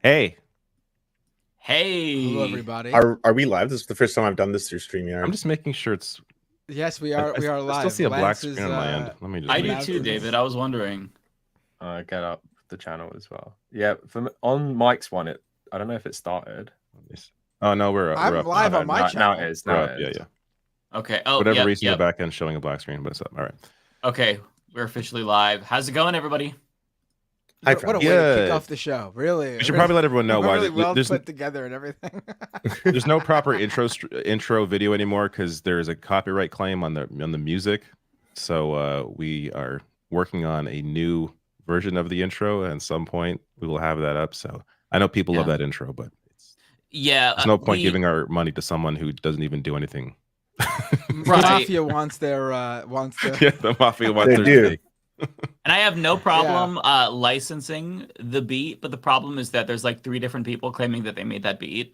Hey, Hey. Hello, everybody. Are we live? This is the first time I've done this through StreamYard. I'm just making sure it's. Yes, we are. We are live. I still see a black Lance is, screen on my end. Let me just. I do make too, sure. David. I was wondering. Get up the channel as well. Yeah, on Mike's one, I don't know if it started. Oh no, we're I'm up. live on my channel. Now it is. We're Now up. it is. Yeah. Okay. Oh, Whatever yep, reason yep. the back end's showing a black screen, but it's up. All right. Okay, we're officially live. How's it going, everybody? Hi, what a way friends. to kick off the show. Really, We should probably let everyone know we're why really well there's put together and everything. there's no proper intro video anymore because there's a copyright claim on the music. So we are working on a new version of the intro, and at some point we will have that up. So I know people love that intro, but there's no point giving our money to someone who doesn't even do anything. Right. Mafia wants their Yeah, the Mafia wants They their do. And I have no problem licensing the beat, but the problem is that there's like 3 different people claiming that they made that beat.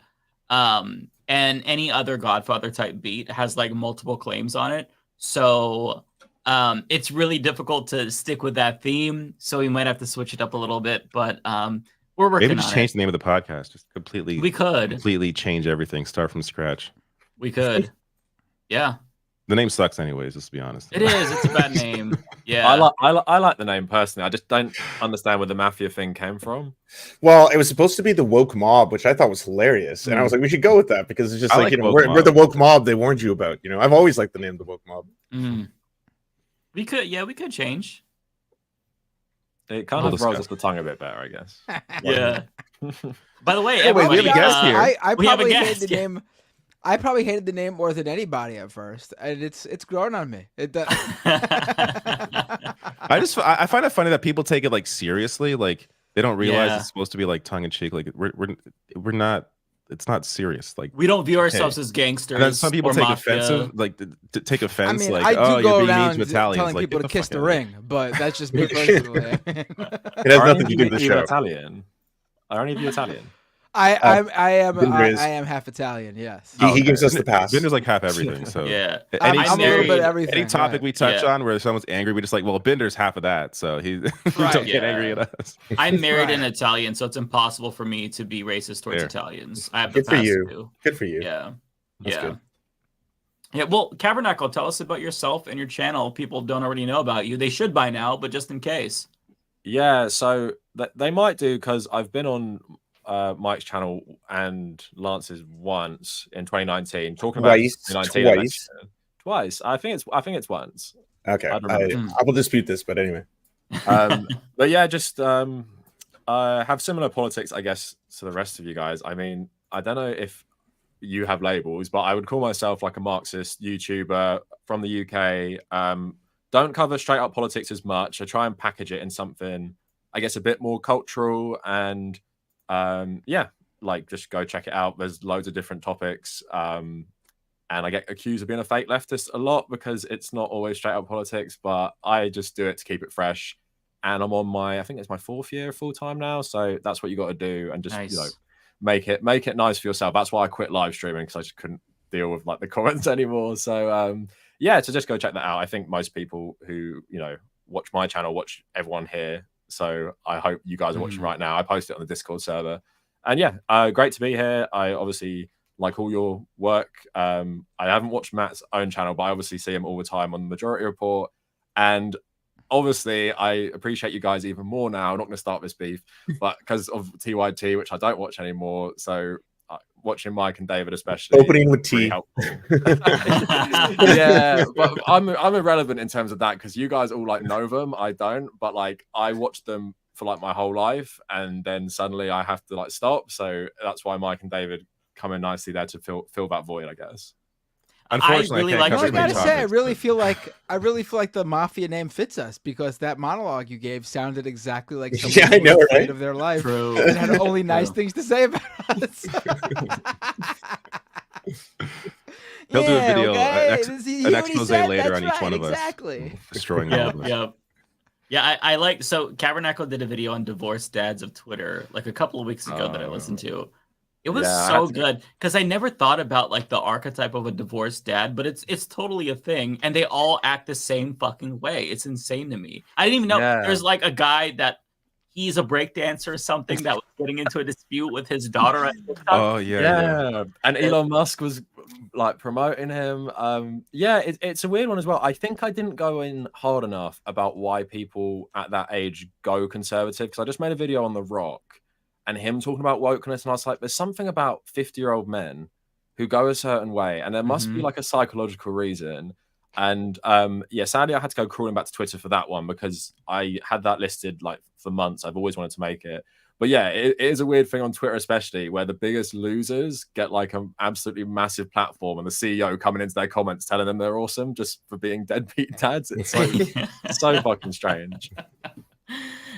And any other Godfather type beat has like multiple claims on it. So it's really difficult to stick with that theme. So we might have to switch it up a little bit, but we're working Maybe just on change it. the name of the podcast. Just completely. We could. Completely change everything. Start from scratch. We could. Yeah. The name sucks anyways, just to be honest. It is. It's a bad name. Yeah. I like the name personally. I just don't understand where the Mafia thing came from. Well, it was supposed to be the woke mob, which I thought was hilarious, and I was like, we should go with that because it's just I like, like you know, woke we're the mob. woke mob they warned you about. You know, I've always liked the name the woke mob. We could change. It kind We'll of rolls discuss. off the tongue a bit better, I guess. Yeah. By the way, Anyway, we have a everybody, guest here. I We have a probably guest. hated the name. I probably hated the name more than anybody at first, and it's growing on me. It does. I find it funny that people take it like seriously, like they don't realize Yeah. it's supposed to be like tongue in cheek. Like we're not. It's not serious. Like We don't view ourselves as gangsters. and then some people or take mafia. offensive, like to take I offense, mean, like I do oh, go you're being mean around to Italians, telling like, people get to kiss fuck the out of here. ring, but that's just me personally. It has Are nothing any to of do with the you show. Italian? Are any of you Italian? I Binder's- am half Italian. Yes. He gives us the pass. Binder's like half everything. So Yeah. any, I'm a little bit married- everything. any topic right. we touch Yeah. on where someone's angry, we just like, well, Binder's half of that, so he Right. don't get Yeah. angry at us. I'm married Right. an Italian, so it's impossible for me to be racist towards Fair. Italians. I have the Good for past you. to. Good for you. Yeah. That's yeah. good. Yeah. Well, Kavernacle, tell us about yourself and your channel. People don't already know about you. They should by now, but just in case. Yeah, so they might do because I've been on Mike's channel and Lance's once in 2019 talking about Twice. 2019 Twice. election. Twice. I think it's once. Okay, I don't remember. I will dispute this, but anyway. But yeah, just have similar politics, I guess, to the rest of you guys. I mean, I don't know if you have labels, but I would call myself like a Marxist YouTuber from the UK. Don't cover straight up politics as much. I try and package it in something, I guess, a bit more cultural and yeah, like just go check it out. There's loads of different topics. And I get accused of being a fake leftist a lot because it's not always straight up politics, but I just do it to keep it fresh. And I'm on I think it's my 4th year full time now. So that's what you got to do. And just, Nice. you know, make it nice for yourself. That's why I quit live streaming because I just couldn't deal with like the comments anymore. So yeah, so just go check that out. I think most people who, you know, watch my channel, watch everyone here. So I hope you guys are watching right now. I post it on the Discord server. And yeah, great to be here. I obviously like all your work. I haven't watched Matt's own channel, but I obviously see him all the time on the Majority Report. And obviously, I appreciate you guys even more now. I'm not going to start this beef, but because of TYT, which I don't watch anymore. So watching Mike and David especially. Opening with really T. helpful. Yeah, but I'm irrelevant in terms of that because you guys all like know them. I don't, but like I watched them for like my whole life, and then suddenly I have to like stop. So that's why Mike and David come in nicely there to fill that void, I guess. Unfortunately, really I like can't I cover gotta any say, I topics, really but- feel like the Mafia name fits us because that monologue you gave sounded exactly like someone Yeah, I who know, was afraid right? of their life True. and had only nice True. things to say about us. He'll do a Yeah, video, okay. an expose later on each one of us. Exactly. Destroying all Yeah, of us. yeah. Yeah, I like so Kavernacle did a video on divorced dads of Twitter like a couple of weeks ago that I listened to. It was Yeah, I so had to- good because I never thought about like the archetype of a divorced dad, but it's totally a thing, and they all act the same fucking way. It's insane to me. I didn't even know Yeah. there's like a guy that he's a breakdancer or something that was getting into a dispute with his daughter at TikTok. Oh yeah. And Elon Musk was like promoting him. It's a weird one as well. I think I didn't go in hard enough about why people at that age go conservative, because I just made a video on The Rock and him talking about wokeness, and I was like, there's something about 50-year-old men who go a certain way, and there must be like a psychological reason. And sadly I had to go crawling back to Twitter for that one, because I had that listed like for months. I've always wanted to make it. But yeah, it is a weird thing on Twitter, especially where the biggest losers get like an absolutely massive platform, and the CEO coming into their comments telling them they're awesome just for being deadbeat dads. It's so fucking strange.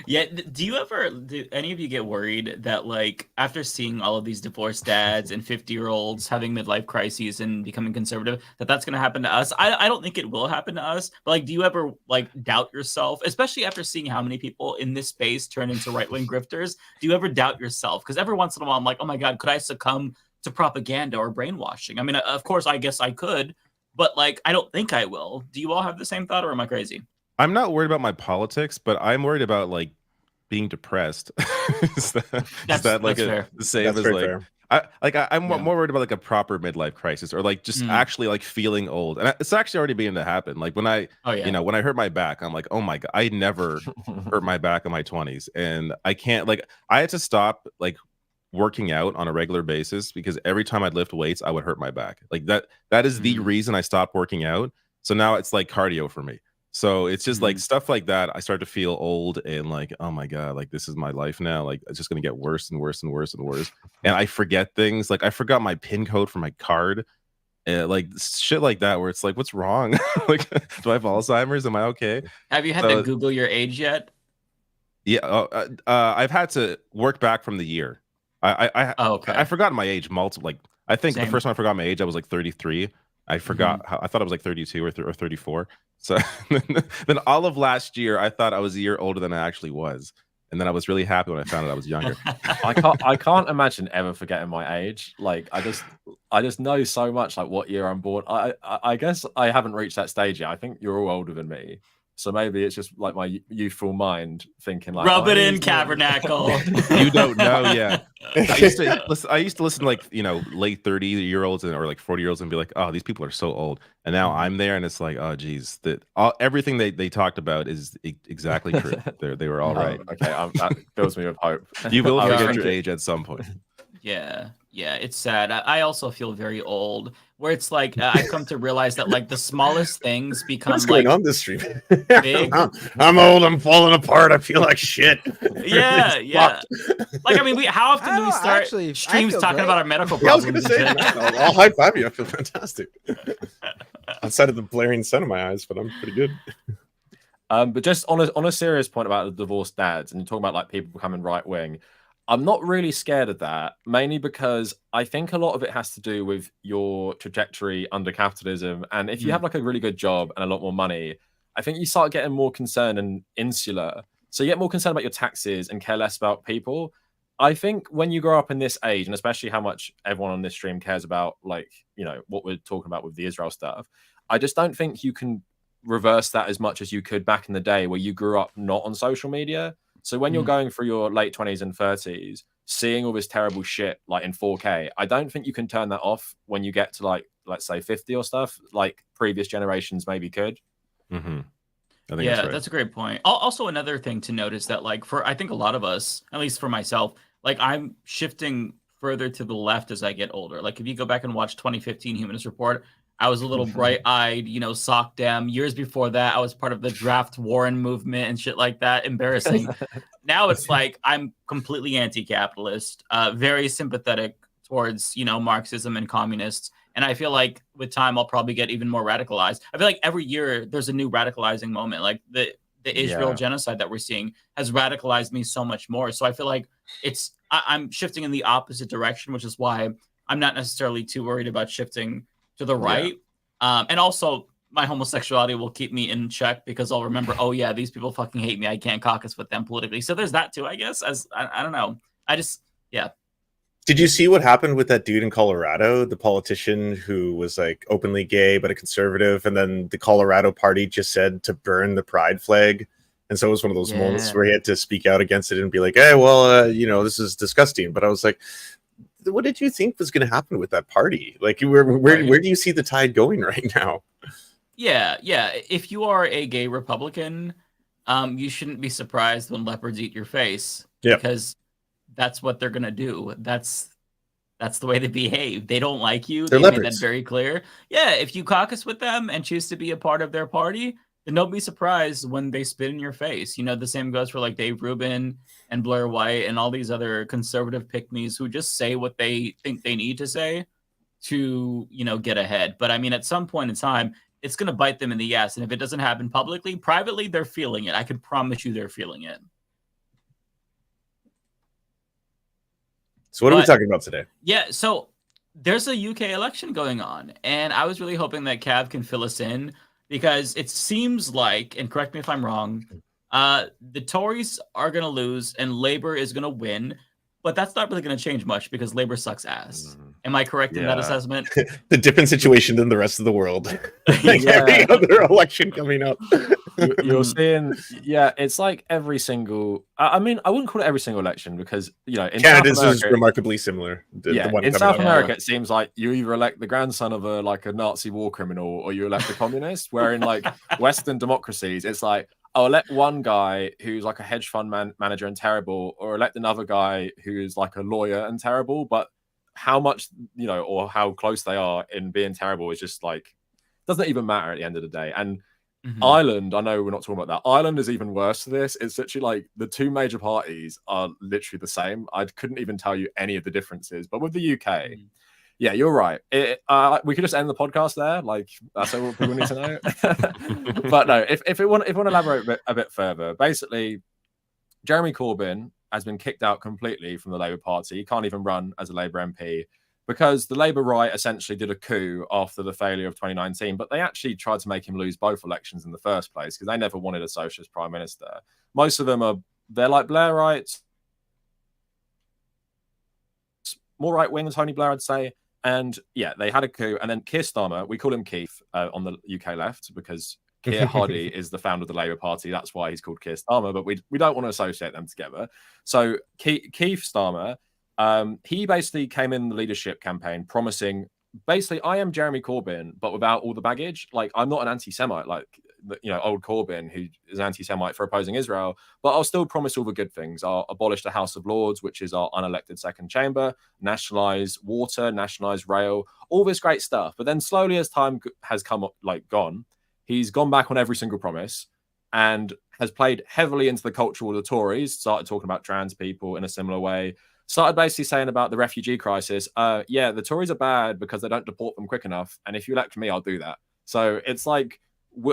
Yeah, do any of you get worried that like after seeing all of these divorced dads and 50-year-olds having midlife crises and becoming conservative, that's going to happen to us? I don't think it will happen to us, but like, do you ever like doubt yourself, especially after seeing how many people in this space turn into right-wing grifters? Do you ever doubt yourself? Because every once in a while I'm like, oh my God, could I succumb to propaganda or brainwashing? I mean, of course, I guess I could, but like, I don't think I will. Do you all have the same thought, or am I crazy? I'm not worried about my politics, but I'm worried about like being depressed. is that like the same as like I'm more worried about like a proper midlife crisis, or like just actually like feeling old. And it's actually already beginning to happen. Like when I when I hurt my back, I'm like, oh my God, I never hurt my back in my 20s, and I can't, like, I had to stop like working out on a regular basis because every time I'd lift weights I would hurt my back. Like that is the reason I stopped working out. So now it's like cardio for me. So it's just like stuff like that. I start to feel old and like, oh my God, like this is my life now. Like it's just gonna get worse and worse and worse and worse. And I forget things. Like I forgot my PIN code for my card. Like shit like that, where it's like, what's wrong? Like, do I have Alzheimer's? Am I okay? Have you had to Google your age yet? Yeah, I've had to work back from the year. I forgot my age multiple. Like I think the first time I forgot my age, I was like 33. I forgot how, I thought I was like 32 or 34. So then all of last year, I thought I was a year older than I actually was. And then I was really happy when I found out I was younger. I can't imagine ever forgetting my age. Like I just know so much like what year I'm born. I guess I haven't reached that stage yet. I think you're all older than me. So maybe it's just like my youthful mind thinking like, rub it in, Kavernacle. You don't know yet. I used to listen to like, late 30-year-olds or like 40-year-olds and be like, oh, these people are so old. And now I'm there and it's like, oh geez, everything they talked about is exactly true. They were all right. Okay, that fills me with hope. You will forget your age at some point. Yeah, it's sad. I also feel very old, where it's like I've come to realize that like the smallest things become what's going like on this stream. big. I'm old. I'm falling apart. I feel like shit. Yeah. Like I mean, how often do we start streams talking about our medical problems? I was going to say, I'll high five you. I feel fantastic. Outside of the blaring sun in my eyes, but I'm pretty good. But just on a serious point about the divorced dads, and you're talking about like people becoming right wing. I'm not really scared of that, mainly because I think a lot of it has to do with your trajectory under capitalism. And if you have like a really good job and a lot more money, I think you start getting more concerned and insular. So you get more concerned about your taxes and care less about people. I think when you grow up in this age, and especially how much everyone on this stream cares about, like, what we're talking about with the Israel stuff, I just don't think you can reverse that as much as you could back in the day where you grew up not on social media. So when you're going through your late 20s and 30s, seeing all this terrible shit like in 4K, I don't think you can turn that off when you get to like, let's say 50 or stuff, like previous generations maybe could. Mm-hmm. That's a great point. Also, another thing to note is that like I think a lot of us, at least for myself, like I'm shifting further to the left as I get older. Like if you go back and watch 2015 Humanist Report, I was a little bright-eyed, sock dem. Years before that, I was part of the draft Warren movement and shit like that. Embarrassing. Now it's like I'm completely anti-capitalist, very sympathetic towards, Marxism and communists. And I feel like with time, I'll probably get even more radicalized. I feel like every year there's a new radicalizing moment. Like the Israel genocide that we're seeing has radicalized me so much more. So I feel like I'm shifting in the opposite direction, which is why I'm not necessarily too worried about shifting to the right. And also my homosexuality will keep me in check because I'll remember, oh yeah, these people fucking hate me. I can't caucus with them politically. So there's that too, I guess. I don't know. Did you see what happened with that dude in Colorado, the politician who was like openly gay but a conservative, and then the Colorado party just said to burn the pride flag And so it was one of those moments Yeah. where he had to speak out against it and be like, "Hey, well, this is disgusting." But I was like, what did you think was going to happen with that party? Like, where do you see the tide going right now? Yeah. If you are a gay Republican, you shouldn't be surprised when leopards eat your face, because that's what they're gonna do. That's the way they behave. They don't like you. They're They made that leopards. very clear. Yeah, if you caucus with them and choose to be a part of their party, then don't be surprised when they spit in your face. The same goes for like Dave Rubin and Blair White and all these other conservative pick-me's who just say what they think they need to say to, get ahead. But I mean, at some point in time, it's going to bite them in the ass. And if it doesn't happen publicly, privately, they're feeling it. I can promise you they're feeling it. So what are we talking about today? Yeah, so there's a UK election going on, and I was really hoping that Cav can fill us in, because it seems like, and correct me if I'm wrong, the Tories are going to lose and Labour is going to win, but that's not really going to change much because Labour sucks ass. Am I correct in that assessment? The different situation than the rest of the world. Like Yeah. every other election coming up. You're seeing, it's like every single. I mean, I wouldn't call it every single election because in Canada's South America, is remarkably similar. The one in coming South up. America, it seems like you either elect the grandson of a Nazi war criminal or you elect a communist. Where in like Western democracies, it's like, oh, elect one guy who's like a hedge fund manager and terrible, or elect another guy who's like a lawyer and terrible. But how much or how close they are in being terrible is just like doesn't even matter at the end of the day. And Ireland, I know we're not talking about that. Ireland is even worse for this. It's literally like the two major parties are literally the same. I couldn't even tell you any of the differences. But with the UK, yeah, you're right. We could just end the podcast there. Like that's all people need to know. But no, if we want to elaborate a bit further, basically, Jeremy Corbyn has been kicked out completely from the Labour Party. He can't even run as a Labour MP. Because the Labour right essentially did a coup after the failure of 2019, but they actually tried to make him lose both elections in the first place because they never wanted a socialist prime minister. Most of them they're like Blairites, more right wing than Tony Blair, I'd say. And yeah, they had a coup. And then Keir Starmer, we call him Keith on the UK left because Keir Hardie is the founder of the Labour Party. That's why he's called Keir Starmer, but we don't want to associate them together. So Keith Starmer, he basically came in the leadership campaign promising, basically, I am Jeremy Corbyn, but without all the baggage. Like, I'm not an anti-Semite like, old Corbyn, who is anti-Semite for opposing Israel, but I'll still promise all the good things. I'll abolish the House of Lords, which is our unelected second chamber, nationalize water, nationalize rail, all this great stuff. But then slowly as time has gone, he's gone back on every single promise and has played heavily into the culture of the Tories, started talking about trans people in a similar way, started basically saying about the refugee crisis, the Tories are bad because they don't deport them quick enough. And if you elect me, I'll do that. So it's like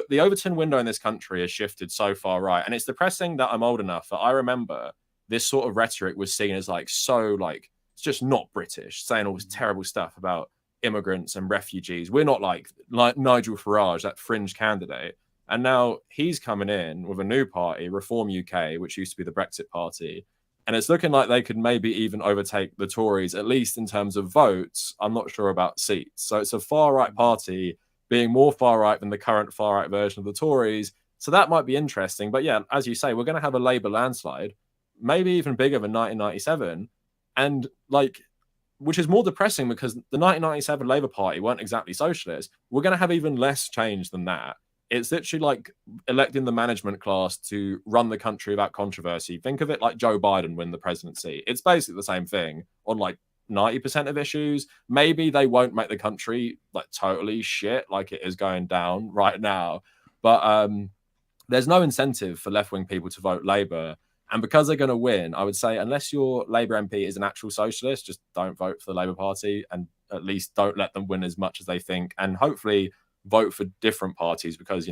the Overton window in this country has shifted so far right. And it's depressing that I'm old enough that I remember this sort of rhetoric was seen as it's just not British, saying all this terrible stuff about immigrants and refugees. We're not like Nigel Farage, that fringe candidate. And now he's coming in with a new party, Reform UK, which used to be the Brexit party. And it's looking like they could maybe even overtake the Tories, at least in terms of votes. I'm not sure about seats. So it's a far-right party being more far-right than the current far-right version of the Tories. So that might be interesting. But yeah, as you say, we're going to have a Labour landslide, maybe even bigger than 1997. And which is more depressing because the 1997 Labour Party weren't exactly socialist. We're going to have even less change than that. It's literally like electing the management class to run the country without controversy. Think of it like Joe Biden win the presidency. It's basically the same thing on 90% of issues. Maybe they won't make the country totally shit like it is going down right now. But there's no incentive for left-wing people to vote Labour. And because they're going to win, I would say unless your Labour MP is an actual socialist, just don't vote for the Labour Party and at least don't let them win as much as they think. And hopefully vote for different parties because,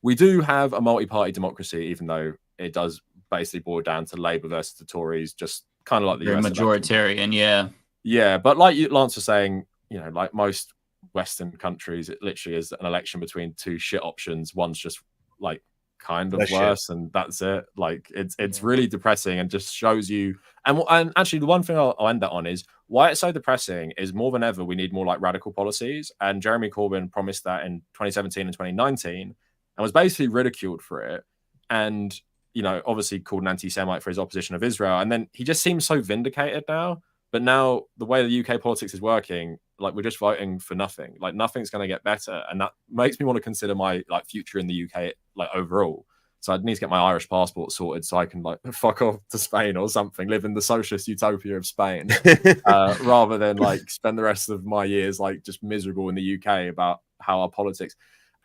we do have a multi-party democracy, even though it does basically boil down to Labour versus the Tories, just kind of like the US majoritarian, election. Yeah, but like Lance was saying, like most Western countries, it literally is an election between two shit options. One's just kind of worse, and that's it. It's really depressing and just shows you. And actually, the one thing I'll end that on is why it's so depressing is more than ever we need more radical policies. And Jeremy Corbyn promised that in 2017 and 2019, and was basically ridiculed for it. and obviously called an anti-Semite for his opposition of Israel, and then he just seems so vindicated now. But now the way the UK politics is working, like we're just voting for nothing. Like nothing's going to get better, and that makes me want to consider my future in the UK like overall. So I need to get my Irish passport sorted so I can like fuck off to Spain or something, live in the socialist utopia of Spain, rather than like spend the rest of my years like just miserable in the UK about how our politics.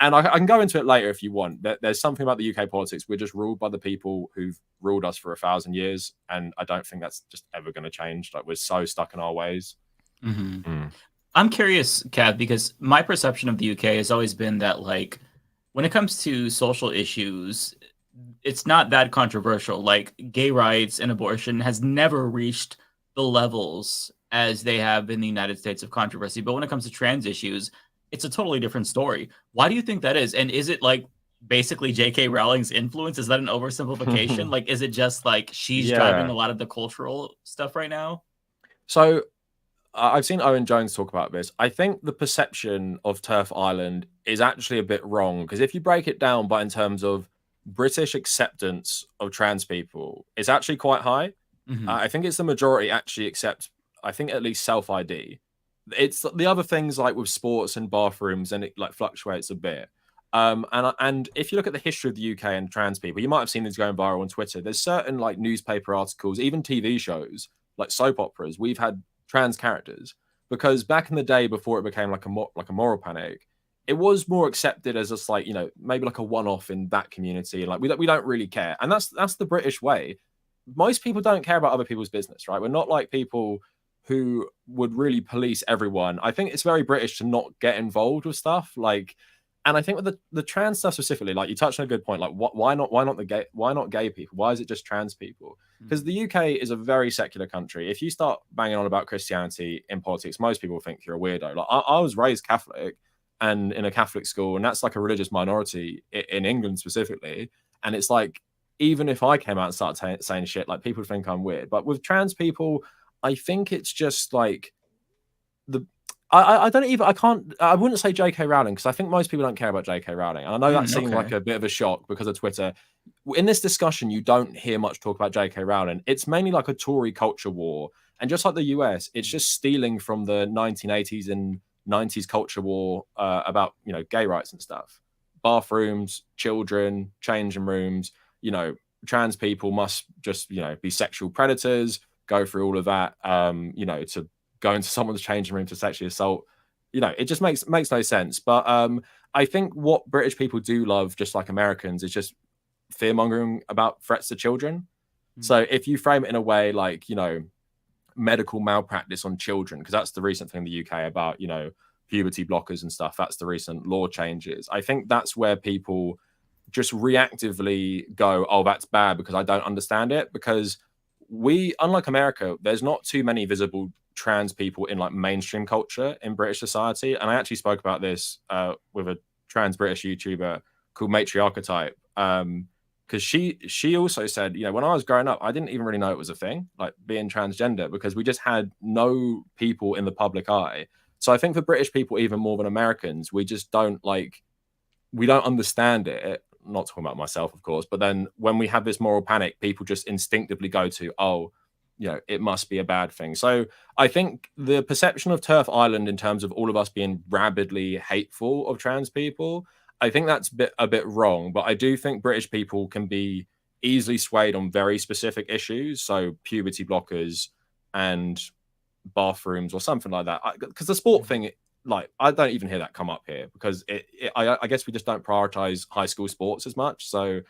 And I can go into it later if you want. There's something about the UK politics. We're just ruled by the people who've ruled us for 1,000 years. And I don't think that's just ever going to change. Like, we're so stuck in our ways. I'm curious, Cav, because my perception of the UK has always been that, like, when it comes to social issues, it's not that controversial. Like, gay rights and abortion has never reached the levels as they have in the United States of controversy. But when it comes to trans issues, it's a totally different story. Why do you think that is? And is it like basically J.K. Rowling's influence? Is that an oversimplification? Like, is it just like she's driving a lot of the cultural stuff right now? So I've seen Owen Jones talk about this. I think the perception of Turf Island is actually a bit wrong, because if you break it down by in terms of British acceptance of trans people, it's actually quite high. I think it's the majority actually accept, I think, at least self-ID. It's the other things like with sports and bathrooms, and it like fluctuates a bit. And if you look at the history of the UK and trans people, you might have seen these going viral on Twitter. There's certain like newspaper articles, even TV shows, like soap operas. We've had trans characters because back in the day, before it became like a moral panic, it was more accepted as just like maybe like a one-off in that community. Like we don't really care, and that's the British way. Most people don't care about other people's business, right? We're not like people who would really police everyone. I think it's very British to not get involved with stuff like, and I think with the trans stuff specifically, like you touched on a good point. Like, why not gay people? Why is it just trans people? Because the UK is a very secular country. If you start banging on about Christianity in politics, most people think you're a weirdo. Like I was raised Catholic and in a Catholic school, and that's like a religious minority in England specifically. And it's like, even if I came out and started saying shit, like people think I'm weird. But with trans people, I think it's just like I wouldn't say J.K. Rowling, because I think most people don't care about J.K. Rowling. And I know that seems like a bit of a shock because of Twitter. In this discussion, you don't hear much talk about J.K. Rowling. It's mainly like a Tory culture war. And just like the US, it's just stealing from the 1980s and 90s culture war about, gay rights and stuff. Bathrooms, children, changing rooms, trans people must just, be sexual predators, go through all of that, to go into someone's changing room to sexually assault. It just makes no sense. But I think what British people do love, just like Americans, is just fear-mongering about threats to children. So if you frame it in a way like, medical malpractice on children, because that's the recent thing in the UK about, puberty blockers and stuff, that's the recent law changes. I think that's where people just reactively go, oh, that's bad because I don't understand it. Because unlike America, there's not too many visible trans people in like mainstream culture in British society. And I actually spoke about this with a trans British YouTuber called Matriarchetype, because she also said, when I was growing up, I didn't even really know it was a thing, like being transgender, because we just had no people in the public eye. So I think for British people, even more than Americans, we just don't understand it. Not talking about myself, of course, but then when we have this moral panic, people just instinctively go to, oh, it must be a bad thing. So I think the perception of Turf Island in terms of all of us being rabidly hateful of trans people, I think that's a bit wrong. But I do think British people can be easily swayed on very specific issues. So puberty blockers and bathrooms or something like that. Because the sport thing, like, I don't even hear that come up here, because I guess we just don't prioritize high school sports as much. So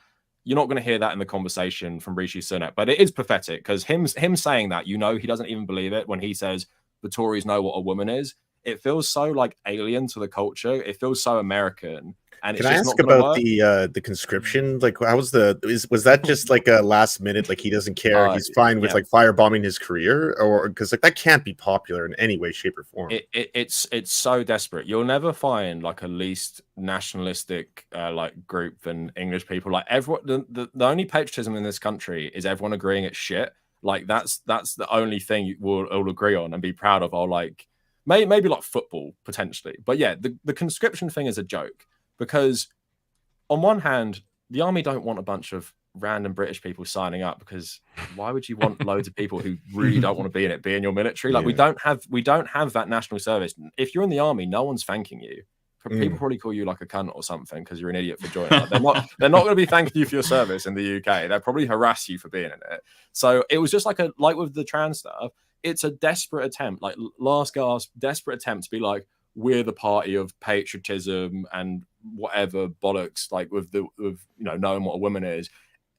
you're not going to hear that in the conversation from Rishi Sunak. But it is pathetic, because him saying that, he doesn't even believe it when he says the Tories know what a woman is. It feels so like alien to the culture. It feels so American. And can I ask about the conscription? Like, was that just like a last minute? Like, he doesn't care. He's fine with like firebombing his career, or because like that can't be popular in any way, shape, or form. It's so desperate. You'll never find like a least nationalistic like group than English people. Like everyone, the only patriotism in this country is everyone agreeing it's shit. Like that's the only thing we'll all agree on and be proud of. Or like maybe like football potentially, but yeah, the conscription thing is a joke. Because on one hand, the army don't want a bunch of random British people signing up, because why would you want loads of people who really don't want to be in it be in your military? Like, we don't have that national service. If you're in the army, no one's thanking you. People probably call you like a cunt or something because you're an idiot for joining. Like, they're not going to be thanking you for your service in the UK. They'll probably harass you for being in it. So it was just like with the trans stuff, it's a desperate attempt, like last gasp, desperate attempt to be like, we're the party of patriotism and whatever bollocks, like with knowing what a woman is.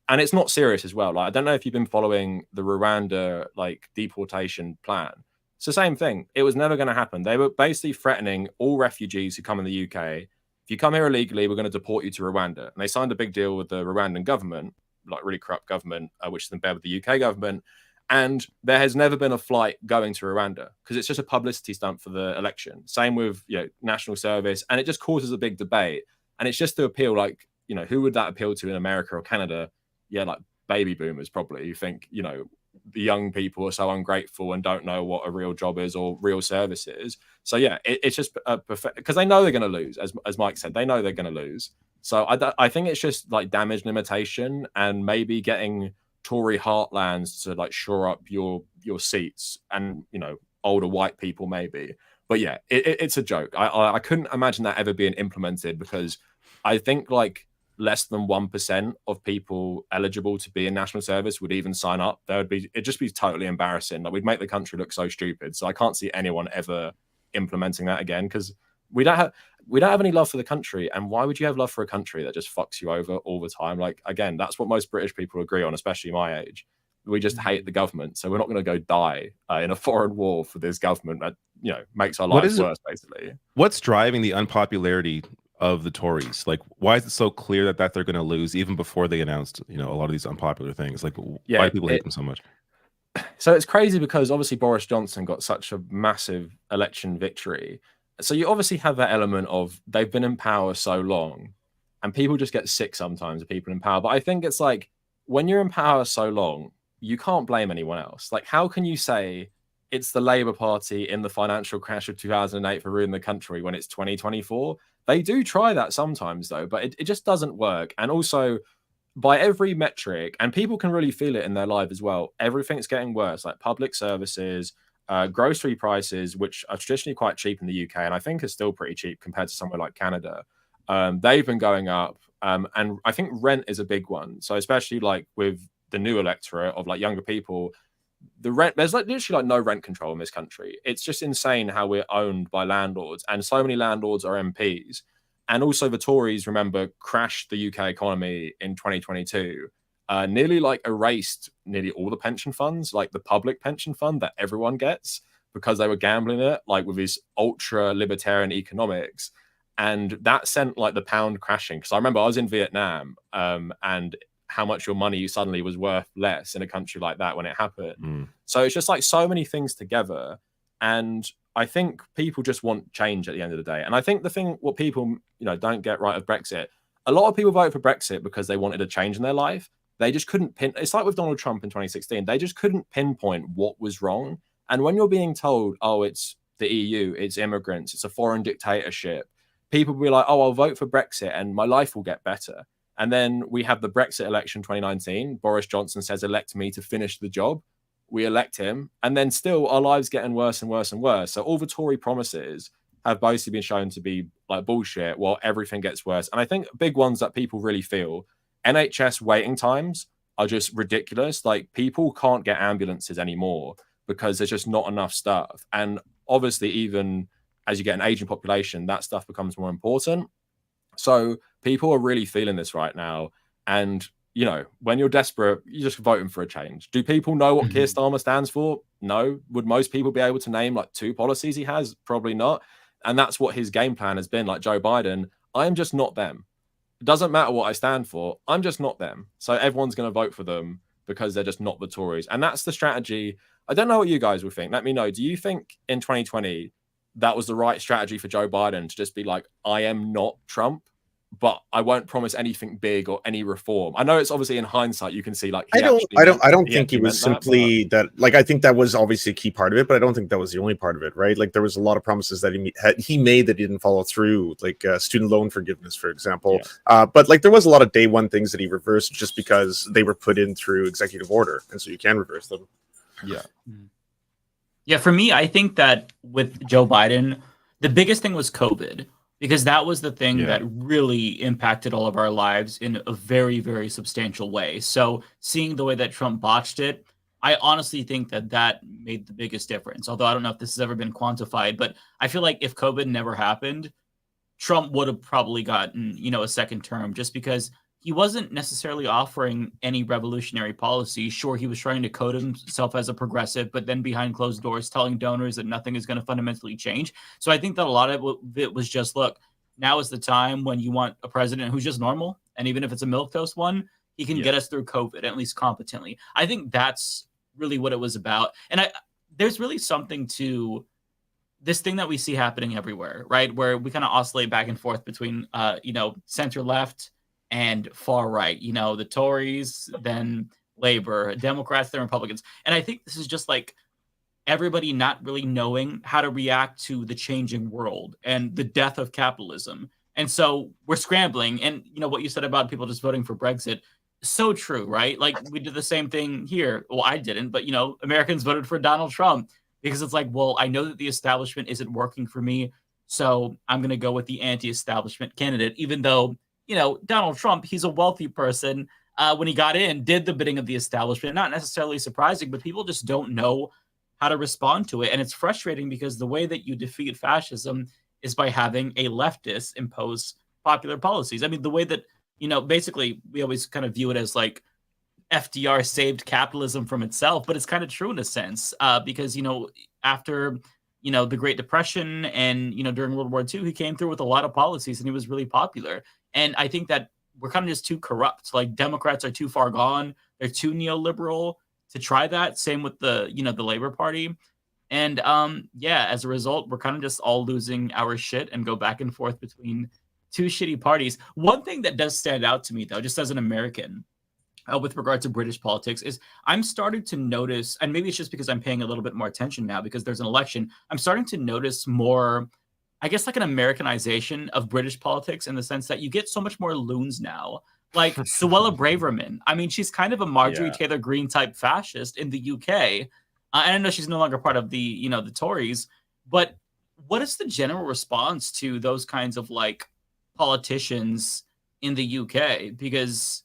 And it's not serious as well. Like, I don't know if you've been following the Rwanda like deportation plan. It's the same thing. It was never going to happen. They were basically threatening all refugees who come in the UK. If you come here illegally, we're going to deport you to Rwanda. And they signed a big deal with the Rwandan government, like really corrupt government, which is in bed with the UK government. And there has never been a flight going to Rwanda because it's just a publicity stunt for the election. Same with national service, and it just causes a big debate. And it's just to appeal, like, who would that appeal to in America or Canada? Yeah, like baby boomers probably, who think the young people are so ungrateful and don't know what a real job is or real service is. So yeah, it's just because they know they're going to lose, as Mike said, they know they're going to lose. So I think it's just like damage limitation and maybe getting Tory heartlands to like shore up your seats and older white people maybe. But yeah, it's a joke. I couldn't imagine that ever being implemented, because I think like less than 1% of people eligible to be in national service would even sign up. It'd just be totally embarrassing. Like, we'd make the country look so stupid. So I can't see anyone ever implementing that again, because we don't have any love for the country. And why would you have love for a country that just fucks you over all the time? Like, again, that's what most British people agree on, especially my age. We just hate the government. So we're not going to go die in a foreign war for this government that, makes our lives worse, basically. What's driving the unpopularity of the Tories? Like, why is it so clear that they're going to lose even before they announced, a lot of these unpopular things? Like, why do people hate them so much? So it's crazy because obviously Boris Johnson got such a massive election victory. So you obviously have that element of they've been in power so long, and people just get sick sometimes of people in power. But I think it's like, when you're in power so long, you can't blame anyone else. Like, how can you say it's the Labour Party in the financial crash of 2008 for ruining the country when it's 2024? They do try that sometimes, though, but it just doesn't work. And also, by every metric, and people can really feel it in their life as well, everything's getting worse, like public services, grocery prices, which are traditionally quite cheap in the UK, and I think are still pretty cheap compared to somewhere like Canada. They've been going up, and I think rent is a big one. So especially like with the new electorate of like younger people, the rent, there's like literally like no rent control in this country. It's just insane how we're owned by landlords, and so many landlords are MPs. And also the Tories, remember, crashed the UK economy in 2022, nearly like erased nearly all the pension funds, like the public pension fund that everyone gets, because they were gambling it, like with this ultra libertarian economics. And that sent like the pound crashing. Because I remember I was in Vietnam, and how much your money suddenly was worth less in a country like that when it happened. So it's just like so many things together. And I think people just want change at the end of the day. And I think what people, don't get right of Brexit, a lot of people vote for Brexit because they wanted a change in their life. They just couldn't it's like with Donald Trump in 2016. They just couldn't pinpoint what was wrong. And when you're being told, oh, it's the EU, it's immigrants, it's a foreign dictatorship, people will be like, oh, I'll vote for Brexit and my life will get better. And then we have the Brexit election 2019. Boris Johnson says, elect me to finish the job. We elect him. And then still our lives getting worse and worse and worse. So all the Tory promises have basically been shown to be like bullshit while everything gets worse. And I think big ones that people really feel, NHS waiting times are just ridiculous. Like, people can't get ambulances anymore because there's just not enough stuff. And obviously, even as you get an aging population, that stuff becomes more important. So people are really feeling this right now. And, when you're desperate, you're just voting for a change. Do people know what Keir Starmer stands for? No. Would most people be able to name like 2 policies he has? Probably not. And that's what his game plan has been. Like Joe Biden, I'm just not them. It doesn't matter what I stand for. I'm just not them. So everyone's going to vote for them because they're just not the Tories. And that's the strategy. I don't know what you guys would think. Let me know. Do you think in 2020 that was the right strategy for Joe Biden to just be like, I am not Trump? but I won't promise anything big or any reform. I know it's obviously in hindsight you can see like I don't think it was simply that. Like, I think that was obviously a key part of it, but I don't think that was the only part of it, right? Like, there was a lot of promises that he made that he didn't follow through, like student loan forgiveness, for example. Yeah. But like, there was a lot of day one things that he reversed just because they were put in through executive order, and so you can reverse them. Yeah. Yeah, for me, I think that with Joe Biden, the biggest thing was COVID. Because that was the thing that really impacted all of our lives in a very, very substantial way. So seeing the way that Trump botched it, I honestly think that made the biggest difference. Although I don't know if this has ever been quantified, but I feel like if COVID never happened, Trump would have probably gotten, a second term just because he wasn't necessarily offering any revolutionary policy. Sure, he was trying to code himself as a progressive, but then behind closed doors telling donors that nothing is going to fundamentally change. So I think that a lot of it was just, look, now is the time when you want a president who's just normal. And even if it's a milquetoast one, he can get us through COVID, at least competently. I think that's really what it was about. And there's really something to this thing that we see happening everywhere, right? Where we kind of oscillate back and forth between, center left and far right, the Tories, then Labor, Democrats, then Republicans. And I think this is just like everybody not really knowing how to react to the changing world and the death of capitalism. And so we're scrambling. And, what you said about people just voting for Brexit, so true, right? Like we did the same thing here. Well, I didn't, but, Americans voted for Donald Trump because it's like, well, I know that the establishment isn't working for me. So I'm going to go with the anti-establishment candidate, even though, Donald Trump, he's a wealthy person. When he got in, did the bidding of the establishment. Not necessarily surprising, but people just don't know how to respond to it. And it's frustrating because the way that you defeat fascism is by having a leftist impose popular policies. I mean, the way that, basically we always kind of view it as like FDR saved capitalism from itself, but it's kind of true in a sense because, after, the Great Depression and, during World War II, he came through with a lot of policies and he was really popular. And I think that we're kind of just too corrupt. Like Democrats are too far gone. They're too neoliberal to try that. Same with the Labor Party. And as a result, we're kind of just all losing our shit and go back and forth between two shitty parties. One thing that does stand out to me, though, just as an American, with regard to British politics, is I'm starting to notice, and maybe it's just because I'm paying a little bit more attention now because there's an election, I'm starting to notice more, I guess, like an Americanization of British politics in the sense that you get so much more loons now. Like Suella Braverman. I mean, she's kind of a Marjorie Taylor Greene type fascist in the UK. And I know she's no longer part of the, the Tories, but what is the general response to those kinds of like politicians in the UK? Because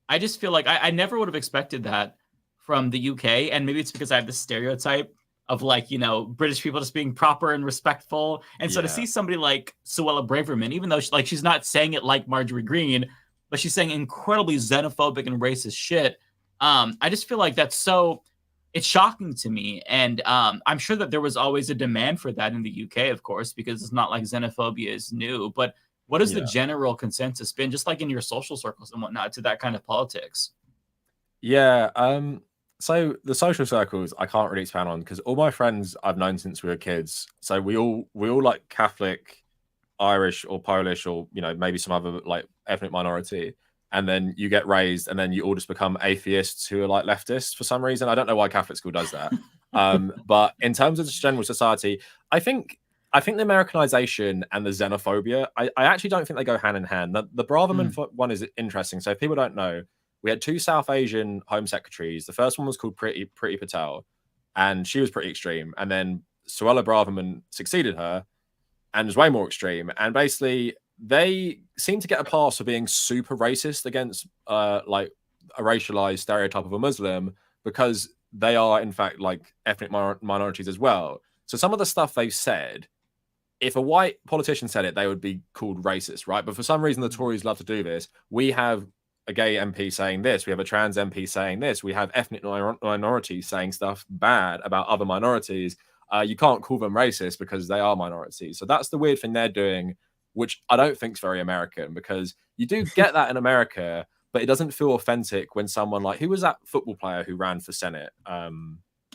I just feel like I never would have expected that from the UK. And maybe it's because I have this stereotype of like, British people just being proper and respectful. And so to see somebody like Suella Braverman, even though she's not saying it like Marjorie Greene, but she's saying incredibly xenophobic and racist shit. I just feel like it's shocking to me. And I'm sure that there was always a demand for that in the UK, of course, because it's not like xenophobia is new. But what has the general consensus been, just like in your social circles and whatnot, to that kind of politics? Yeah. So the social circles I can't really expand on because all my friends I've known since we were kids. So we all like Catholic, Irish or Polish or maybe some other like ethnic minority, and then you get raised and then you all just become atheists who are like leftists for some reason. I don't know why Catholic school does that. But in terms of just general society, I think the Americanization and the xenophobia, I actually don't think they go hand in hand. The Braverman one is interesting. So if people don't know, we had two South Asian Home Secretaries. The first one was called Priti Patel, and she was pretty extreme. And then Suella Braverman succeeded her and was way more extreme. And basically, they seem to get a pass for being super racist against like a racialized stereotype of a Muslim because they are, in fact, like ethnic minorities as well. So some of the stuff they've said, if a white politician said it, they would be called racist, right? But for some reason, the Tories love to do this. We have a gay MP saying this. We have a trans MP saying this. We have ethnic minorities saying stuff bad about other minorities. You can't call them racist because they are minorities. So that's the weird thing they're doing, which I don't think is very American because you do get that in America, but it doesn't feel authentic when someone like, who was that football player who ran for Senate?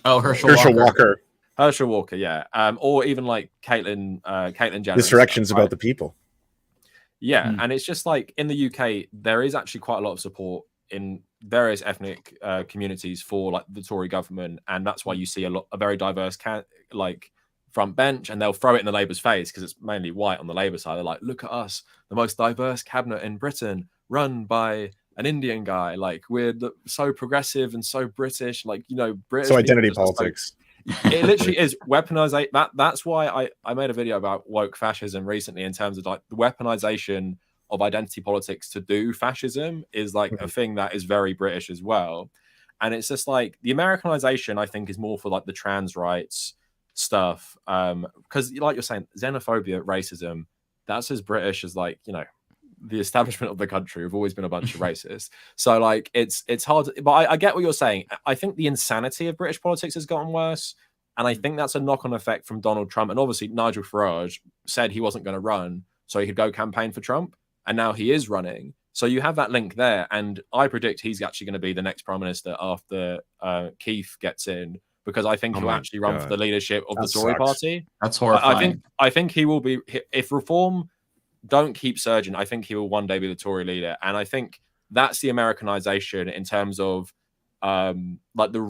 Herschel Walker. Herschel Walker, yeah. Or even like Caitlyn Jenner. Insurrections about the people. Yeah, and it's just like in the UK, there is actually quite a lot of support in various ethnic communities for like the Tory government, and that's why you see a very diverse like front bench, and they'll throw it in the Labour's face because it's mainly white on the Labour side. They're like, look at us, the most diverse cabinet in Britain, run by an Indian guy. Like we're so progressive and so British. Like, you know, British. So identity politics. It literally is weaponization. That's why I made a video about woke fascism recently, in terms of like the weaponization of identity politics to do fascism is like a thing that is very British as well. And it's just like the Americanization, I think, is more for like the trans rights stuff. Because like you're saying, xenophobia, racism, that's as British as like, you know, the establishment of the country have always been a bunch of racists. So like it's hard, but I get what you're saying. I think the insanity of British politics has gotten worse, and I think that's a knock-on effect from Donald Trump. And obviously Nigel Farage said he wasn't going to run so he could go campaign for Trump, and now he is running. So you have that link there, and I predict he's actually going to be the next prime minister after Keith gets in, because I think he'll actually run for the leadership of the Tory party. That's horrifying. I think he will be, if reform don't keep surging, I think he will one day be the Tory leader. And I think that's the Americanization in terms of like the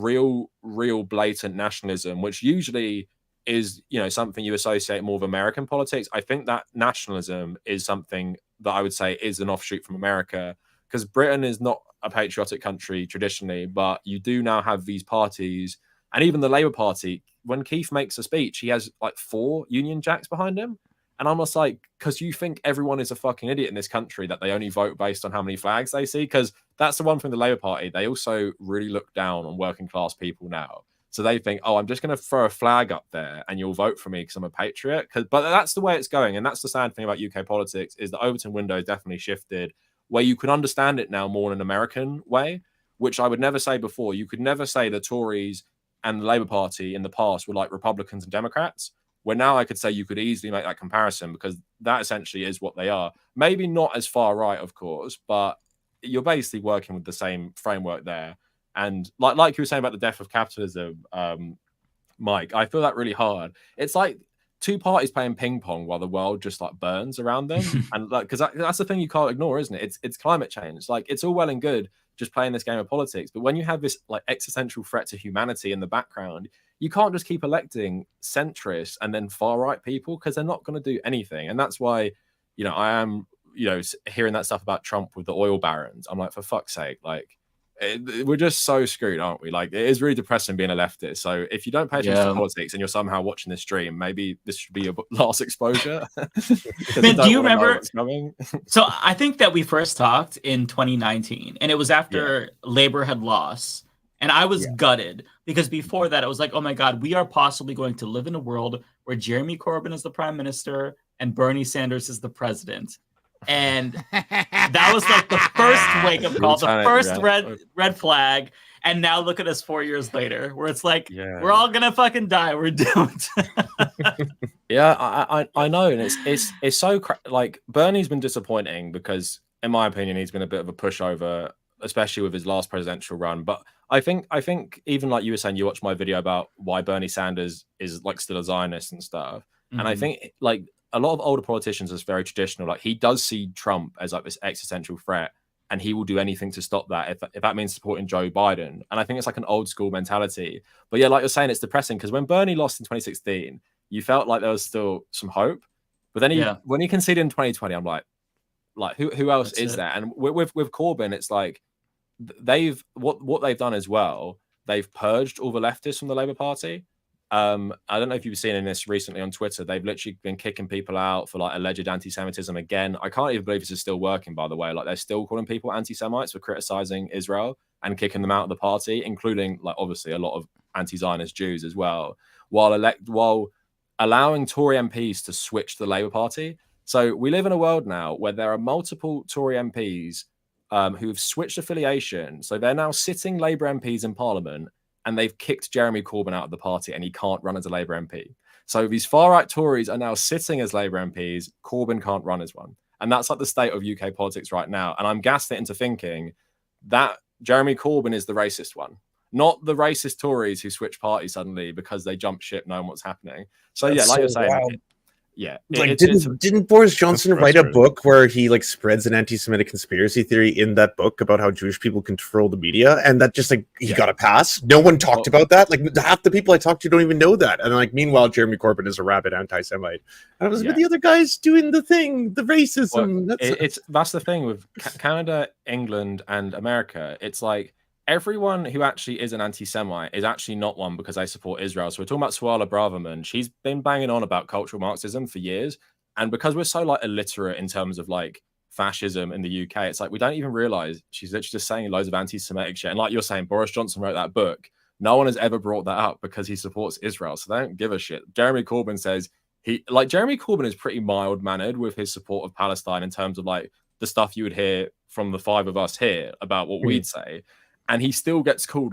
real blatant nationalism, which usually is, you know, something you associate more with American politics. I think that nationalism is something that I would say is an offshoot from America, because Britain is not a patriotic country traditionally, but you do now have these parties, and even the Labour Party, when Keith makes a speech, he has like 4 Union Jacks behind him. And I'm just like, because you think everyone is a fucking idiot in this country, that they only vote based on how many flags they see. Because that's the one thing, the Labour Party, they also really look down on working class people now. So they think, oh, I'm just going to throw a flag up there and you'll vote for me because I'm a patriot. But that's the way it's going. And that's the sad thing about UK politics, is the Overton window has definitely shifted, where you can understand it now more in an American way, which I would never say before. You could never say the Tories and the Labour Party in the past were like Republicans and Democrats, where now I could say you could easily make that comparison, because that essentially is what they are. Maybe not as far right, of course, but you're basically working with the same framework there. And like you were saying about the death of capitalism, Mike, I feel that really hard. It's like 2 parties playing ping pong while the world just like burns around them. And like, because that's the thing you can't ignore, isn't it? It's climate change. Like, it's all well and good just playing this game of politics, but when you have this like existential threat to humanity in the background, you can't just keep electing centrists and then far right people, because they're not going to do anything. And that's why, you know, I am, you know, hearing that stuff about Trump with the oil barons. I'm like, for fuck's sake, like we're just so screwed, aren't we? Like, it is really depressing being a leftist. So if you don't pay attention to politics and you're somehow watching this stream, maybe this should be your last exposure. Man, do you remember? So I think that we first talked in 2019, and it was after Labor had lost. And I was gutted, because before that, I was like, oh my God, we are possibly going to live in a world where Jeremy Corbyn is the prime minister and Bernie Sanders is the president. And that was like the first wake-up call, the first red flag. And now look at us 4 years later, where it's like, we're all going to fucking die. We're doomed. Yeah, I know. And it's so, like, Bernie's been disappointing because, in my opinion, he's been a bit of a pushover, especially with his last presidential run. But I think even like you were saying, you watched my video about why Bernie Sanders is like still a Zionist and stuff. Mm-hmm. And I think like a lot of older politicians are very traditional. Like, he does see Trump as like this existential threat, and he will do anything to stop that if that means supporting Joe Biden. And I think it's like an old school mentality. But yeah, like you're saying, it's depressing, because when Bernie lost in 2016, you felt like there was still some hope. But then when he conceded in 2020, I'm like who else is there? And with Corbyn, it's like they've what they've done as well. They've purged all the leftists from the Labour Party. I don't know if you've seen in this recently on Twitter. They've literally been kicking people out for like alleged anti-Semitism again. I can't even believe this is still working, by the way. Like, they're still calling people anti-Semites for criticizing Israel and kicking them out of the party, including like obviously a lot of anti-Zionist Jews as well, while allowing Tory MPs to switch to the Labour Party. So we live in a world now where there are multiple Tory MPs who've switched affiliation. So they're now sitting Labour MPs in Parliament, and they've kicked Jeremy Corbyn out of the party, and he can't run as a Labour MP. So these far-right Tories are now sitting as Labour MPs. Corbyn can't run as one. And that's like the state of UK politics right now. And I'm gaslit into thinking that Jeremy Corbyn is the racist one, not the racist Tories who switch parties suddenly because they jump ship knowing what's happening. So that's, yeah, like you're saying, yeah, like didn't Boris Johnson write a book where he like spreads an anti-Semitic conspiracy theory in that book about how Jewish people control the media, and that just like he got a pass? No one talked about that. Like half the people I talked to don't even know that. And like meanwhile, Jeremy Corbyn is a rabid anti-Semite. And I was but the other guy's doing the thing, the racism. Well, that's the thing with Canada, England, and America. It's like everyone who actually is an anti-Semite is actually not one because they support Israel. So we're talking about Suella Braverman. She's been banging on about cultural Marxism for years. And because we're so like illiterate in terms of like fascism in the UK, it's like we don't even realize she's literally just saying loads of anti-Semitic shit. And like you're saying, Boris Johnson wrote that book. No one has ever brought that up because he supports Israel. So they don't give a shit. Jeremy Corbyn says Jeremy Corbyn is pretty mild-mannered with his support of Palestine in terms of like the stuff you would hear from the five of us here about what we'd say. And he still gets called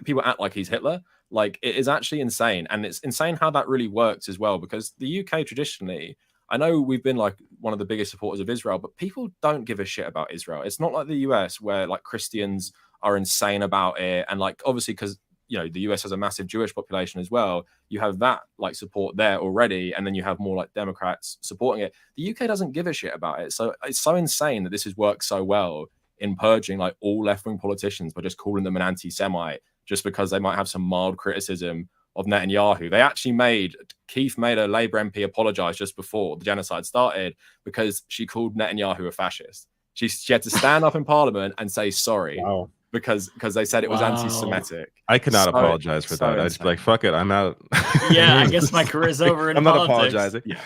people act like he's Hitler. Like it is actually insane. And it's insane how that really works as well, because the UK traditionally, I know we've been like one of the biggest supporters of Israel, but people don't give a shit about Israel. It's not like the US where like Christians are insane about it. And like, obviously, because, you know, the US has a massive Jewish population as well. You have that like support there already. And then you have more like Democrats supporting it. The UK doesn't give a shit about it. So it's so insane that this has worked so well in purging like all left-wing politicians by just calling them an anti-Semite just because they might have some mild criticism of Netanyahu. They actually Keith made a Labour MP apologise just before the genocide started because she called Netanyahu a fascist. She had to stand up in Parliament and say sorry because they said it was anti-Semitic. I cannot apologise for that. I'd just be like, fuck it, I'm out. Yeah, I guess my career's over in I'm politics. not apologizing. Yeah.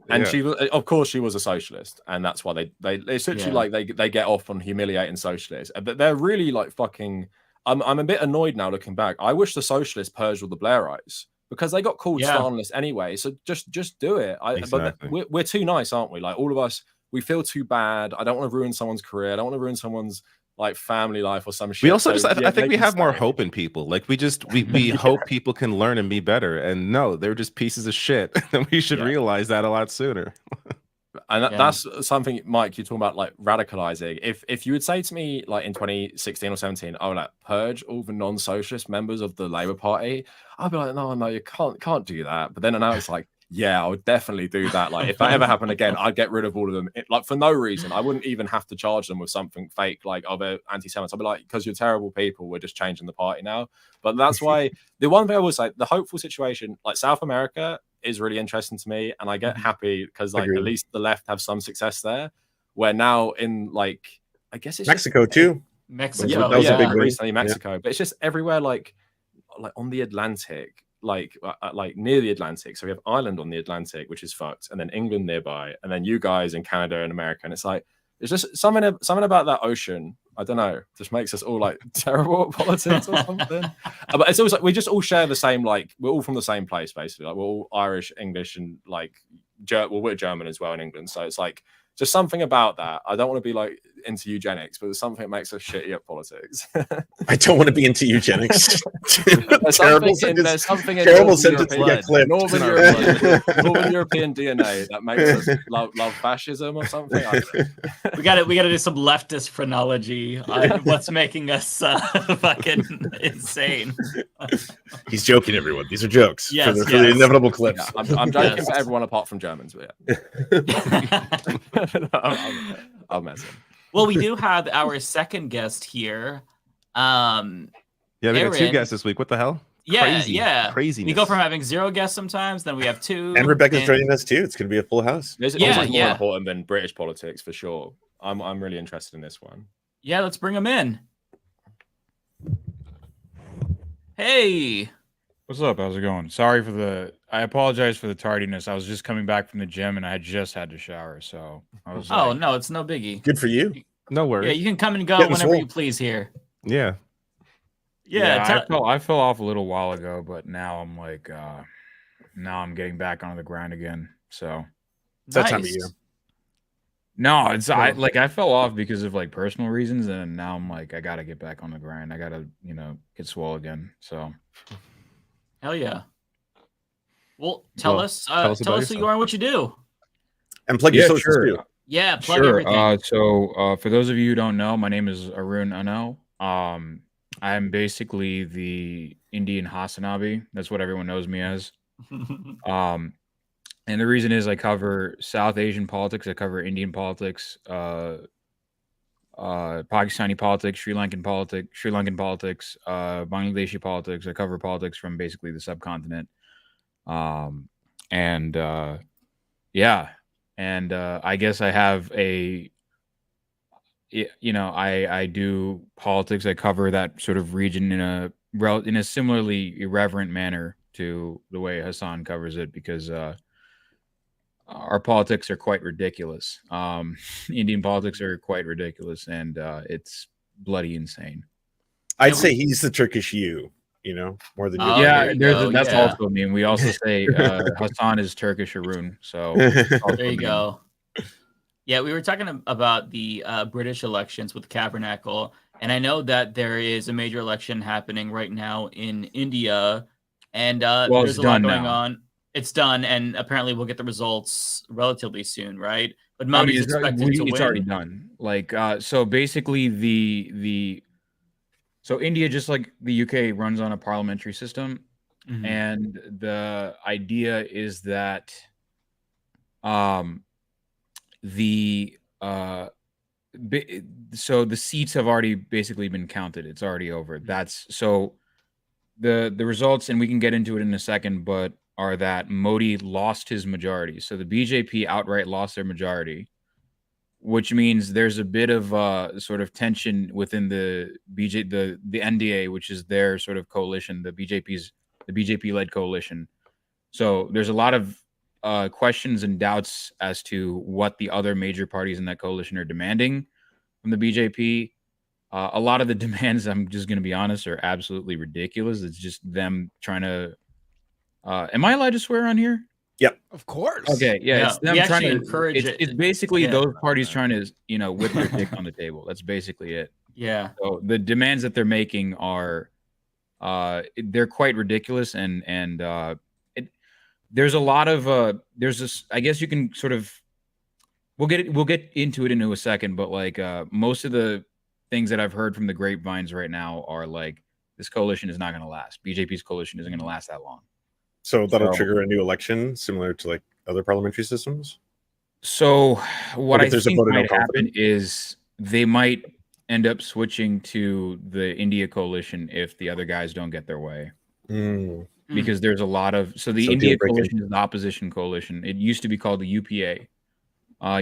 And she was, of course, she was a socialist, and that's why they essentially like they get off on humiliating socialists. But they're really like fucking. I'm a bit annoyed now looking back. I wish the socialists purged all the Blairites because they got called Stalinist anyway. So just do it. But we're too nice, aren't we? Like all of us, we feel too bad. I don't want to ruin someone's career. I don't want to ruin someone's like family life or some shit. We also I think we have more hope in people. Like we hope people can learn and be better. And no, they're just pieces of shit. And we should realize that a lot sooner. And that's something, Mike, you're talking about like radicalizing. If you would say to me like in 2016 or 17, oh, like purge all the non-socialist members of the Labour Party, I'd be like, no, you can't do that. But then now it's like, yeah, I would definitely do that. Like if that ever happened again, I'd get rid of all of them. Like for no reason. I wouldn't even have to charge them with something fake like they're anti-Semites. I'd be like, because you're terrible people, we're just changing the party now. But that's why the one thing I will say, the hopeful situation, like South America is really interesting to me. And I get happy because like at least the left have some success there. Where now in like, I guess it's Mexico too. Mexico. That was a big recently Mexico. But it's just everywhere like on the Atlantic. Like near the Atlantic. So we have Ireland on the Atlantic, which is fucked, and then England nearby, and then you guys in Canada and America. And it's like it's just something about that ocean. I don't know, just makes us all like terrible at politics or something. But it's also we just all share the same, like we're all from the same place basically. Like we're all Irish, English, and like we're German as well in England. So it's like just something about that. I don't want to be like into eugenics, but there's something that makes us shitty at politics. I don't want to be into eugenics. There's something in Northern European DNA that makes us love fascism or something. We got to do some leftist phrenology on what's making us fucking insane. He's joking, everyone. These are jokes for the inevitable clips. Yeah, I'm joking for everyone apart from Germans, but I'll mess him. Well, we do have our second guest here. We got two guests this week. What the hell? Craziness. We go from having 0 guests sometimes, then we have 2. And Rebecca's joining us too. It's going to be a full house. This is more important than British politics for sure. I'm really interested in this one. Yeah, let's bring them in. Hey. What's up? How's it going? I apologize for the tardiness. I was just coming back from the gym and I just had to shower, so I was no, it's no biggie. Good for you. No worries. Yeah, you can come and go whenever you please here. Yeah. I fell off a little while ago, but now I'm like now I'm getting back onto the grind again. So it's that time of year. No, I fell off because of like personal reasons, and now I'm like I gotta get back on the grind. I gotta, get swole again. So hell yeah. Well, tell us who you are and what you do. And plug your socials too. Yeah, plug everything. So for those of you who don't know, my name is Arun Anel. I'm basically the Indian Hasanabi. That's what everyone knows me as. And the reason is I cover South Asian politics, I cover Indian politics, Pakistani politics, Sri Lankan politics, Bangladeshi politics. I cover politics from basically the subcontinent. Yeah. And I guess I have I do politics. I cover that sort of region in a similarly irreverent manner to the way Hassan covers it, because our politics are quite ridiculous. Indian politics are quite ridiculous, and it's bloody insane. I'd say he's the Turkish you know, more than you. Yeah, that's also I mean. We also say Hassan is Turkish Haroon. So there you go. Yeah, we were talking about the British elections with Kavernacle, and I know that there is a major election happening right now in India, and there's a lot going on. It's done, and apparently we'll get the results relatively soon, right? But Modi's expected to win. It's already done. Like, so basically so India, just like the UK, runs on a parliamentary system, and the idea is that so the seats have already basically been counted. It's already over. That's so the results, and we can get into it in a second, but are that Modi lost his majority. So the BJP outright lost their majority, which means there's a bit of sort of tension within the NDA, which is their sort of coalition, the BJP-led coalition. So there's a lot of questions and doubts as to what the other major parties in that coalition are demanding from the BJP. A lot of the demands, I'm just going to be honest, are absolutely ridiculous. It's just them trying to. Am I allowed to swear on here? Yep, of course. Okay, yeah, it's them trying to encourage it. It's basically those parties trying to, whip their dick on the table. That's basically it. Yeah. So the demands that they're making are, they're quite ridiculous, and there's a lot of there's this. I guess you can sort of. We'll get into it in a second, but like most of the things that I've heard from the grapevines right now are like, this coalition is not going to last. BJP's coalition isn't going to last that long. So that'll trigger a new election, similar to like other parliamentary systems. So what I think might happen is they might end up switching to the India coalition if the other guys don't get their way. Because there's a lot of the India coalition is the opposition coalition. It used to be called the UPA,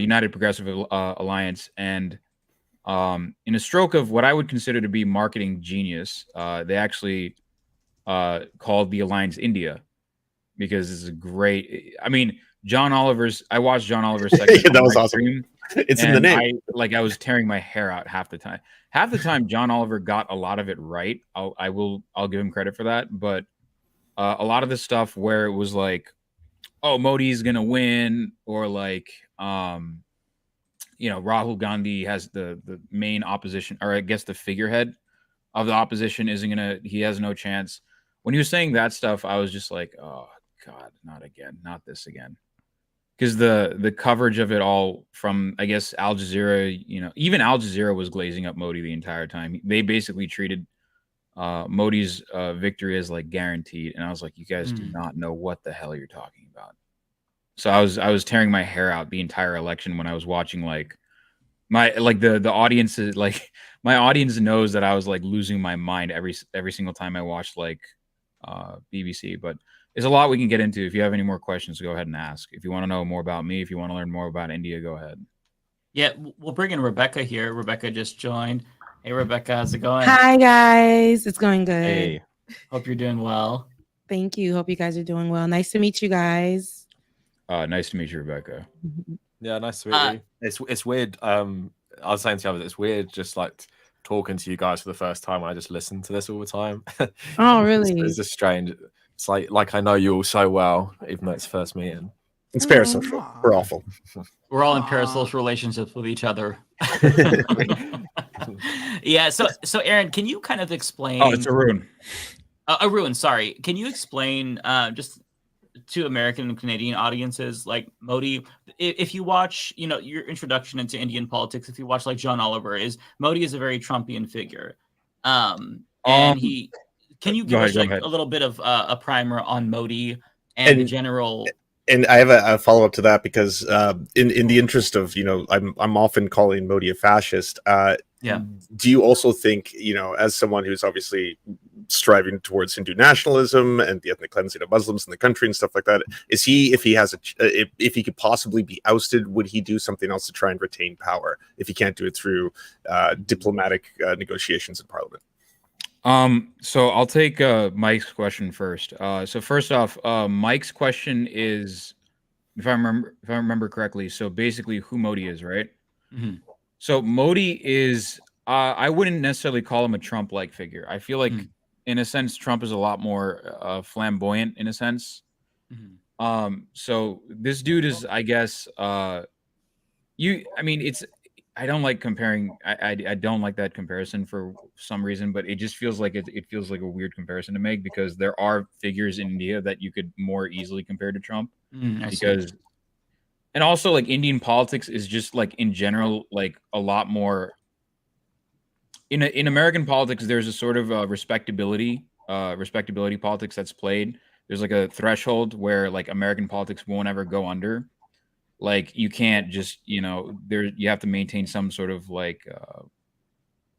United Progressive Alliance, and in a stroke of what I would consider to be marketing genius, they actually called the alliance India. Because it's a great. I mean, I watched John Oliver's segment. That was awesome. Stream, it's in the name. I was tearing my hair out half the time. Half the time, John Oliver got a lot of it right. I'll give him credit for that. But a lot of the stuff where it was like, oh, Modi's gonna win, or like, Rahul Gandhi has the main opposition, or I guess the figurehead of the opposition he has no chance. When he was saying that stuff, I was just like, oh God, not again, not this again. Because the coverage of it all from, I guess, Al Jazeera, even Al Jazeera was glazing up Modi the entire time. They basically treated Modi's victory as like guaranteed. And I was like, you guys do not know what the hell you're talking about. So I was tearing my hair out the entire election when I was watching like the audience is like, my audience knows that I was like losing my mind every single time I watched like BBC. But there's a lot we can get into. If you have any more questions, go ahead and ask. If you want to know more about me, if you want to learn more about India, go ahead. Yeah, we'll bring in Rebecca here. Rebecca just joined. Hey, Rebecca, how's it going? Hi, guys. It's going good. Hey, hope you're doing well. Thank you. Hope you guys are doing well. Nice to meet you guys. Nice to meet you, Rebecca. Yeah, nice to meet you. It's weird. I was saying to you, it's weird just like talking to you guys for the first time. I just listen to this all the time. Oh, really? It's just strange. It's like I know you all so well, even though it's first meeting. It's parasocial. We're awful. We're all in parasocial relationships with each other. Yeah. So Aaron, can you kind of explain? Oh, it's Arun. Arun, sorry. Can you explain just to American and Canadian audiences, like Modi, if you watch, your introduction into Indian politics, if you watch like John Oliver, Modi is a very Trumpian figure. Can you give us a little bit of a primer on Modi and the general And I have a follow up to that because in the interest of I'm often calling Modi a fascist. Yeah. Do you also think as someone who's obviously striving towards Hindu nationalism and the ethnic cleansing of Muslims in the country and stuff like that, is he if he could possibly be ousted, would he do something else to try and retain power if he can't do it through diplomatic negotiations in Parliament? So I'll take Mike's question first. So first off, Mike's question is, if I remember correctly, so basically who Modi is, right? Mhm. So Modi is, I wouldn't necessarily call him a Trump-like figure. I feel like, in a sense, Trump is a lot more flamboyant in a sense. So this dude is, I guess, I don't like comparing. I don't like that comparison for some reason, but it just feels like it feels like a weird comparison to make because there are figures in India that you could more easily compare to Trump. And also like Indian politics is just like in general like a lot more. In American politics, there's a sort of respectability politics that's played. There's like a threshold where like American politics won't ever go under. Like you can't just you have to maintain some sort of like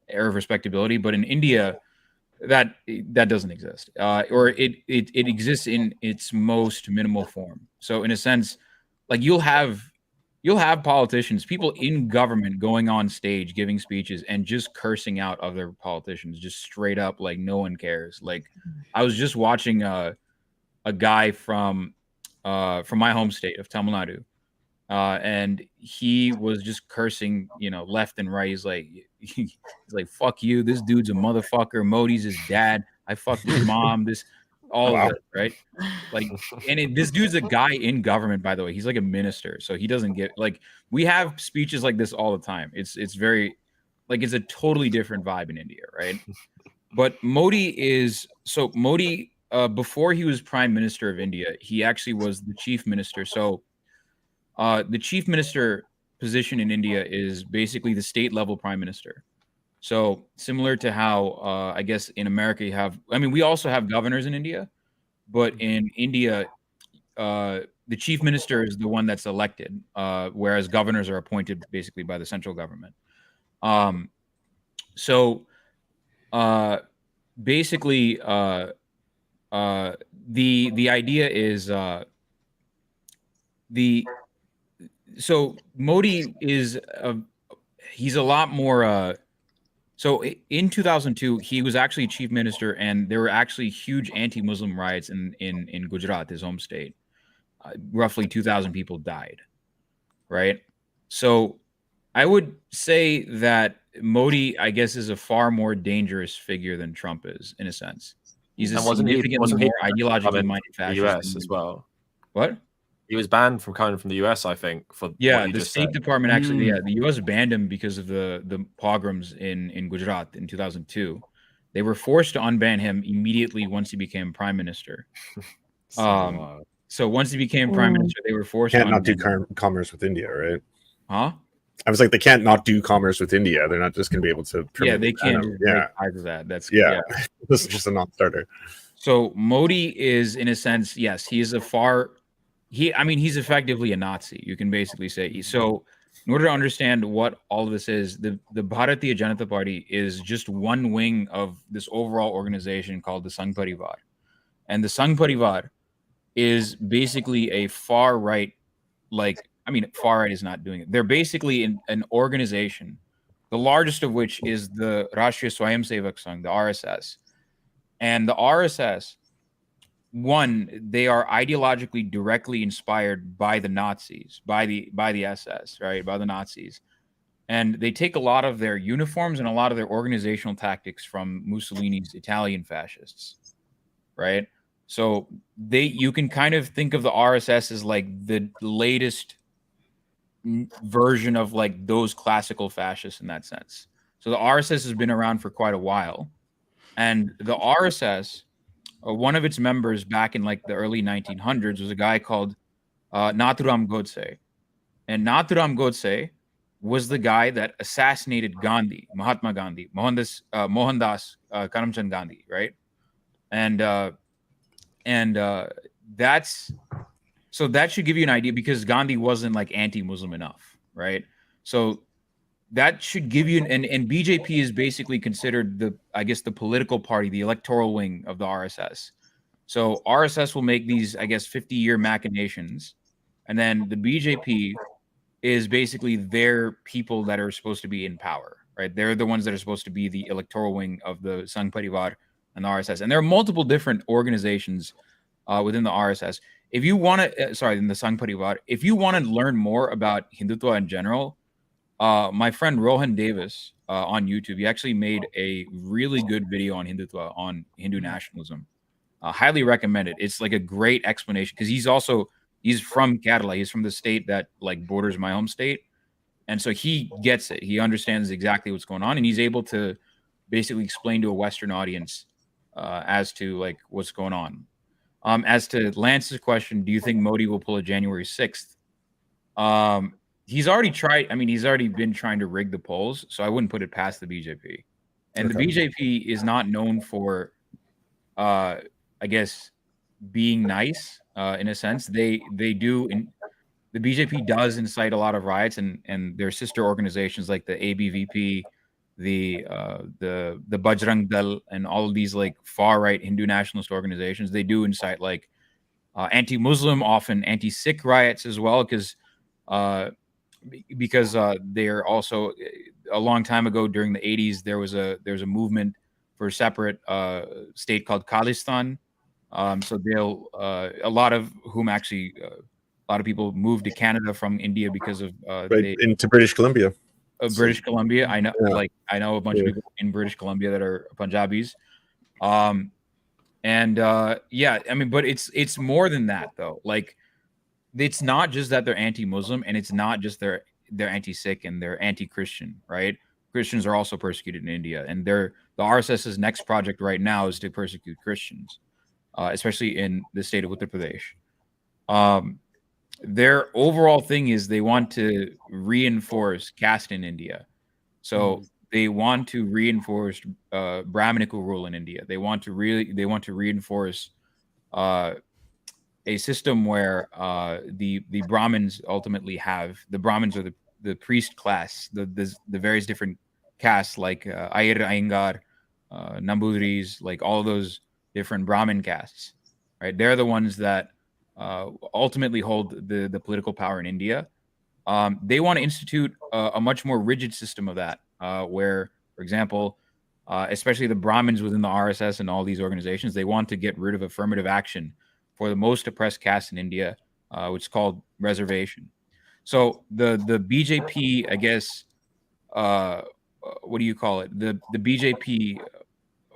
air of respectability, but in India that doesn't exist, or it exists in its most minimal form. So in a sense, like you'll have politicians, people in government going on stage giving speeches and just cursing out other politicians just straight up, like no one cares. Like I was just watching a guy from my home state of Tamil Nadu. And he was just cursing, left and right. He's like, fuck you. This dude's a motherfucker. Modi's his dad. I fucked his mom. All of it, right? Like, and this dude's a guy in government, by the way. He's like a minister. So he doesn't get, like, we have speeches like this all the time. It's very, like, it's a totally different vibe in India, right? But Modi, before he was prime minister of India, he actually was the chief minister. So, the chief minister position in India is basically the state level prime minister. So similar to how I guess in America we also have governors in India, but in India, the chief minister is the one that's elected, whereas governors are appointed basically by the central government. Basically, the idea is so Modi is he's a lot more. So in 2002, he was actually chief minister, and there were actually huge anti-Muslim riots in Gujarat, his home state. Roughly 2,000 people died, right? So I would say that Modi, I guess, is a far more dangerous figure than Trump is, in a sense. He's a significantly more ideologically minded fascist. The US as well. What? He was banned from coming from the US, I think. For the State Department actually, the US banned him because of the pogroms in Gujarat in 2002. They were forced to unban him immediately once he became prime minister. So once he became prime minister, they were forced to not do commerce with India, right? Huh? I was like, they can't not do commerce with India. They're not just going to be able to. Yeah, they can't just break ties with that. That's This is just a non-starter. So Modi is, in a sense, yes, he is he's effectively a Nazi. You can basically say. So in order to understand what all of this is, the Bharatiya Janata Party is just one wing of this overall organization called the Sangh Parivar. And the Sangh Parivar is basically a far right, far right is not doing it. They're basically an organization, the largest of which is the Rashtriya Swayamsevak Sangh, the RSS. And the RSS, one, they are ideologically directly inspired by the Nazis, by the SS, right? By the Nazis. And they take a lot of their uniforms and a lot of their organizational tactics from Mussolini's Italian fascists, right? So you can kind of think of the RSS as like the latest version of like those classical fascists in that sense. So the RSS has been around for quite a while. And the RSS, one of its members back in like the early 1900s was a guy called Nathuram Godse. And Nathuram Godse was the guy that assassinated Gandhi, Mahatma Gandhi, Mohandas Karamchand Gandhi, right? And that's So that should give you an idea, because Gandhi wasn't like anti-Muslim enough, right? So that should give you and BJP is basically considered the political party, the electoral wing of the RSS. So RSS will make these 50-year machinations, and then the BJP is basically their people that are supposed to be in power, right? They're the ones that are supposed to be the electoral wing of the Sangh Parivar and the RSS. And there are multiple different organizations within the RSS. If you want to, in the Sangh Parivar, if you want to learn more about Hindutva in general, my friend Rohan Davis on YouTube, he actually made a really good video on Hindutva, on Hindu nationalism. Highly recommend it. It's like a great explanation, because he's from Kerala. He's from the state that like borders my home state. And so he gets it. He understands exactly what's going on, and he's able to basically explain to a Western audience as to like what's going on. As to Lance's question, do you think Modi will pull a January 6th? He's already tried. I mean, he's already been trying to rig the polls, so I wouldn't put it past the BJP. And the BJP is not known for, being nice in a sense. The BJP does incite a lot of riots, and their sister organizations like the ABVP, the Bajrang Dal, and all of these like far right Hindu nationalist organizations, they do incite like anti-Muslim, often anti-Sikh riots as well, because they're also, a long time ago during the 80s, there was a movement for a separate state called Khalistan. So a lot of people moved to Canada from India because of into British Columbia. British Columbia. I know, I know a bunch of people in British Columbia that are Punjabis. But it's more than that though. Like, it's not just that they're anti-Muslim, and it's not just they're anti-Sikh and they're anti-Christian, right? Christians are also persecuted in India, and the RSS's next project right now is to persecute Christians, especially in the state of Uttar Pradesh. Their overall thing is they want to reinforce caste in India. So they want to reinforce Brahminical rule in India. They want to reinforce a system where the Brahmins ultimately have, the Brahmins are the priest class, the various different castes like Ayir, Iyengar, Nambudris, like all those different Brahmin castes, right? They're the ones that ultimately hold the political power in India. They want to institute a much more rigid system of that, where, for example, especially the Brahmins within the RSS and all these organizations, they want to get rid of affirmative action for the most oppressed caste in India, which is called reservation. So the BJP, I guess, what do you call it? The BJP,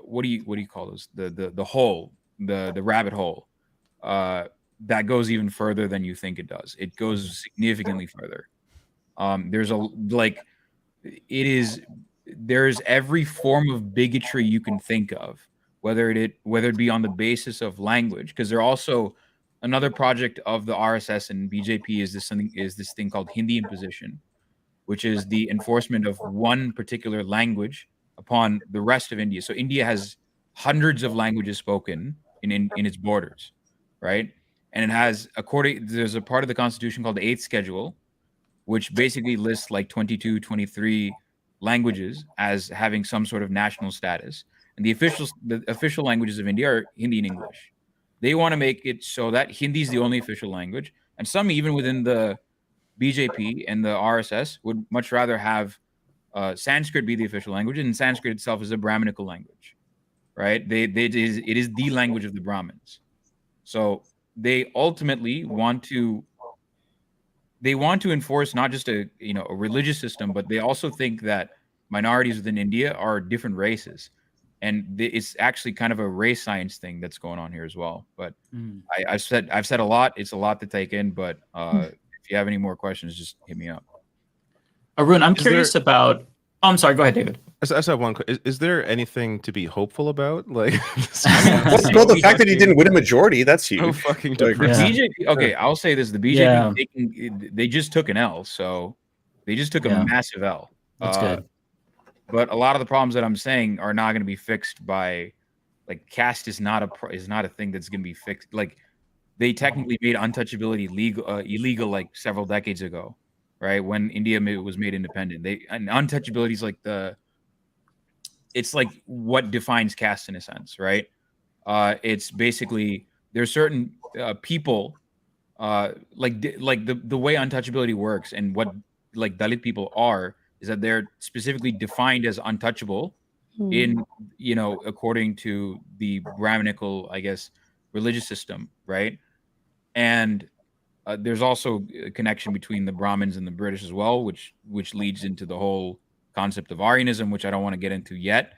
what do you call this? The hole, the rabbit hole, that goes even further than you think it does. It goes significantly further. There's every form of bigotry you can think of, whether it be on the basis of language, because they're also, another project of the RSS and BJP is this thing called Hindi imposition, which is the enforcement of one particular language upon the rest of India. So India has hundreds of languages spoken in its borders, right? And it has, there's a part of the constitution called the 8th schedule, which basically lists like 22, 23 languages as having some sort of national status. And the official languages of India are Hindi and English. They want to make it so that Hindi is the only official language. And some even within the BJP and the RSS would much rather have Sanskrit be the official language, and Sanskrit itself is a Brahminical language, right? It is the language of the Brahmins. So they ultimately want to enforce not just a religious system, but they also think that minorities within India are different races. And it's actually kind of a race science thing that's going on here as well. But I've said a lot. It's a lot to take in. But if you have any more questions, just hit me up. Arun, I'm curious about. Oh, I'm sorry. Go ahead, David. I just have one. Is there anything to be hopeful about? Like, well, the fact that he didn't win a majority, that's huge. So fucking The depressing. BJP. Okay, I'll say this: the BJP, they just took an L, so they just took a massive L. That's good. But a lot of the problems that I'm saying are not going to be fixed by, like, caste is not a thing that's going to be fixed. Like, they technically made untouchability illegal like several decades ago, right? When India was made independent. And untouchability is like it's like what defines caste in a sense, right? It's basically there's certain people like the way untouchability works and what like Dalit people are is that they're specifically defined as untouchable in, you know, according to the Brahminical, I guess, religious system, right? And there's also a connection between the Brahmins and the British as well, which leads into the whole concept of Aryanism, which I don't want to get into yet.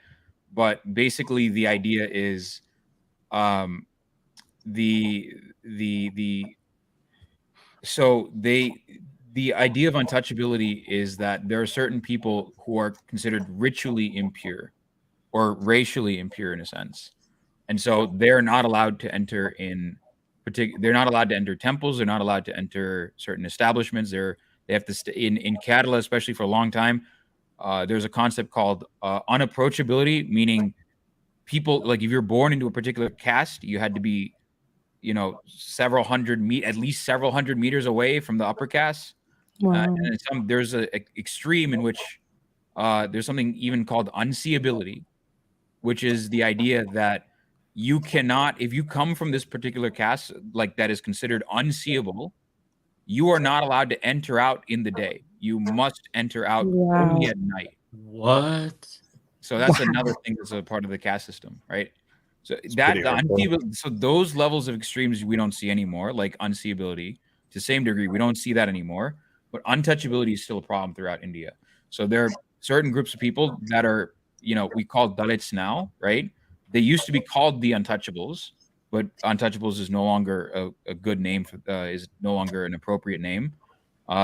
But basically, the idea is the idea of untouchability is that there are certain people who are considered ritually impure or racially impure in a sense, and so they're not allowed to enter in they're not allowed to enter temples. They're not allowed to enter certain establishments. They have to stay in Kerala, especially for a long time. There's a concept called unapproachability, meaning people, like if you're born into a particular caste, you had to be, you know, at least several hundred meters away from the upper caste. Wow. And there's a extreme in which there's something even called unseeability, which is the idea that you cannot, if you come from this particular caste, like that is considered unseeable, you are not allowed to enter out in the day. You must enter out only at night. What? So that's another thing that's a part of the caste system, right? So so those levels of extremes we don't see anymore, like unseeability to the same degree. We don't see that anymore, but untouchability is still a problem throughout India. So there are certain groups of people that are, you know, we call Dalits now, right? They used to be called the Untouchables, but Untouchables is no longer a good name, is no longer an appropriate name.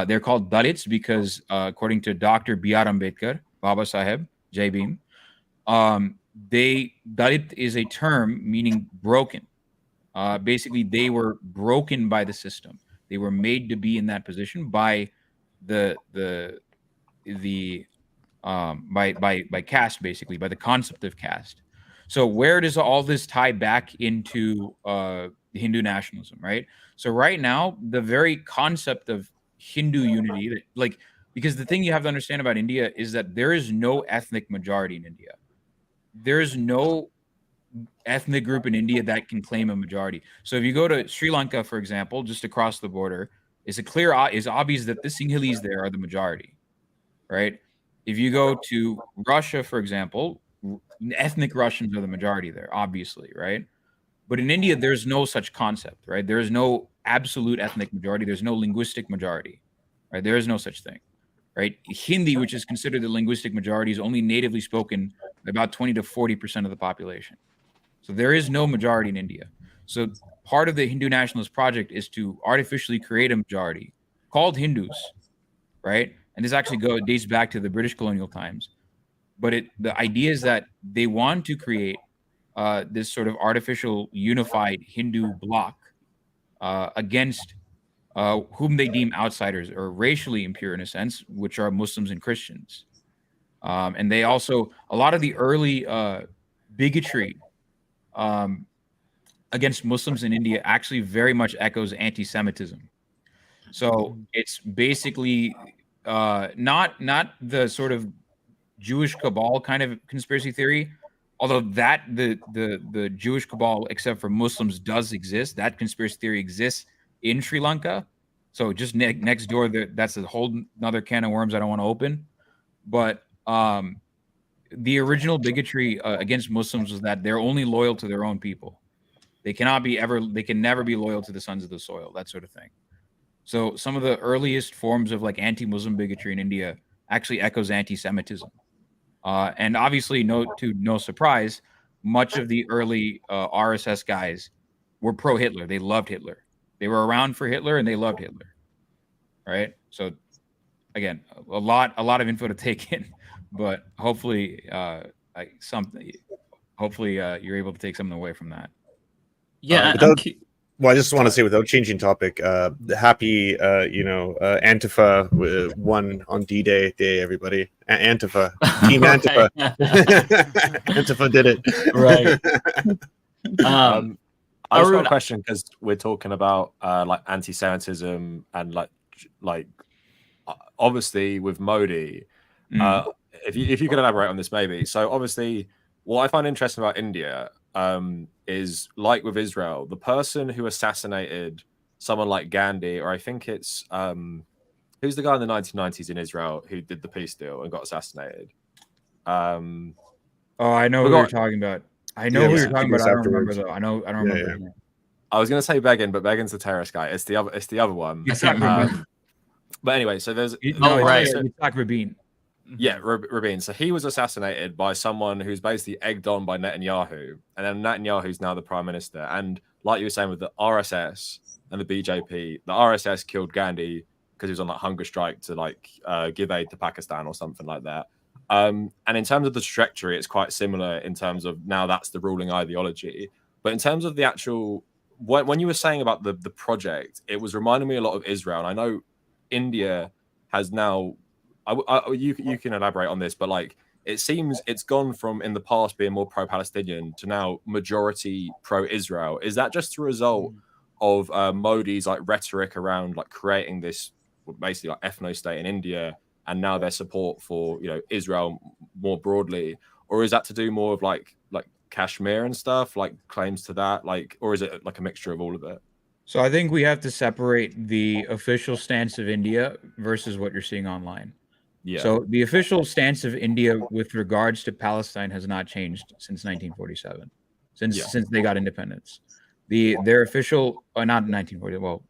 They're called Dalits because according to Dr. B.R. Ambedkar, Baba Saheb, Jai Bhim, Dalit is a term meaning broken. Basically, they were broken by the system. They were made to be in that position by by caste, basically, by the concept of caste. So where does all this tie back into Hindu nationalism, right? So right now, the very concept of Hindu unity, like, because the thing you have to understand about India is that there is no ethnic majority in India. There is no ethnic group in India that can claim a majority. So if you go to Sri Lanka, for example, just across the border, it's obvious that the Sinhalese there are the majority, right? If you go to Russia, for example, ethnic Russians are the majority there, obviously, right? But in India, there's no such concept, right? There is no absolute ethnic majority. There's no linguistic majority, right? There is no such thing, right? Hindi, which is considered the linguistic majority, is only natively spoken by about 20 to 40% of the population. So there is no majority in India. So part of the Hindu nationalist project is to artificially create a majority called Hindus, right? And this actually dates back to the British colonial times. But the idea is that they want to create this sort of artificial unified Hindu bloc against whom they deem outsiders or racially impure in a sense, which are Muslims and Christians. And they also, a lot of the early bigotry against Muslims in India actually very much echoes anti-Semitism. So it's basically not the sort of Jewish cabal kind of conspiracy theory, although that the Jewish cabal, except for Muslims, does exist. That conspiracy theory exists in Sri Lanka. So just next door, that's a whole another can of worms I don't want to open. But the original bigotry against Muslims was that they're only loyal to their own people. They can never be loyal to the sons of the soil, that sort of thing. So some of the earliest forms of like anti-Muslim bigotry in India actually echoes anti-Semitism. And obviously, no surprise, much of the early RSS guys were pro-Hitler. They loved Hitler. They were around for Hitler and they loved Hitler. Right? So again, a lot of info to take in, but hopefully you're able to take something away from that. Yeah, well, I just want to say, without changing topic, happy, Antifa won on D-Day, everybody. Antifa, Team Antifa. Antifa did it. Right. I just got Arun, a question because we're talking about like anti-Semitism and like obviously with Modi. If you could elaborate on this maybe. So obviously, what I find interesting about India is like with Israel, the person who assassinated someone like Gandhi, or I think it's who's the guy in the 1990s in Israel who did the peace deal and got assassinated. Oh, I know who Forgot- you're talking about. I know Yeah, who the you're talking years about. I don't remember afterwards. though. I don't Yeah, remember. yeah. his name. I was gonna say Begin, but Begin's the terrorist guy. It's the other one. Yitzhak Rabin. But anyway, so there's No, right. it's Yitzhak Rabin. Yeah, Rabin. So he was assassinated by someone who's basically egged on by Netanyahu, and then Netanyahu's now the prime minister. And like you were saying with the RSS and the BJP, the RSS killed Gandhi because he was on that hunger strike to like give aid to Pakistan or something like that. And in terms of the trajectory, it's quite similar in terms of now that's the ruling ideology. But in terms of the actual, when you were saying about the project, it was reminding me a lot of Israel. And I know India has now. You can elaborate on this, but like it seems it's gone from in the past being more pro-Palestinian to now majority pro-Israel. Is that just a result of Modi's like rhetoric around like creating this basically like ethno-state in India, and now their support for Israel more broadly, or is that to do more of like Kashmir and stuff, like claims to that, like, or is it like a mixture of all of it? So I think we have to separate the official stance of India versus what you're seeing online. Yeah. So the official stance of India with regards to Palestine has not changed since 1947, since they got independence. Their official, not 1940,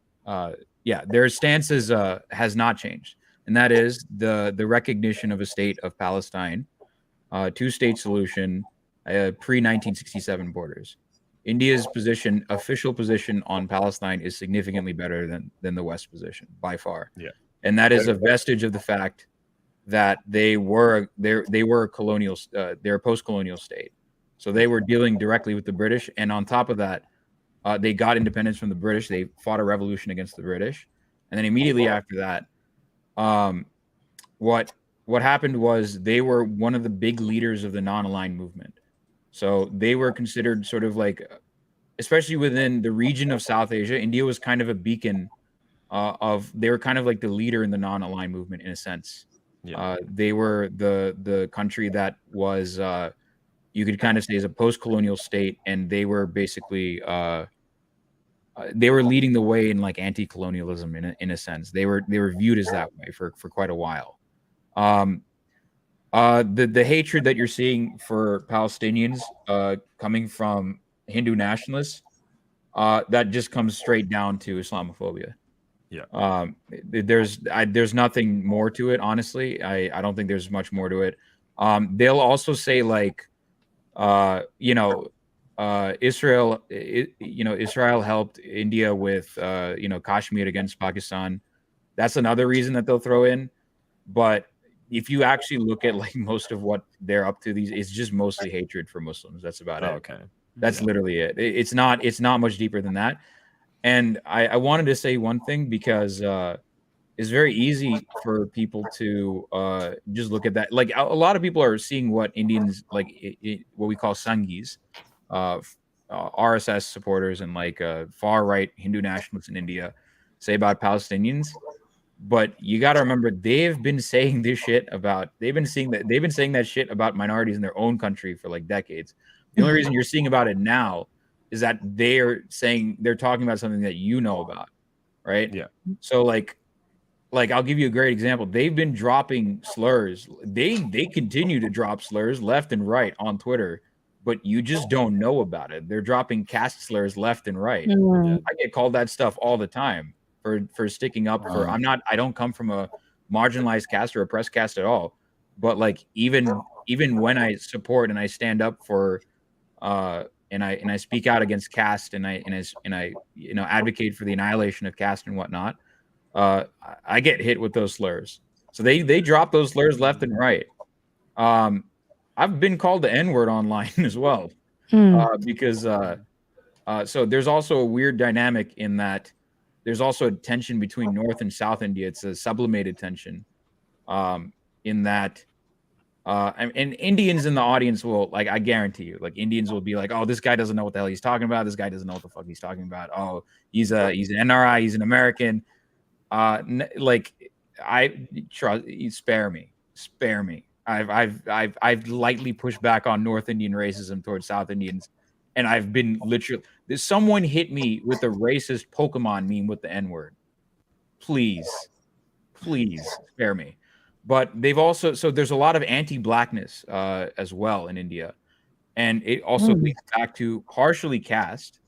their stance has not changed, and that is the recognition of a state of Palestine, two-state solution, pre-1967 borders. India's official position on Palestine is significantly better than the West position by far. Yeah. And that is a vestige of the fact that they were a colonial, they're a post-colonial state. So they were dealing directly with the British, and on top of that, they got independence from the British. They fought a revolution against the British, and then immediately after that, what happened was they were one of the big leaders of the non-aligned movement. So they were considered sort of like, especially within the region of South Asia, India was kind of a beacon they were kind of like the leader in the non-aligned movement in a sense. Yeah. They were the country that was, you could kind of say, is a post-colonial state, and they were basically they were leading the way in like anti-colonialism in a sense. They were viewed as that way for quite a while. The hatred that you're seeing for Palestinians coming from Hindu nationalists, that just comes straight down to Islamophobia. Yeah. There's nothing more to it, honestly. I don't think there's much more to it. They'll also say like, Israel, Israel helped India with, Kashmir against Pakistan. That's another reason that they'll throw in. But if you actually look at like most of what they're up to, it's just mostly hatred for Muslims. That's about it. Okay. That's literally it. It's not much deeper than that. And I wanted to say one thing because it's very easy for people to just look at that. Like a lot of people are seeing what Indians like, what we call Sanghis, RSS supporters, and like far right Hindu nationalists in India say about Palestinians. But you got to remember, they've been saying this shit about. They've been saying that shit about minorities in their own country for like decades. The only reason you're seeing about it now is that they're talking about something that you know about, right? Yeah. So like I'll give you a great example. They've been dropping slurs. They continue to drop slurs left and right on Twitter, but you just don't know about it. They're dropping caste slurs left and right. I get called that stuff all the time for sticking up for. I don't come from a marginalized caste or oppressed caste at all. But like even when I support and I stand up for and I speak out against caste and I advocate for the annihilation of caste and whatnot, I get hit with those slurs. So they drop those slurs left and right. I've been called the N-word online as well, because so there's also a weird dynamic in that there's also a tension between North and South India. It's a sublimated tension, in that and Indians in the audience will, like, I guarantee you, like, Indians will be like, oh, this guy doesn't know what the hell he's talking about. This guy doesn't know what the fuck he's talking about. Oh, he's an NRI, he's an American. Like, I trust, spare me. I've lightly pushed back on North Indian racism towards South Indians, and I've been literally, someone hit me with a racist Pokemon meme with the N-word. Please spare me. But they've also, so there's a lot of anti-blackness as well in India, and it also leads back to partially caste,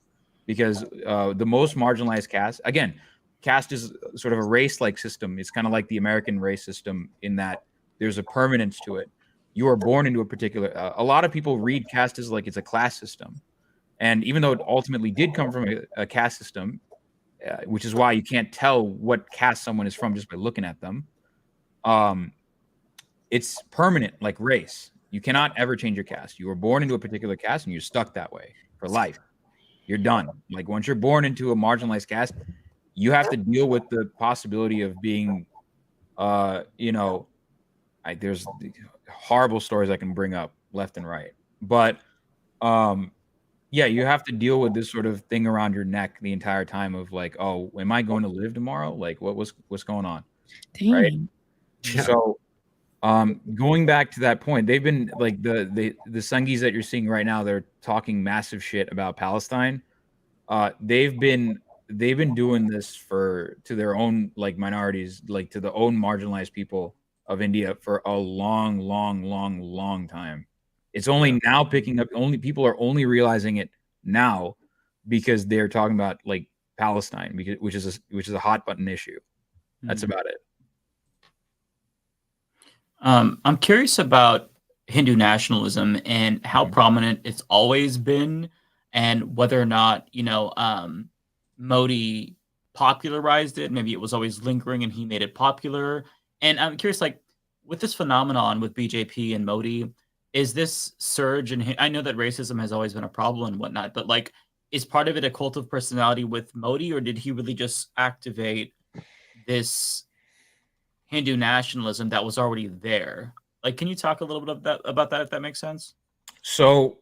because the most marginalized caste, again, caste is sort of a race-like system. It's kind of like the American race system in that there's a permanence to it. You are born into a particular, a lot of people read caste as like it's a class system, and even though it ultimately did come from a caste system, which is why you can't tell what caste someone is from just by looking at them. It's permanent, like race. You cannot ever change your caste. You were born into a particular caste and you're stuck that way for life. You're done. Like, once you're born into a marginalized caste, you have to deal with the possibility of being, there's horrible stories I can bring up left and right, but yeah, you have to deal with this sort of thing around your neck the entire time of like, oh, am I going to live tomorrow? Like, what's going on? Dang. Right? Yeah. So, going back to that point, they've been like the Sangis that you're seeing right now. They're talking massive shit about Palestine. They've been doing this to their own, like, minorities, like to the own marginalized people of India for a long time. It's only now picking up. Only people are only realizing it now because they're talking about like Palestine, which is a hot button issue. That's about it. I'm curious about Hindu nationalism and how prominent it's always been, and whether or not, Modi popularized it. Maybe it was always lingering and he made it popular. And I'm curious, like, with this phenomenon with BJP and Modi, is this surge? And I know that racism has always been a problem and whatnot, but like, is part of it a cult of personality with Modi, or did he really just activate this Hindu nationalism that was already there? Like, can you talk a little bit about that, if that makes sense? So,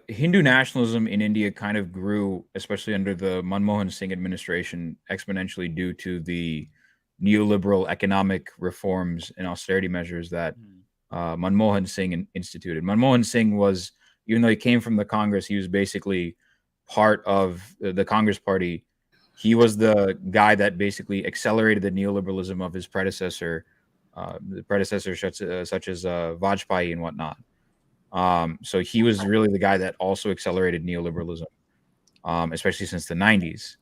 Hindu nationalism in India kind of grew, especially under the Manmohan Singh administration, exponentially due to the neoliberal economic reforms and austerity measures that Manmohan Singh instituted. Manmohan Singh was, even though he came from the Congress, he was basically part of the Congress party. He was the guy that basically accelerated the neoliberalism of his predecessor, such as Vajpayee and whatnot. So he was really the guy that also accelerated neoliberalism, especially since the 90s.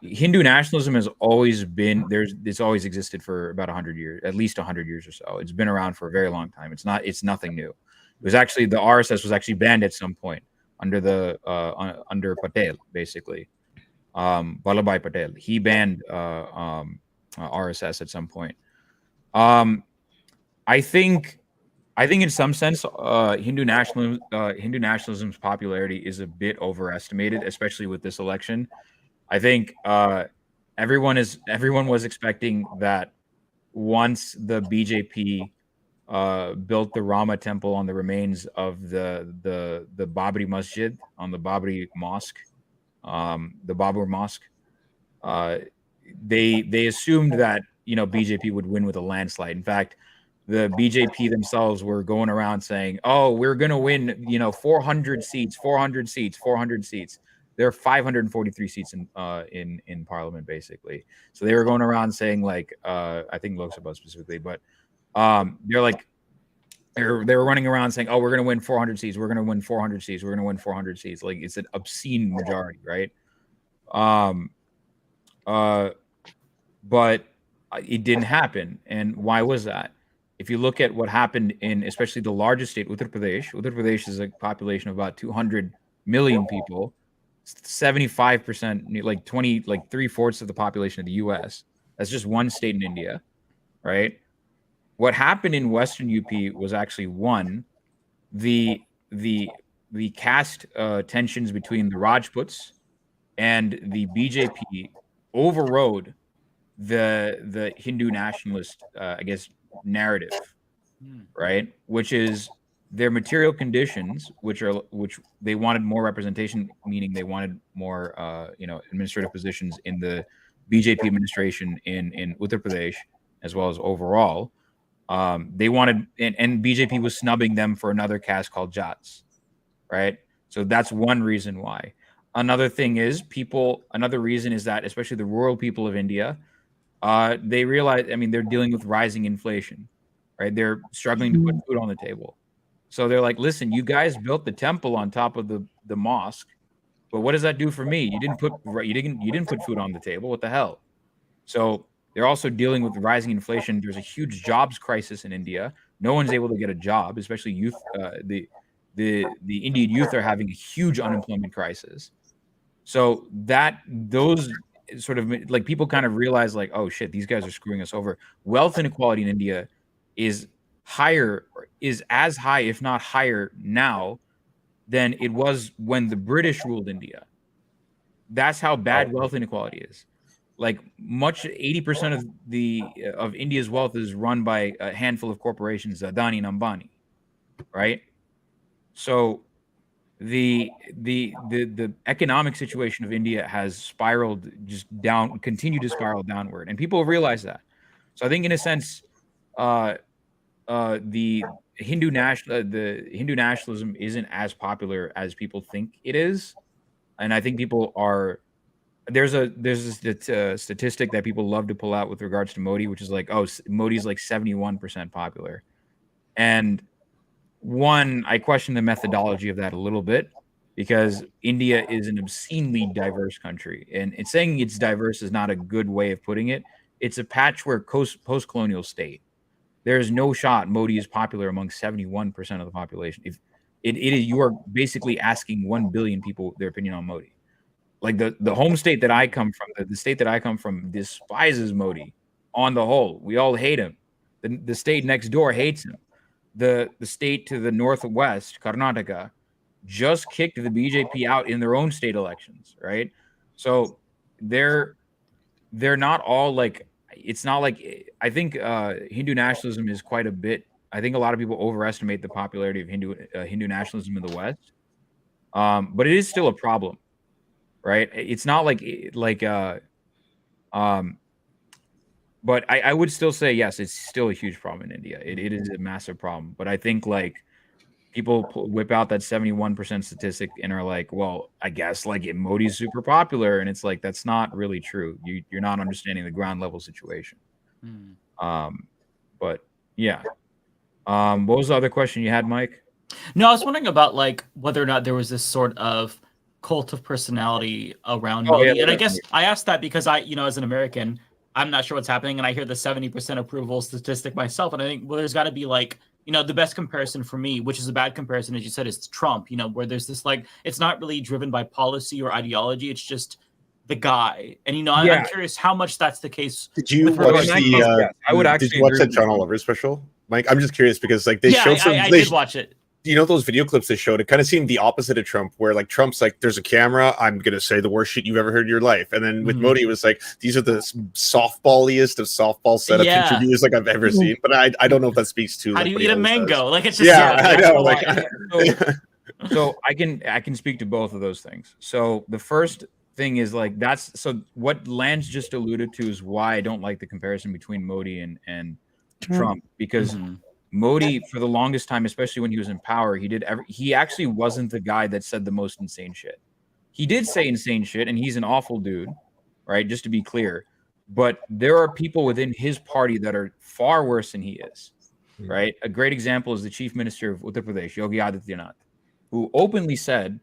Hindu nationalism has always been there. It's always existed for about 100 years, at least 100 years or so. It's been around for a very long time. It's nothing new. It was actually, the RSS was actually banned at some point under Patel, basically. Vallabhbhai Patel. He banned RSS at some point. I think in some sense, Hindu nationalism's popularity is a bit overestimated, especially with this election. I think everyone was expecting that once the BJP built the Rama temple on the remains of the Babri Masjid, on the Babri Mosque, the Babur Mosque, they assumed that BJP would win with a landslide. In fact, the BJP themselves were going around saying, "Oh, we're going to win, 400 seats, 400 seats, 400 seats." There are 543 seats in parliament, basically. So they were going around saying, like, I think Lok Sabha specifically, but they're like, they were running around saying, "Oh, we're going to win 400 seats. We're going to win 400 seats. We're going to win 400 seats." Like, it's an obscene majority, right? But it didn't happen. And why was that? If you look at what happened in especially the largest state, Uttar Pradesh is a population of about 200 million people. 75%, like 3/4 of the population of the US. That's just one state in India, right? What happened in Western UP was actually the caste tensions between the Rajputs and the BJP overrode the Hindu nationalist, narrative, right? Which is their material conditions, which they wanted more representation, meaning they wanted more, administrative positions in the BJP administration in Uttar Pradesh, as well as overall. They wanted, and BJP was snubbing them for another caste called Jats, right? So that's one reason why. Another reason is that especially the rural people of India, they realize, they're dealing with rising inflation, right? They're struggling to put food on the table. So they're like, listen, you guys built the temple on top of the mosque, but what does that do for me? You didn't put food on the table. What the hell? So they're also dealing with rising inflation. There's a huge jobs crisis in India. No one's able to get a job, especially youth. The Indian youth are having a huge unemployment crisis. So those sort of like people kind of realize like, oh shit, these guys are screwing us over. Wealth inequality in India is as high, if not higher now than it was when the British ruled India. That's how bad wealth inequality is. Like 80% of India's wealth is run by a handful of corporations, Adani and Ambani, right? So the economic situation of India has spiraled just down, continued to spiral downward, and people realize that. So I think in a sense, the Hindu nationalism isn't as popular as people think it is, and I think people are. There's a statistic that people love to pull out with regards to Modi, which is like, oh, Modi's like 71% popular, and I question the methodology of that a little bit, because India is an obscenely diverse country, and it's saying it's diverse is not a good way of putting it. It's a patchwork post-colonial state. There's no shot Modi is popular among 71% of the population. If you are basically asking 1 billion people their opinion on Modi. Like the home state that I come from, the state that I come from despises Modi on the whole. We all hate him. The state next door hates him. The state to the northwest, Karnataka, just kicked the BJP out in their own state elections, right? So they're not all like, it's not like, I think Hindu nationalism is quite a bit. I think a lot of people overestimate the popularity of Hindu nationalism in the West, but it is still a problem, right? It's not but I would still say yes, it's still a huge problem in India. It is a massive problem, but I think like people whip out that 71% statistic and are like, well, I guess like Modi's super popular, and it's like that's not really true. You're not understanding the ground level situation. But yeah. What was the other question you had, Mike? No, I was wondering about like whether or not there was this sort of cult of personality around Modi. Yeah, and I guess I asked that because I, as an American, I'm not sure what's happening, and I hear the 70% approval statistic myself, and I think, well, there's got to be like, the best comparison for me, which is a bad comparison, as you said, is Trump, where there's this like, it's not really driven by policy or ideology, it's just the guy. And, I'm curious how much that's the case. Did you watch that John Oliver special, Mike? I'm just curious because like they showed some. I did watch it. Those video clips they showed, it kind of seemed the opposite of Trump, where like Trump's like, there's a camera, I'm going to say the worst shit you've ever heard in your life. And then with Modi, it was like, these are the softballiest of softball setup interviews like I've ever seen. But I don't know if that speaks to. How do you eat a mango? Like it's just I know. So I can speak to both of those things. So the first thing is like what Lance just alluded to is why I don't like the comparison between Modi and Trump, because Modi, for the longest time, especially when he was in power, he actually wasn't the guy that said the most insane shit. He did say insane shit, and he's an awful dude, right? Just to be clear. But there are people within his party that are far worse than he is, right? A great example is the chief minister of Uttar Pradesh, Yogi Adityanath, who openly said,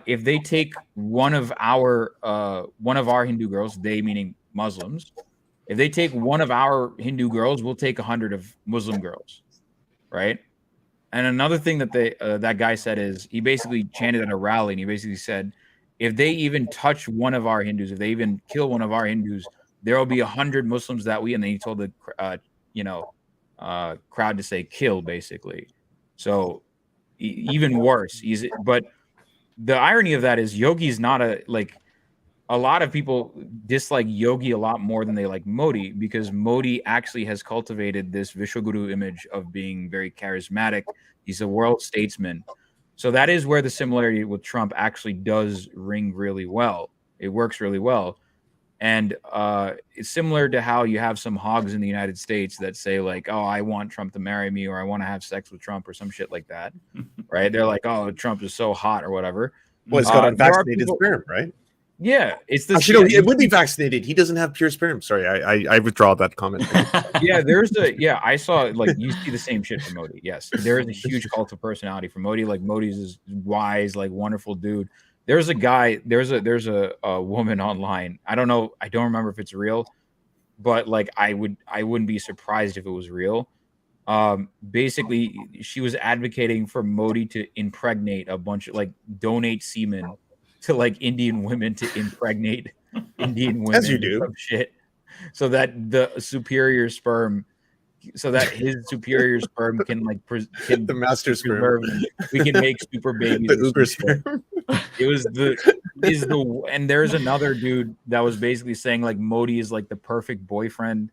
if they take one of our Hindu girls, they meaning Muslims, if they take one of our Hindu girls, we'll take 100 of Muslim girls, right? And another thing that that guy said is he basically chanted at a rally, and he basically said, if they even touch one of our Hindus, if they even kill one of our Hindus, there will be 100 Muslims that we. And then he told the crowd to say kill, basically. So even worse. But the irony of that is Yogi's not a lot of people dislike Yogi a lot more than they like Modi, because Modi actually has cultivated this Vishwaguru image of being very charismatic. He's a world statesman. So that is where the similarity with Trump actually does ring really well. It works really well. And it's similar to how you have some hogs in the United States that say like, oh, I want Trump to marry me, or I want to have sex with Trump, or some shit like that. Right? They're like, oh, Trump is so hot or whatever. Well, it's got unvaccinated sperm, right? Yeah, it's the actually, no, it would be vaccinated. He doesn't have pure sperm. Sorry, I withdraw that comment. Yeah, I saw like you see the same shit for Modi. Yes, there is a huge cult of personality for Modi. Like Modi's this wise, like wonderful dude. There's a guy. There's a woman online. I don't know. I don't remember if it's real, but like I wouldn't be surprised if it was real. Basically, she was advocating for Modi to impregnate a bunch of like donate semen to like Indian women to impregnate Indian women, as you do, shit, so that the superior sperm, so that his superior sperm can like can the master sperm, we can make super babies. The Uber sperm. It was and there's another dude that was basically saying like Modi is like the perfect boyfriend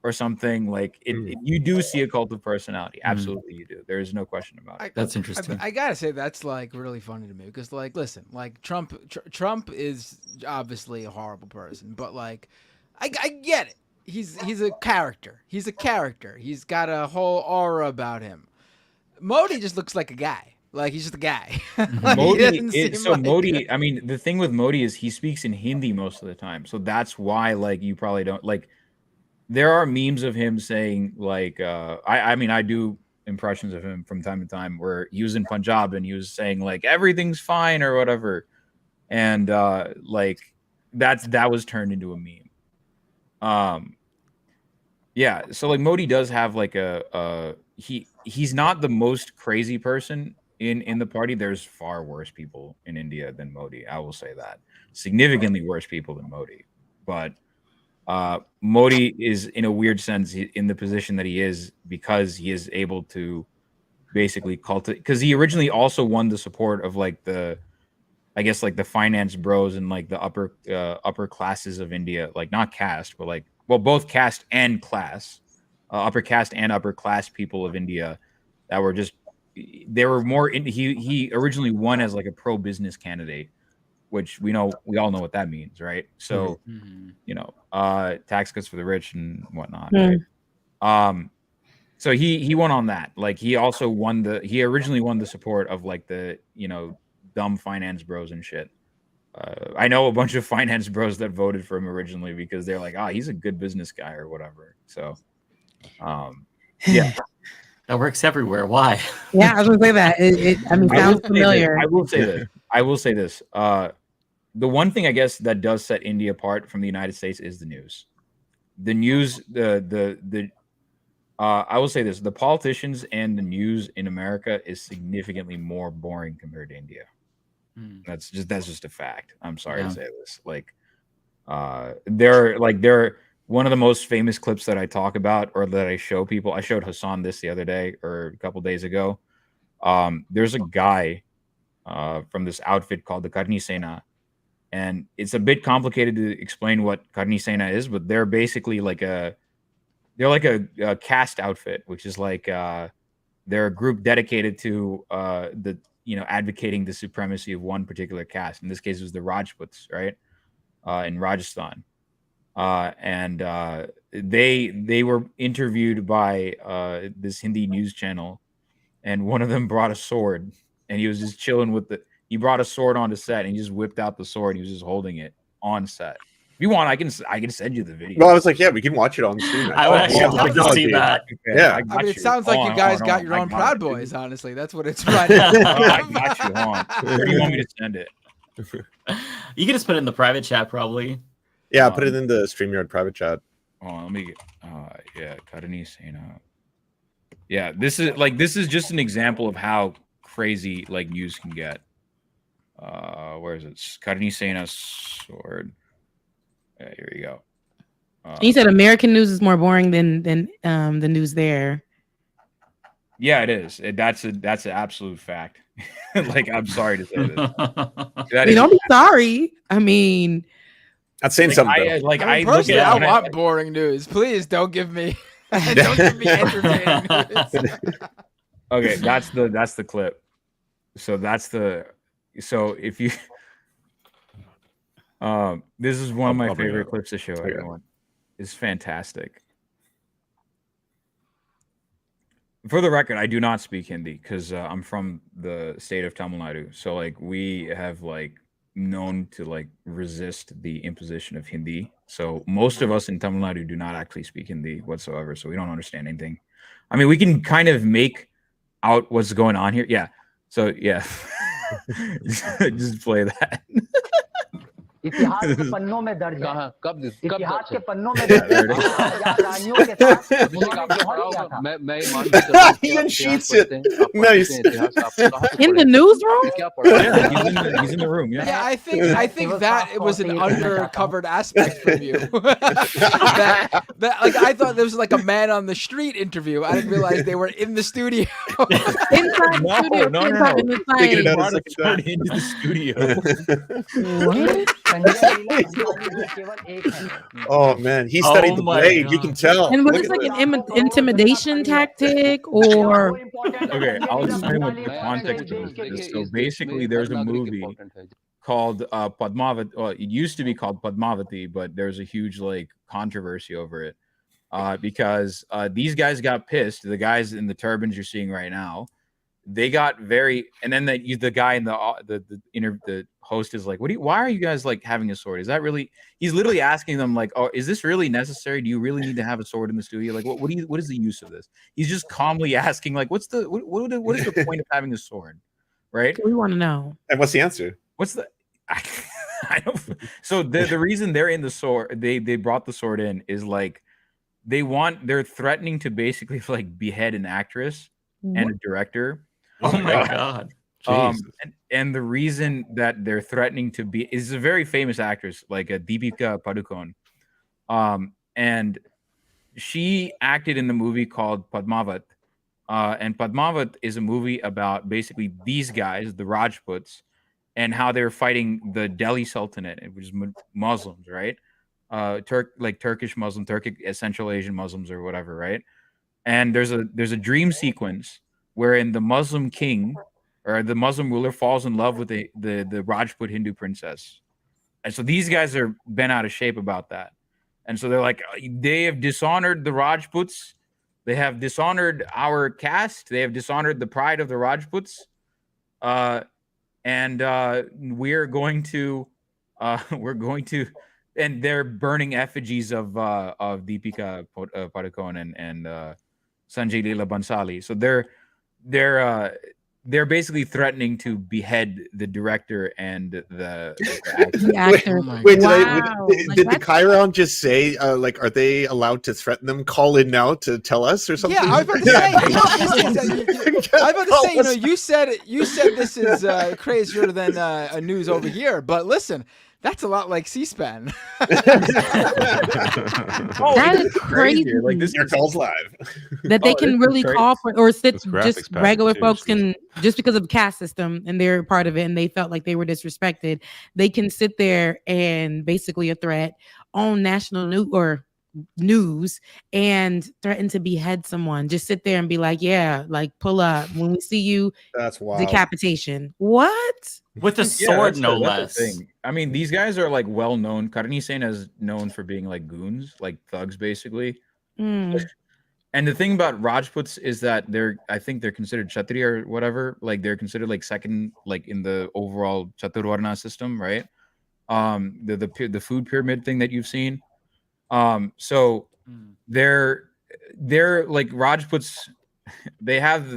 or something. Like you do see a cult of personality. Absolutely, you do. There is no question about it. That's interesting. I gotta say that's like really funny to me because like, listen, like Trump is obviously a horrible person, but like, I get it. He's a character. He's a character. He's got a whole aura about him. Modi just looks like a guy. Like he's just a guy. Like, Modi. I mean, the thing with Modi is he speaks in Hindi most of the time, so that's why like you probably don't like. There are memes of him saying like, I mean, I do impressions of him from time to time where he was in Punjab and he was saying like everything's fine or whatever, and like that was turned into a meme. Yeah, so like Modi does have like he's not the most crazy person in the party. There's far worse people in India than Modi. I will say that, significantly worse people than Modi, but. Modi is in a weird sense in the position that he is because he is able to basically cultivate, because he originally also won the support of like the finance bros and like the upper classes of India, like not caste, but like, well, both caste and class, upper caste and upper class people of India that were just, they were more he originally won as like a pro business candidate, which we all know what that means, right? So, you know, tax cuts for the rich and whatnot, right? So he won on that. Like he also he originally won the support of like the, you know, dumb finance bros and shit. I know a bunch of finance bros that voted for him originally because they're like, he's a good business guy or whatever. So, yeah. That works everywhere. Why? Yeah, I was gonna say that. I mean, sounds familiar. I will say this. The one thing I guess that does set India apart from the United States is the news. The news, I will say this: the politicians and the news in America is significantly more boring compared to India. That's just a fact. I'm sorry to say this. Like, they're one of the most famous clips that I talk about or that I show people. I showed Hassan this the other day or a couple days ago. There's a guy from this outfit called the Karni Sena, and it's a bit complicated to explain what Karni Sena is, but they're basically like a caste outfit, which is like they're a group dedicated to advocating the supremacy of one particular caste. In this case, it was the Rajputs, right, in Rajasthan. And they were interviewed by this Hindi news channel, and one of them brought a sword, and he was just chilling with he brought a sword onto set, and he just whipped out the sword. He was just holding it on set. If you want, I can send you the video. Well, I was like, yeah, we can watch it on stream. I would actually love to see that. Okay, yeah, I mean, it sounds like you guys got your own Proud Boys. Honestly, that's what it's right. I got you on. Where do you want me to send it? You can just put it in the private chat, probably. Yeah, put it in the StreamYard private chat. Oh, let me get Karni Sena. Yeah, this is just an example of how crazy like news can get. Where is it? Karni Sena sword. Yeah, here you go. You said American news is more boring than the news there. Yeah, it is. That's an absolute fact. Like, I'm sorry to say this. Don't be sorry. I mean, That's saying something. Though. I mean, personally, I want boring news. Please don't give me entertaining news. Okay, that's the clip. So if you this is one of my favorite clips to show everyone. It's fantastic. For the record, I do not speak Hindi because I'm from the state of Tamil Nadu. So like we have like known to like resist the imposition of Hindi. So most of us in Tamil Nadu do not actually speak Hindi whatsoever. So we don't understand anything. I mean, we can kind of make out what's going on here. Yeah. So yeah. Just play that. इतिहास के पन्नों में दर्ज है इतिहास के पन्नों में रानियों के साथ मैं he unsheets it. Nice. In the newsroom? Yeah, he's in the room. Yeah, I think that it was an undercovered aspect from you. that like I thought there was like a man on the street interview. I didn't realize they were in the studio. Inside the studio. No. Taking it out into the studio. What? Oh man, he studied the blade. You can tell. And was this like an intimidation tactic or? Okay, I'll explain what the context of this is. So basically, there's a movie called Padmavati. Well, it used to be called Padmavati, but there's a huge like controversy over it because these guys got pissed. The guys in the turbans you're seeing right now, they got very, and then the guy in the host is like, why are you guys like having a sword? Is that really? He's literally asking them like, oh, is this really necessary? Do you really need to have a sword in the studio? Like, what is the use of this? He's just calmly asking like, what is the point of having a sword, right? We want to know. And what's the answer? What's the? I don't. So the reason they're in the sword, they brought the sword in is like, they're threatening to basically like behead an actress and a director. Oh my god. And the reason that they're threatening to be is a very famous actress, like a Deepika Padukone. And she acted in the movie called Padmavat. And Padmavat is a movie about basically these guys, the Rajputs, and how they're fighting the Delhi Sultanate, which is Muslims, right? Turkish Muslim, Central Asian Muslims or whatever, right? And there's a dream sequence wherein the Muslim king or the Muslim ruler falls in love with the Rajput Hindu princess. And so these guys are bent out of shape about that. And so they're like, they have dishonored the Rajputs. They have dishonored our caste. They have dishonored the pride of the Rajputs. And we're going to, and they're burning effigies of Deepika Padukone and Sanjay Leela Bansali. So they're basically threatening to behead the director and the actor. Wait, did the Chiron just say, like, are they allowed to threaten them? Call in now to tell us or something? Yeah, I was about to say, you said this is crazier than a news over here, but listen, that's a lot like C-SPAN. That is crazy. Like this, your calls live. That they can really call for, or sit just regular folks can, just because of the caste system and they're part of it and they felt like they were disrespected, they can sit there and basically a threat on national news and threaten to behead someone. Just sit there and be like, yeah, like pull up when we see you. That's wild. Decapitation. What? With a sword, no less. I mean, these guys are like well known. Karni Sen is known for being like goons, like thugs, basically. And the thing about Rajputs is that I think they're considered Kshatriya or whatever. Like they're considered like second, like in the overall Chaturvarna system, right? The food pyramid thing that you've seen. So they're like Rajputs. They have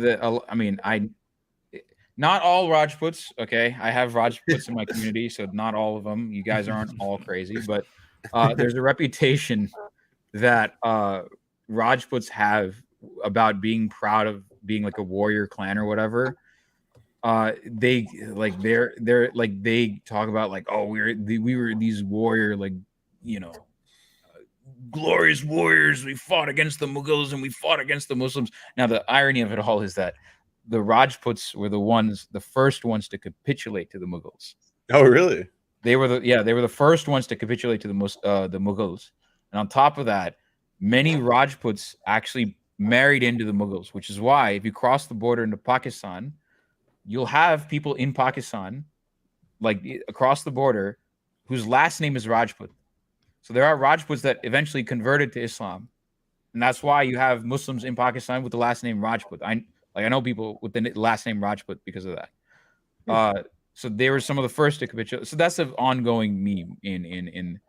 not all Rajputs, okay? I have Rajputs in my community, so not all of them. You guys aren't all crazy, but there's a reputation that Rajputs have about being proud of being like a warrior clan or whatever. They talk about like, oh, we were these warrior, like, glorious warriors. We fought against the Mughals and we fought against the Muslims. Now the irony of it all is that the Rajputs were the first ones to capitulate to the Mughals. Oh, really? They were the first ones to capitulate to the Mughals. And on top of that, many Rajputs actually married into the Mughals, which is why if you cross the border into Pakistan, you'll have people in Pakistan, like across the border, whose last name is Rajput. So there are Rajputs that eventually converted to Islam. And that's why you have Muslims in Pakistan with the last name Rajput. I know people with the last name Rajput because of that. So they were some of the first to capitulate. So that's an ongoing meme in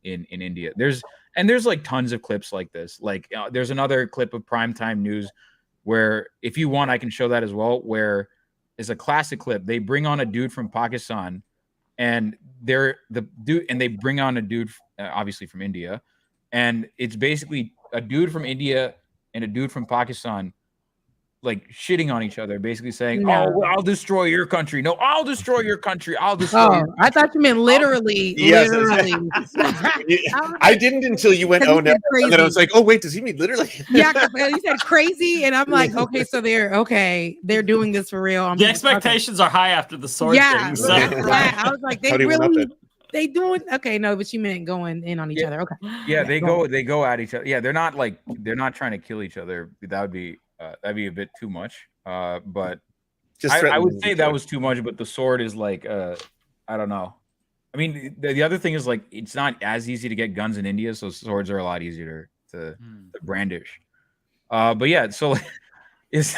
India. There's like tons of clips like this. Like there's another clip of primetime news where, if you want, I can show that as well. Where is a classic clip. They bring on a dude from Pakistan, and they bring on a dude obviously from India, and it's basically a dude from India and a dude from Pakistan, like shitting on each other, basically saying, No. "Oh, well, I'll destroy your country. No, I'll destroy your country. I'll destroy." I thought you meant literally. Yes. Literally. I didn't until you went, "Oh no," and then I was like, "Oh wait, does he mean literally?" Yeah, because you said crazy, and I'm like, okay, so they're doing this for real. The expectations are high after the sword thing. So. Yeah, I was like, they doing okay. No, but you meant going in on each other. Okay. Yeah, they go at each other. Yeah, they're not trying to kill each other. That'd be a bit too much. But I would say that was too much. But the sword is like, I don't know. I mean, the other thing is like, it's not as easy to get guns in India, so swords are a lot easier to brandish. But yeah, so is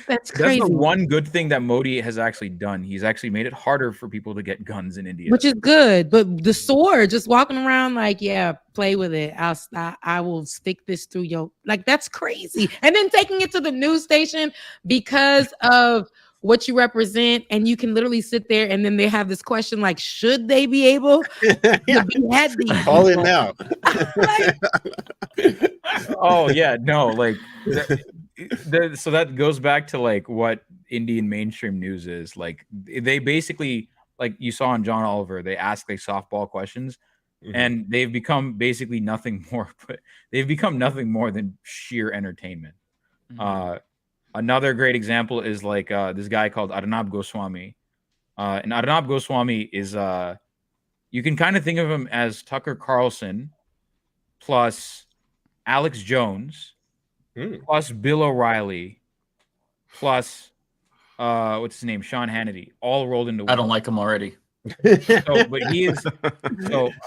that's crazy. The one good thing that Modi has actually done. He's actually made it harder for people to get guns in India, which is good. But the sword, just walking around like, yeah, play with it. I will stick this through your, like, that's crazy. And then taking it to the news station because of what you represent, and you can literally sit there, and then they have this question like, should they be able to behead these Call in now. Oh yeah, no, like so that goes back to like what Indian mainstream news is. Like they basically, like you saw on John Oliver, they ask like softball questions, and they've become basically nothing more. But they've become nothing more than sheer entertainment. Another great example is like this guy called Arnab Goswami, and Arnab Goswami is you can kind of think of him as Tucker Carlson plus Alex Jones plus Bill O'Reilly plus what's his name, Sean Hannity, all rolled into one. I don't like him already. But he is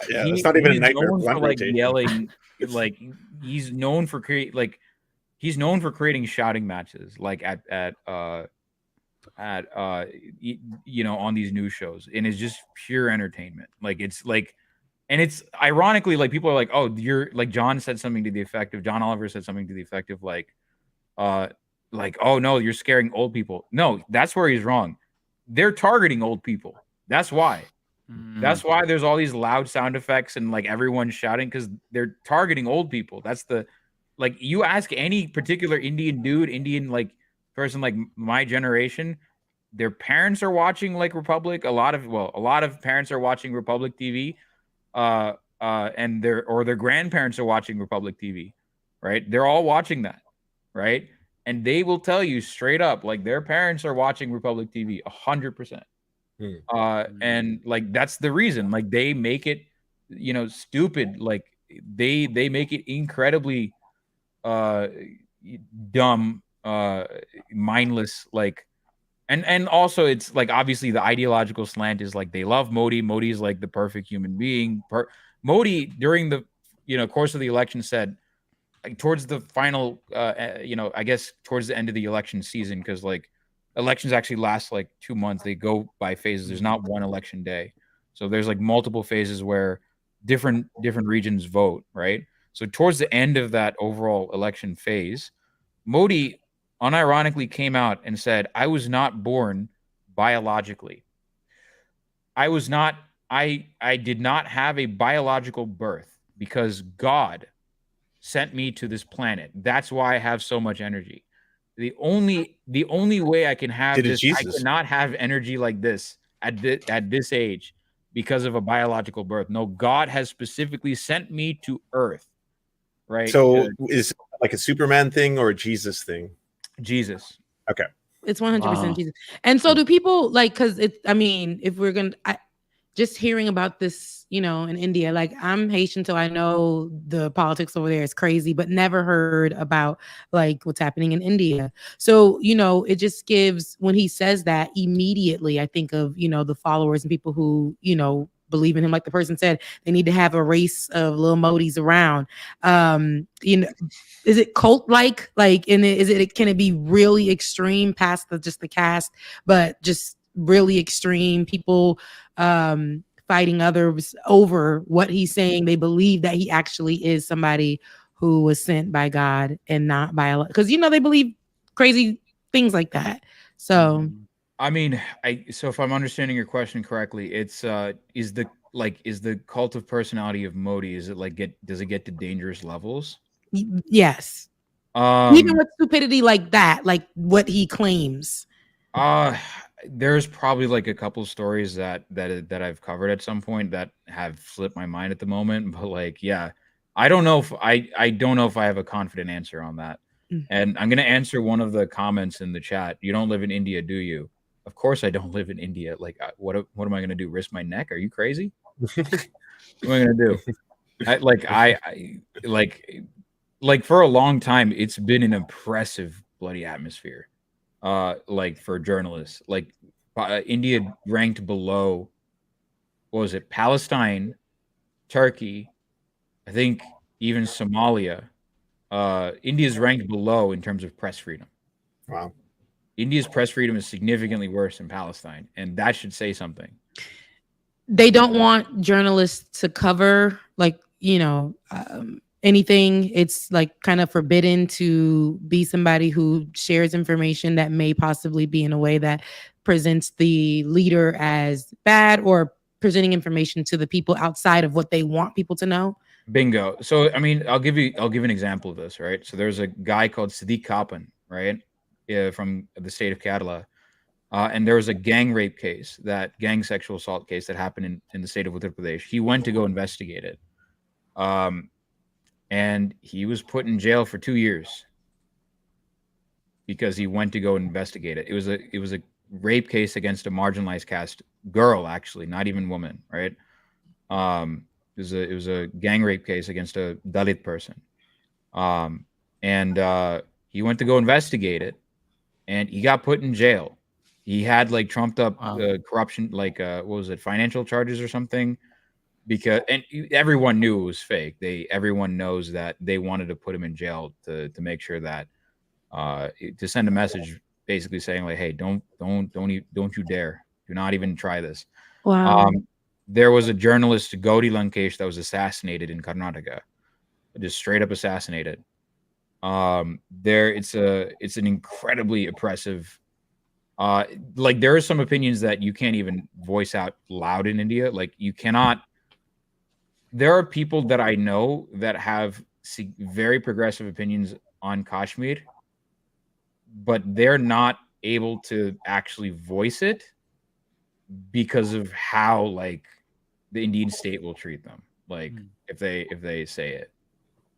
it's not even a nightmare. Known for, like yelling, like he's known for creating shouting matches, like at you know, on these news shows, and it's just pure entertainment. Like it's like, and it's ironically like people are like, oh, you're like, John said something to the effect of, John Oliver said something to the effect of like, oh no, you're scaring old people. No, that's where he's wrong. They're targeting old people. That's why. That's why there's all these loud sound effects and like everyone's shouting, because they're targeting old people. That's the, like, you ask any particular Indian like person, like my generation, their parents are watching like Republic. A lot of parents are watching Republic TV, and their grandparents are watching Republic TV, right? They're all watching that, right? And they will tell you straight up, like, their parents are watching Republic TV 100%. And like, that's the reason, like, they make it, you know, stupid. Like they make it incredibly dumb, mindless, like, and also it's like, obviously the ideological slant is like, they love Modi. Modi's like the perfect human being. Modi during the, you know, course of the election said, like, towards the final, you know, I guess towards the end of the election season, because like elections actually last like 2 months. They go by phases. There's not one election day. So there's like multiple phases where different regions vote, right? So towards the end of that overall election phase, Modi unironically came out and said, I was not born biologically. I did not have a biological birth because God sent me to this planet. That's why I have so much energy. The only way I can have this, I cannot have energy like this at this age because of a biological birth. No, God has specifically sent me to Earth, right? So is it like a Superman thing or a Jesus thing? Jesus. Okay. It's 100% Jesus. And so do people, like, because it's, I mean, if we're gonna, just hearing about this, you know, in India, like I'm Haitian, so I know the politics over there is crazy, but never heard about like what's happening in India. So, you know, it just gives, when he says that, immediately I think of, you know, the followers and people who, you know, believe in him. Like the person said, they need to have a race of little Modis around. You know, is it cult like in it, can it be really extreme past just the cast, but just really extreme people fighting others over what he's saying? They believe that he actually is somebody who was sent by God and not by Allah, because you know they believe crazy things like that. So I mean, so if I'm understanding your question correctly, it's is the cult of personality of Modi, is it like does it get to dangerous levels? Yes. Even with stupidity like that, like what he claims. There's probably like a couple stories that I've covered at some point that have slipped my mind at the moment, but like, yeah, I don't know if I don't know if I have a confident answer on that. And I'm gonna answer one of the comments in the chat. You don't live in India, do you? Of course I don't live in India. Like, what am I gonna do? Risk my neck? Are you crazy? What am I gonna do? Like for a long time, it's been an impressive bloody atmosphere. Like for journalists, like India ranked below, what was it? Palestine, Turkey, I think even Somalia. India's ranked below in terms of press freedom. Wow. India's press freedom is significantly worse than Palestine, and that should say something. They don't want journalists to cover, like, you know, anything. It's like kind of forbidden to be somebody who shares information that may possibly be in a way that presents the leader as bad, or presenting information to the people outside of what they want people to know. Bingo. So I mean, I'll give an example of this, right? So there's a guy called Sadiq Kapan, right, from the state of Kerala. And there was a gang rape case, gang sexual assault case that happened in the state of Uttar Pradesh. He went to go investigate it. And he was put in jail for 2 years because he went to go investigate it. It was a rape case against a marginalized caste girl, actually, not even woman, right? It was a gang rape case against a Dalit person. And he went to go investigate it, and he got put in jail. He had like trumped up corruption, like what was it, financial charges or something, because and everyone knew it was fake. Everyone knows that they wanted to put him in jail to make sure that to send a message basically saying like, hey, don't you dare, do not even try this. Wow. There was a journalist, Gauri Lankesh, that was assassinated in Karnataka, just straight up assassinated. It's an incredibly oppressive. Like there are some opinions that you can't even voice out loud in India. Like you cannot. There are people that I know that have very progressive opinions on Kashmir, but they're not able to actually voice it because of how like the Indian state will treat them. Like if they say it.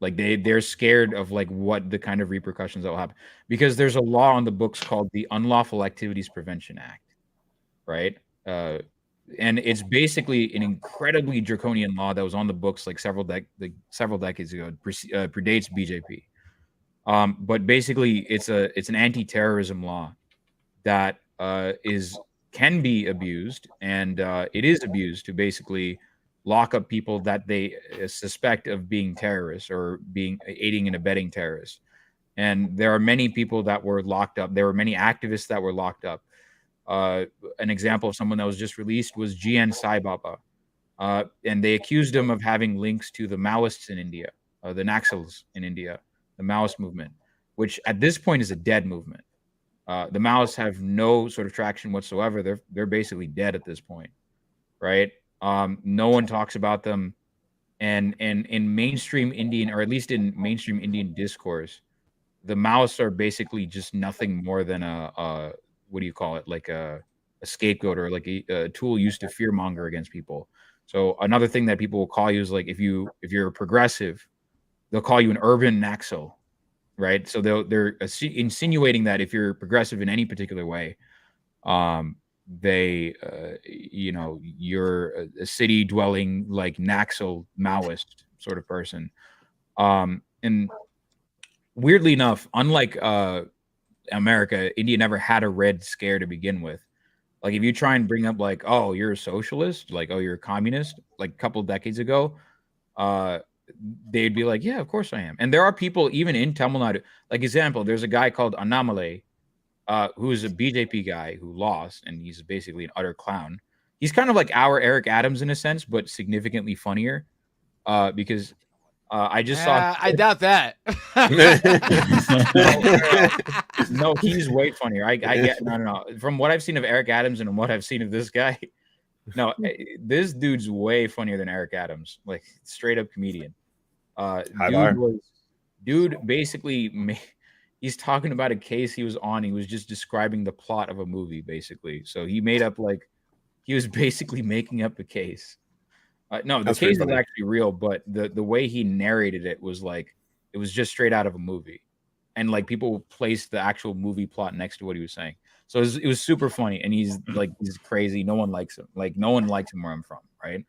Like they're scared of like what the kind of repercussions that will happen, because there's a law on the books called the Unlawful Activities Prevention Act, right? And it's basically an incredibly draconian law that was on the books like several decades ago. It predates BJP, but basically it's an anti-terrorism law that can be abused, and it is abused to basically lock up people that they suspect of being terrorists or being aiding and abetting terrorists. And there are many people that were locked up. There were many activists that were locked up. An example of someone that was just released was GN Sai Baba. And they accused him of having links to the Maoists in India, the Naxals in India, the Maoist movement, which at this point is a dead movement. The Maoists have no sort of traction whatsoever. They're basically dead at this point, right? No one talks about them, and in mainstream Indian, or at least in mainstream Indian discourse, the Maoists are basically just nothing more than a what do you call it, like a scapegoat, or like a tool used to fearmonger against people. So another thing that people will call you is like, if you're a progressive, they'll call you an urban Naxal, right? So they're insinuating that if you're progressive in any particular way, they, you're a city dwelling like Naxal Maoist sort of person. And weirdly enough, unlike America, India never had a Red Scare to begin with. Like if you try and bring up like, oh, you're a socialist, like, oh, you're a communist, like a couple of decades ago, they'd be like, yeah, of course I am. And there are people even in Tamil Nadu, like example, there's a guy called Annamalai, who is a BJP guy who lost, and he's basically an utter clown. He's kind of like our Eric Adams in a sense, but significantly funnier, because I just saw. I doubt that. No, he's way funnier. I get no. From what I've seen of Eric Adams and what I've seen of this guy, no, this dude's way funnier than Eric Adams. Like straight up comedian. Dude basically he's talking about a case he was on. He was just describing the plot of a movie, basically. So he made up he was basically making up a case. No, the case is actually real, but the way he narrated it was like it was just straight out of a movie, and like people placed the actual movie plot next to what he was saying. So it was super funny, and he's crazy. No one likes him. Like no one likes him where I'm from, right?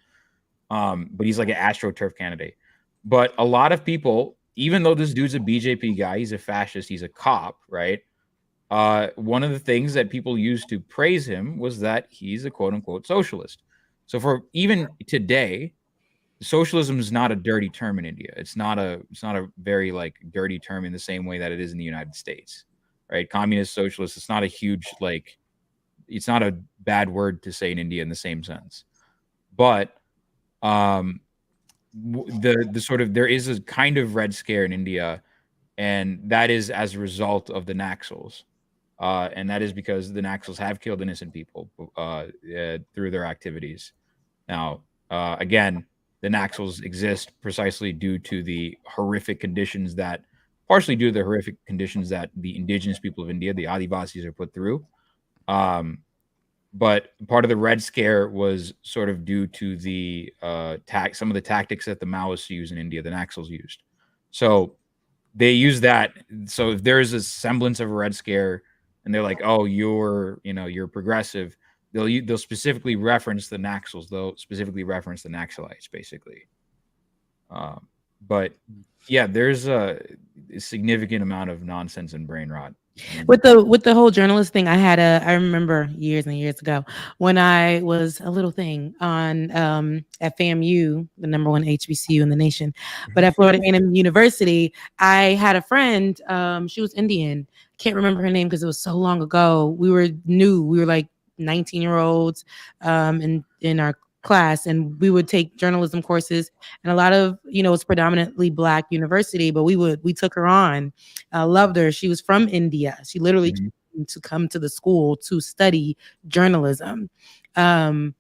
But he's like an AstroTurf candidate. But a lot of people, even though this dude's a BJP guy, he's a fascist, he's a cop, right? One of the things that people used to praise him was that he's a quote unquote socialist. So for even today, socialism is not a dirty term in India. It's not a very like dirty term in the same way that it is in the United States, right? Communist, socialist, it's not a huge it's not a bad word to say in India in the same sense. But the sort of there is a kind of Red Scare in India, and that is as a result of the Naxals. And that is because the Naxals have killed innocent people through their activities. Now, again, the Naxals exist precisely due to the horrific conditions partially due to the horrific conditions that the indigenous people of India, the Adivasis, are put through. But part of the Red Scare was sort of due to the some of the tactics that the Maoists use in India, the Naxals used. So they use that. So if there is a semblance of a Red Scare, and they're like, "Oh, you're progressive," they'll specifically reference the Naxals. They'll specifically reference the Naxalites, basically. But yeah, there's a significant amount of nonsense and brain rot. With the whole journalist thing, I remember years and years ago when I was a little thing on at FAMU, the #1 HBCU in the nation, but at Florida A&M University, I had a friend. She was Indian. Can't remember her name because it was so long ago. We were like 19-year-olds in our class, and we would take journalism courses, and a lot of it's predominantly Black university, but we took her on. Loved her. She was from India. She literally came to come to the school to study journalism. Her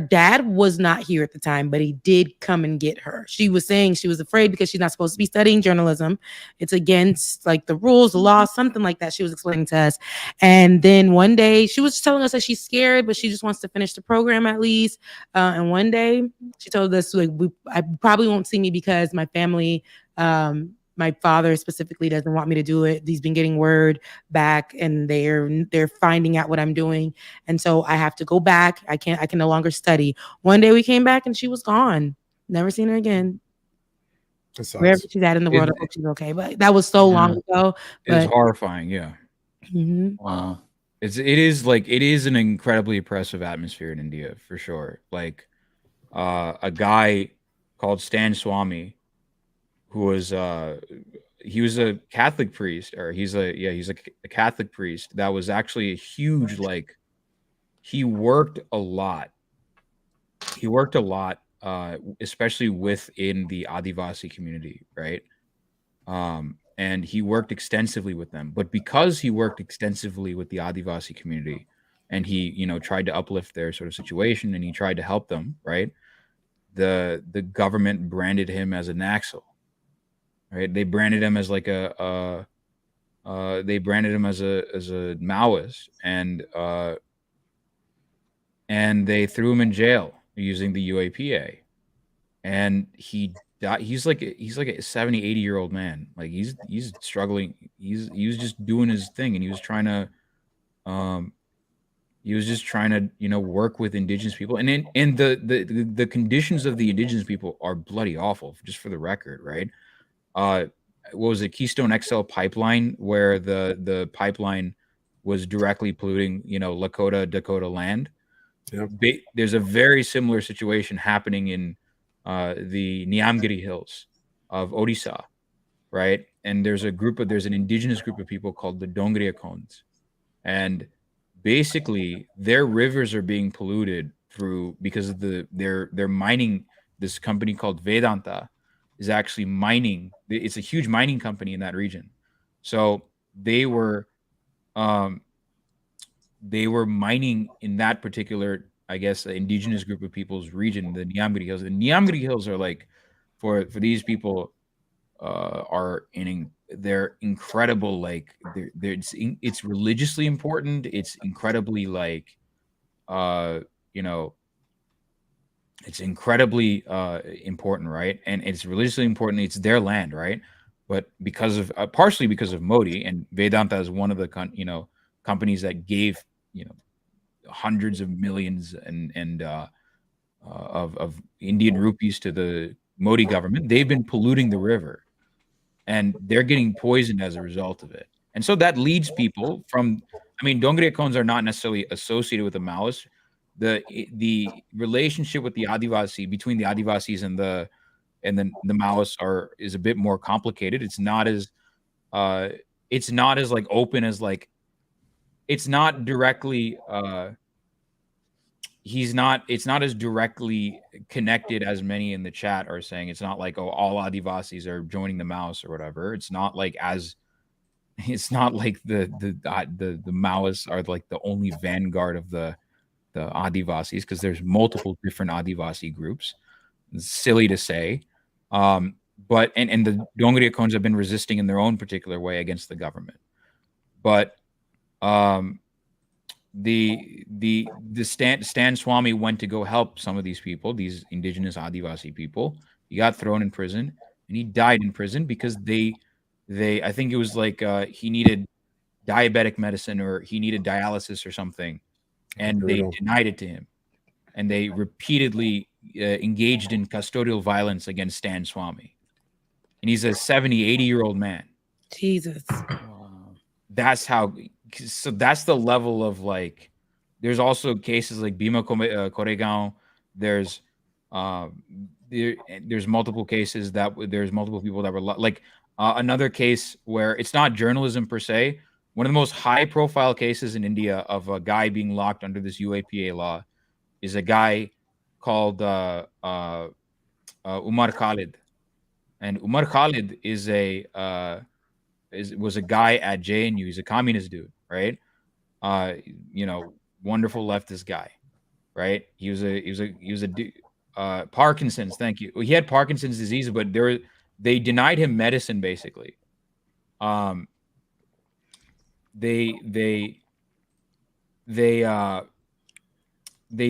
dad was not here at the time, but he did come and get her. She was saying she was afraid because she's not supposed to be studying journalism. It's against like the rules, the law, something like that. She was explaining to us. And then one day she was telling us that she's scared, but she just wants to finish the program at least. And one day she told us, like, I probably won't see me because my family, my father specifically doesn't want me to do it. He's been getting word back, and they're finding out what I'm doing, and so I have to go back. I can no longer study. One day we came back and she was gone. Never seen her again. Wherever she's at in the world, I hope she's okay. But that was so long ago. It's horrifying. Yeah. Mm-hmm. Wow. It is an incredibly oppressive atmosphere in India for sure. Like a guy called Stan Swami, who was he was a Catholic priest, or he's a Catholic priest that was actually a huge, like, he worked a lot, especially within the Adivasi community, right? And he worked extensively with them, but because he worked extensively with the Adivasi community, and he tried to uplift their sort of situation, and he tried to help them, right? The government branded him as a Naxal. Right, they branded him as like a Maoist, and they threw him in jail using the UAPA, and he died. He's like a 70-80-year-old man. Like he's struggling. He was just doing his thing, and he was trying to He was just trying to, work with indigenous people, and the conditions of the indigenous people are bloody awful. Just for the record, right? What was it, Keystone XL pipeline, where the pipeline was directly polluting, Lakota, Dakota land. Yep. There's a very similar situation happening in the Niamgiri Hills of Odisha, right? And there's an indigenous group of people called the Dongriakons, and basically their rivers are being polluted because of they're mining. This company called Vedanta is actually mining. It's a huge mining company in that region. So they were mining in that particular, I guess, indigenous group of people's region, the Niamgiri Hills. The Niamgiri Hills are like, for these people, they're incredible. Like it's religiously important. It's incredibly it's incredibly important, right? And it's religiously important. It's their land, right? But because of partially because of Modi, and Vedanta is one of the companies that gave hundreds of millions and of Indian rupees to the Modi government, they've been polluting the river, and they're getting poisoned as a result of it. And so that leads people from, Dongriakons are not necessarily associated with the Maoists. The relationship with the Adivasi, between the Adivasis and the Maoists is a bit more complicated. It's not as like open as like, it's not directly it's not as directly connected as many in the chat are saying. It's not like, oh, all Adivasis are joining the Maoists or whatever. It's not like the Maoists are like the only vanguard of the Adivasis, because there's multiple different Adivasi groups. It's silly to say. But the Dongriakons have been resisting in their own particular way against the government. But the Stan Swami went to go help some of these people, these indigenous Adivasi people. He got thrown in prison, and he died in prison because they I think it was like he needed diabetic medicine, or he needed dialysis or something, and they denied it to him. And they repeatedly engaged in custodial violence against Stan Swami. And he's a 70, 80-year-old man. Jesus. That's how. So that's the level of like. There's also cases like Bhima Koregaon. There's multiple cases that there's multiple people that were like another case where it's not journalism per se. One of the most high-profile cases in India of a guy being locked under this UAPA law is a guy called Umar Khalid, and Umar Khalid was a guy at JNU. He's a communist dude, right? Wonderful leftist guy, right? He was a Parkinson's. Thank you. He had Parkinson's disease, but they denied him medicine basically. They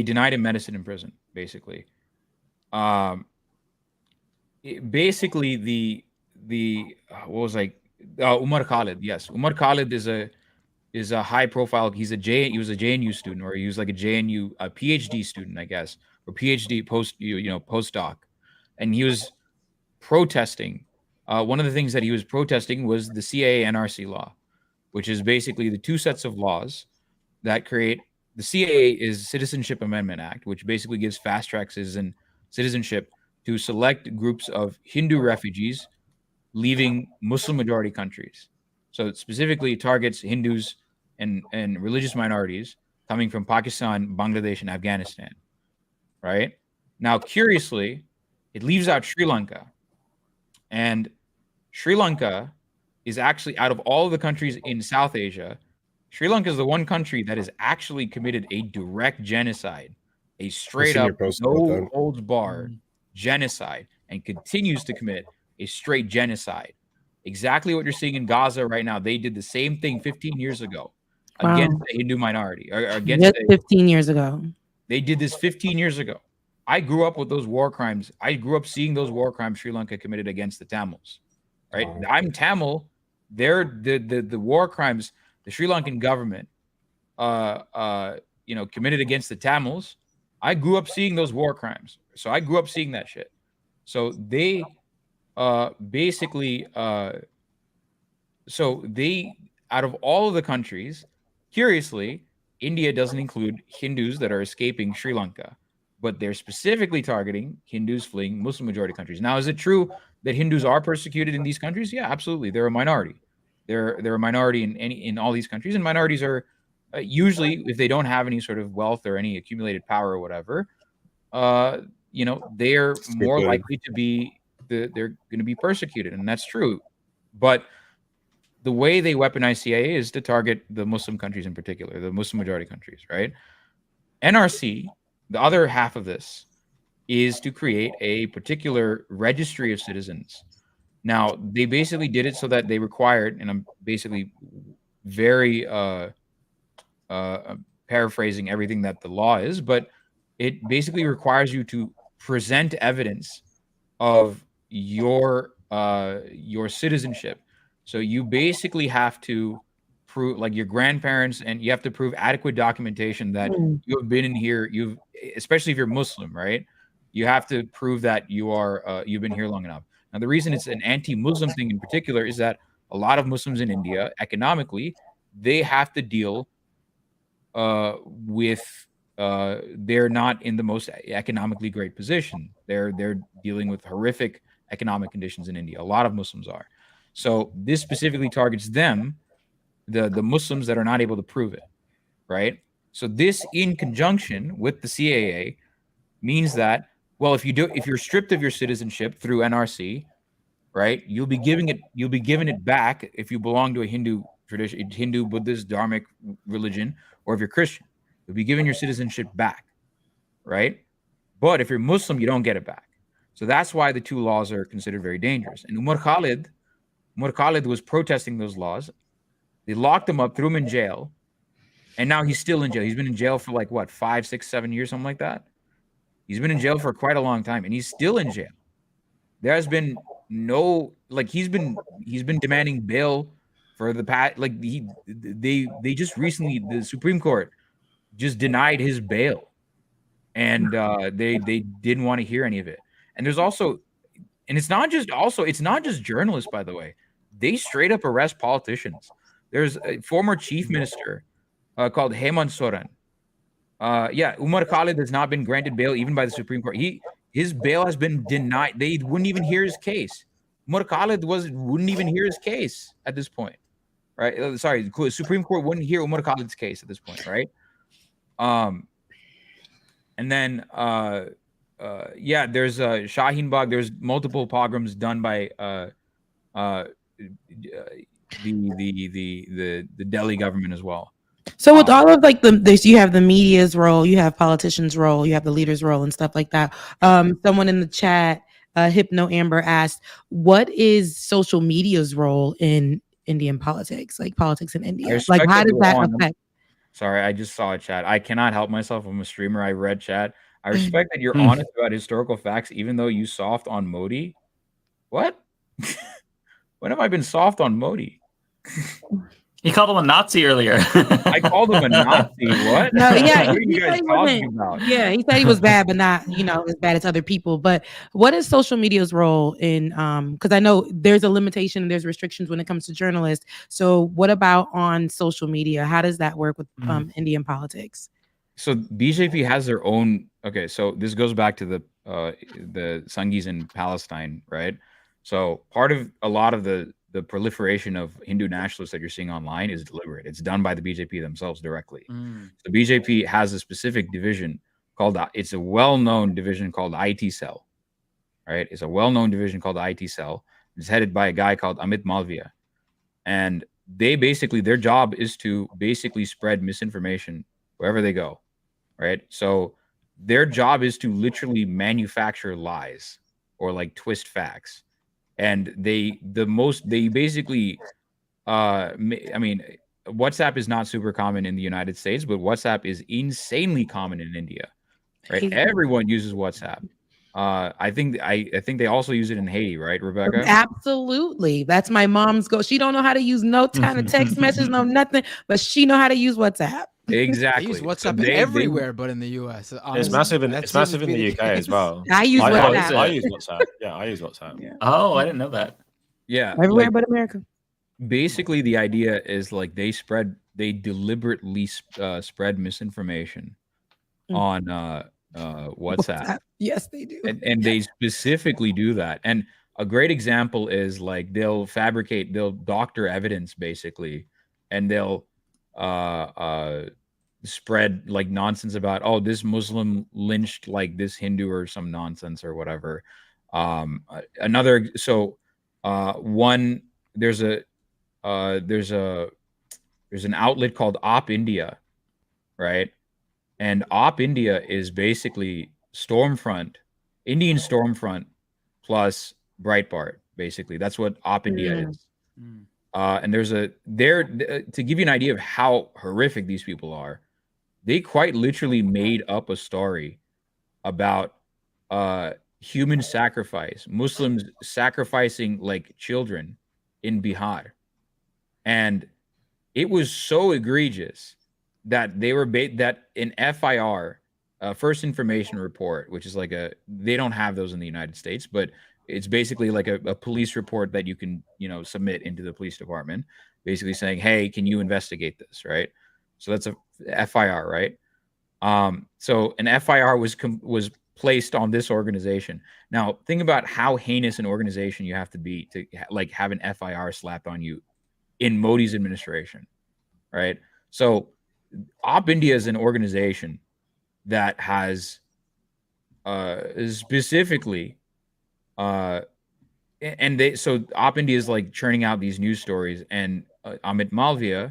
denied him medicine in prison, basically. Basically, Umar Khalid. Yes, Umar Khalid is a high profile. He was a JNU student, or he was like a JNU PhD student, I guess, or PhD postdoc, and he was protesting. One of the things that he was protesting was the CAA NRC law, which is basically the two sets of laws that create. The CAA is Citizenship Amendment Act, which basically gives fast track citizenship to select groups of Hindu refugees leaving Muslim majority countries. So specifically it targets Hindus and religious minorities coming from Pakistan, Bangladesh, and Afghanistan, right? Now, curiously, it leaves out Sri Lanka. And Sri Lanka is actually, out of all of the countries in South Asia, Sri Lanka is the one country that has actually committed a direct genocide, a straight up, no holds barred genocide, and continues to commit a straight genocide. Exactly what you're seeing in Gaza right now. They did the same thing 15 years ago against the Hindu minority. Or against just 15 years ago. They did this 15 years ago. I grew up with those war crimes. I grew up seeing those war crimes Sri Lanka committed against the Tamils. Right? I'm Tamil. They're the war crimes. The Sri Lankan government committed against the Tamils, I grew up seeing those war crimes. So I grew up seeing that shit. So they basically, out of all of the countries, curiously, India doesn't include Hindus that are escaping Sri Lanka, but they're specifically targeting Hindus fleeing Muslim majority countries. Now, is it true that Hindus are persecuted in these countries? Yeah, absolutely. They're a minority. They're a minority in all these countries, and minorities are usually, if they don't have any sort of wealth or any accumulated power or whatever, they're more likely to be they're going to be persecuted, and that's true. But the way they weaponize CIA is to target the Muslim countries in particular, the Muslim majority countries, right? NRC, the other half of this, is to create a particular registry of citizens. Now, they basically did it so that they required, and I'm basically very paraphrasing everything that the law is, but it basically requires you to present evidence of your citizenship. So you basically have to prove, like, your grandparents, and you have to prove adequate documentation that you have been in here. Especially if you're Muslim, right? You have to prove that you've been here long enough. Now, the reason it's an anti-Muslim thing in particular is that a lot of Muslims in India, economically, they have to deal with they're not in the most economically great position. They're dealing with horrific economic conditions in India. A lot of Muslims are. So this specifically targets them, the Muslims that are not able to prove it, right? So this, in conjunction with the CAA, means that, well, if you're stripped of your citizenship through NRC, right, you'll be given it back if you belong to a Hindu tradition, Hindu, Buddhist, Dharmic religion, or if you're Christian, you'll be given your citizenship back, right? But if you're Muslim, you don't get it back. So that's why the two laws are considered very dangerous. And Umar Khalid was protesting those laws. They locked him up, threw him in jail, and now he's still in jail. He's been in jail for like what, 5, 6, 7 years, something like that. He's been in jail for quite a long time, and he's still in jail. There has been no, like, he's been demanding bail for the past, like, they just recently, the Supreme Court just denied his bail, and they didn't want to hear any of it. And there's also, and it's not just journalists, by the way. They straight up arrest politicians. There's a former chief minister called Hemant Soren. Umar Khalid has not been granted bail even by the Supreme Court. His bail has been denied. They wouldn't even hear his case. Umar Khalid wouldn't even hear his case at this point, right? Sorry, the Supreme Court wouldn't hear Umar Khalid's case at this point, right? And then there's Shaheen Bagh. There's multiple pogroms done by the Delhi government as well. So with all of like this, you have the media's role, you have politicians' role, you have the leaders' role, and stuff like that. Someone in the chat, Hypno Amber, asked, "What is social media's role in Indian politics? Like politics in India? Like how does that affect?" Sorry, I just saw a chat. I cannot help myself. I'm a streamer. I read chat. I respect that you're honest about historical facts, even though you soft on Modi. What? When have I been soft on Modi? He called him a Nazi earlier. I called him a Nazi. What? No, yeah, what are you guys talking about? Yeah, he said he was bad, but not, as bad as other people. But what is social media's role in? Because I know there's a limitation and there's restrictions when it comes to journalists. So what about on social media? How does that work with Indian politics? So BJP has their own. Okay, so this goes back to the Sanghis in Palestine, right? So part of a lot of the proliferation of Hindu nationalists that you're seeing online is deliberate. It's done by the BJP themselves directly. The BJP has a specific division called, it's a well-known division called IT Cell, right? It's a well-known division called the IT Cell. It's headed by a guy called Amit Malviya. And they basically, their job is to basically spread misinformation wherever they go, right? So their job is to literally manufacture lies or like twist facts. And they basically, I mean, WhatsApp is not super common in the United States, but WhatsApp is insanely common in India, right? Everyone uses WhatsApp. I think they also use it in Haiti, right, Rebecca? Absolutely. That's my mom's go. She don't know how to use no kind of text message, no nothing, but she know how to use WhatsApp. Exactly. I use WhatsApp They- everywhere, but in the US. It's honestly. massive in That it's seems massive to in be the UK as case. well. I use WhatsApp. I use WhatsApp. Yeah, I use WhatsApp. Yeah. Oh, I didn't know that. Yeah. Everywhere like, but America. basically, the idea is like they deliberately spread misinformation on WhatsApp. Yes, they do. And they specifically do that. And a great example is like they'll doctor evidence basically, and they'll spread like nonsense about, oh, this Muslim lynched like this Hindu or some nonsense or whatever. There's an outlet called Op India, right? And Op India is basically Indian Stormfront plus Breitbart, basically. That's what Op India is. And to give you an idea of how horrific these people are, they quite literally made up a story about human sacrifice, Muslims sacrificing like children in Bihar. And it was so egregious that they were that in FIR, First Information Report, which is like they don't have those in the United States, but it's basically like a police report that you can, submit into the police department, basically saying, hey, can you investigate this, right? So that's a FIR, right? So an FIR was placed on this organization. Now, think about how heinous an organization you have to be to like have an FIR slapped on you in Modi's administration, right? So Op India is an organization that has specifically Op India is like churning out these news stories, and Amit Malviya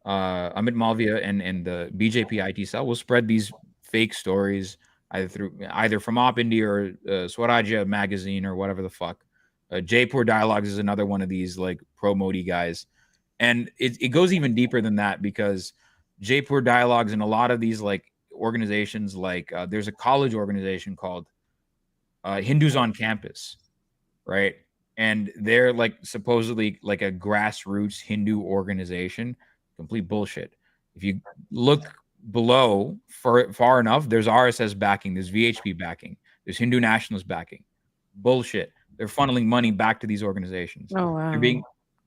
and the BJP IT cell will spread these fake stories either from Op India or Swarajya magazine or whatever the fuck. Jaipur Dialogues is another one of these like pro Modi guys, and it goes even deeper than that, because Jaipur Dialogues and a lot of these like organizations, like there's a college organization called Hindus on Campus, right? And they're like supposedly like a grassroots Hindu organization. Complete bullshit. If you look below far enough, there's RSS backing, there's VHP backing, there's Hindu nationalist backing. Bullshit. They're funneling money back to these organizations. Oh wow.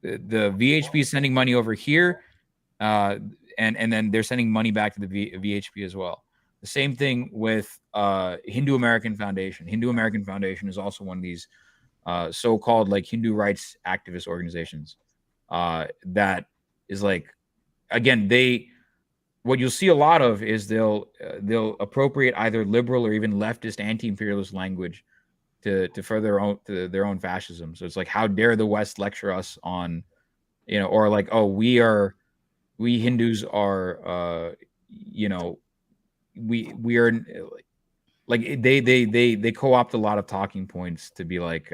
The VHP is sending money over here, and then they're sending money back to the VHP as well. The same thing with Hindu American Foundation. Hindu American Foundation is also one of these so-called like Hindu rights activist organizations that is like, again, what you'll see a lot of is they'll appropriate either liberal or even leftist anti-imperialist language to further their own fascism. So it's like, how dare the West lecture us on, or like, oh, we Hindus are, we are like, they co-opt a lot of talking points to be like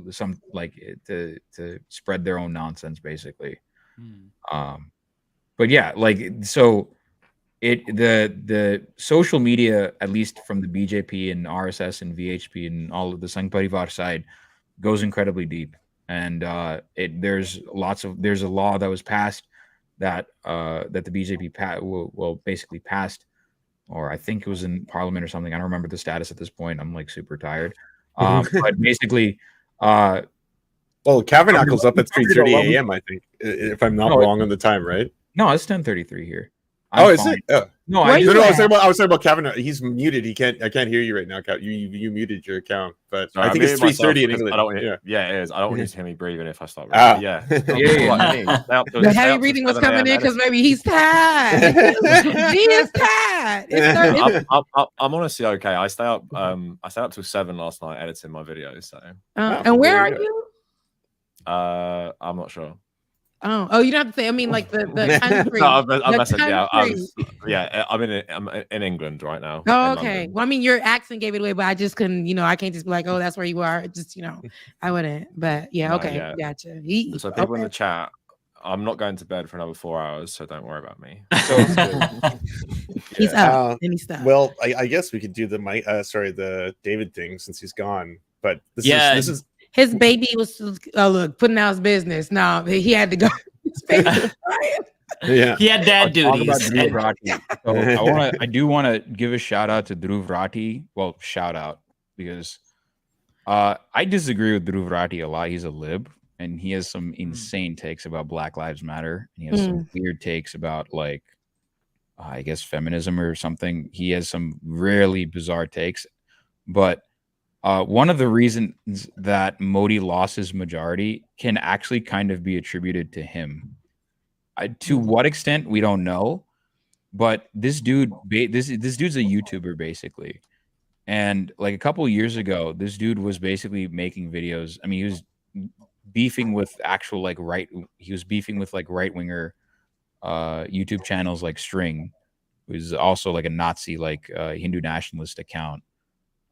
some like to spread their own nonsense basically. But yeah, like, so the social media, at least from the BJP and RSS and VHP and all of the Sangh Parivar side, goes incredibly deep. And there's a law that was passed that the BJP basically passed, or I think it was in Parliament or something. I don't remember the status at this point. I'm like super tired. But basically, well, Kavernacle's up at 3:30 a.m. I think, if I'm not wrong on the time, right? No, it's 10:33 here. Is it? No, I was talking about Kavanagh. He's muted. I can't hear you right now. You muted your account, but I think it's 3:30 in England. It is. I don't want you to hear me breathing if I start. Yeah. The heavy breathing was coming in because maybe he's tired. He is tired. I'm honestly okay. I stay up till 7 last night editing my videos. So. And where are you? I'm not sure. Oh, you don't have to say. I mean, like the country. I'm in England right now. Oh, okay. Well, I mean, your accent gave it away, but I just couldn't. I can't just be like, oh, that's where you are. Just, I wouldn't. But yeah, okay, gotcha. So people in the chat, I'm not going to bed for another 4 hours, so don't worry about me. He's up and he's stuck. Well, I guess we could do the David thing since he's gone. But this is. His baby was putting out his business. No, he had to go. His baby was crying. Yeah. He had dad Talk about duties. Dhruv Rathi. So I do want to give a shout out to Dhruv Rathi. Well, shout out because I disagree with Dhruv Rathi a lot. He's a lib and he has some insane takes about Black Lives Matter. And he has some weird takes about like I guess feminism or something. He has some really bizarre takes. But one of the reasons that Modi lost his majority can actually kind of be attributed to him. To what extent we don't know, but this dude, this dude's a YouTuber basically, and like a couple of years ago, this dude was basically making videos. I mean, he was beefing with actual like he was beefing with like right winger YouTube channels like String, who's also like a Nazi like Hindu nationalist account,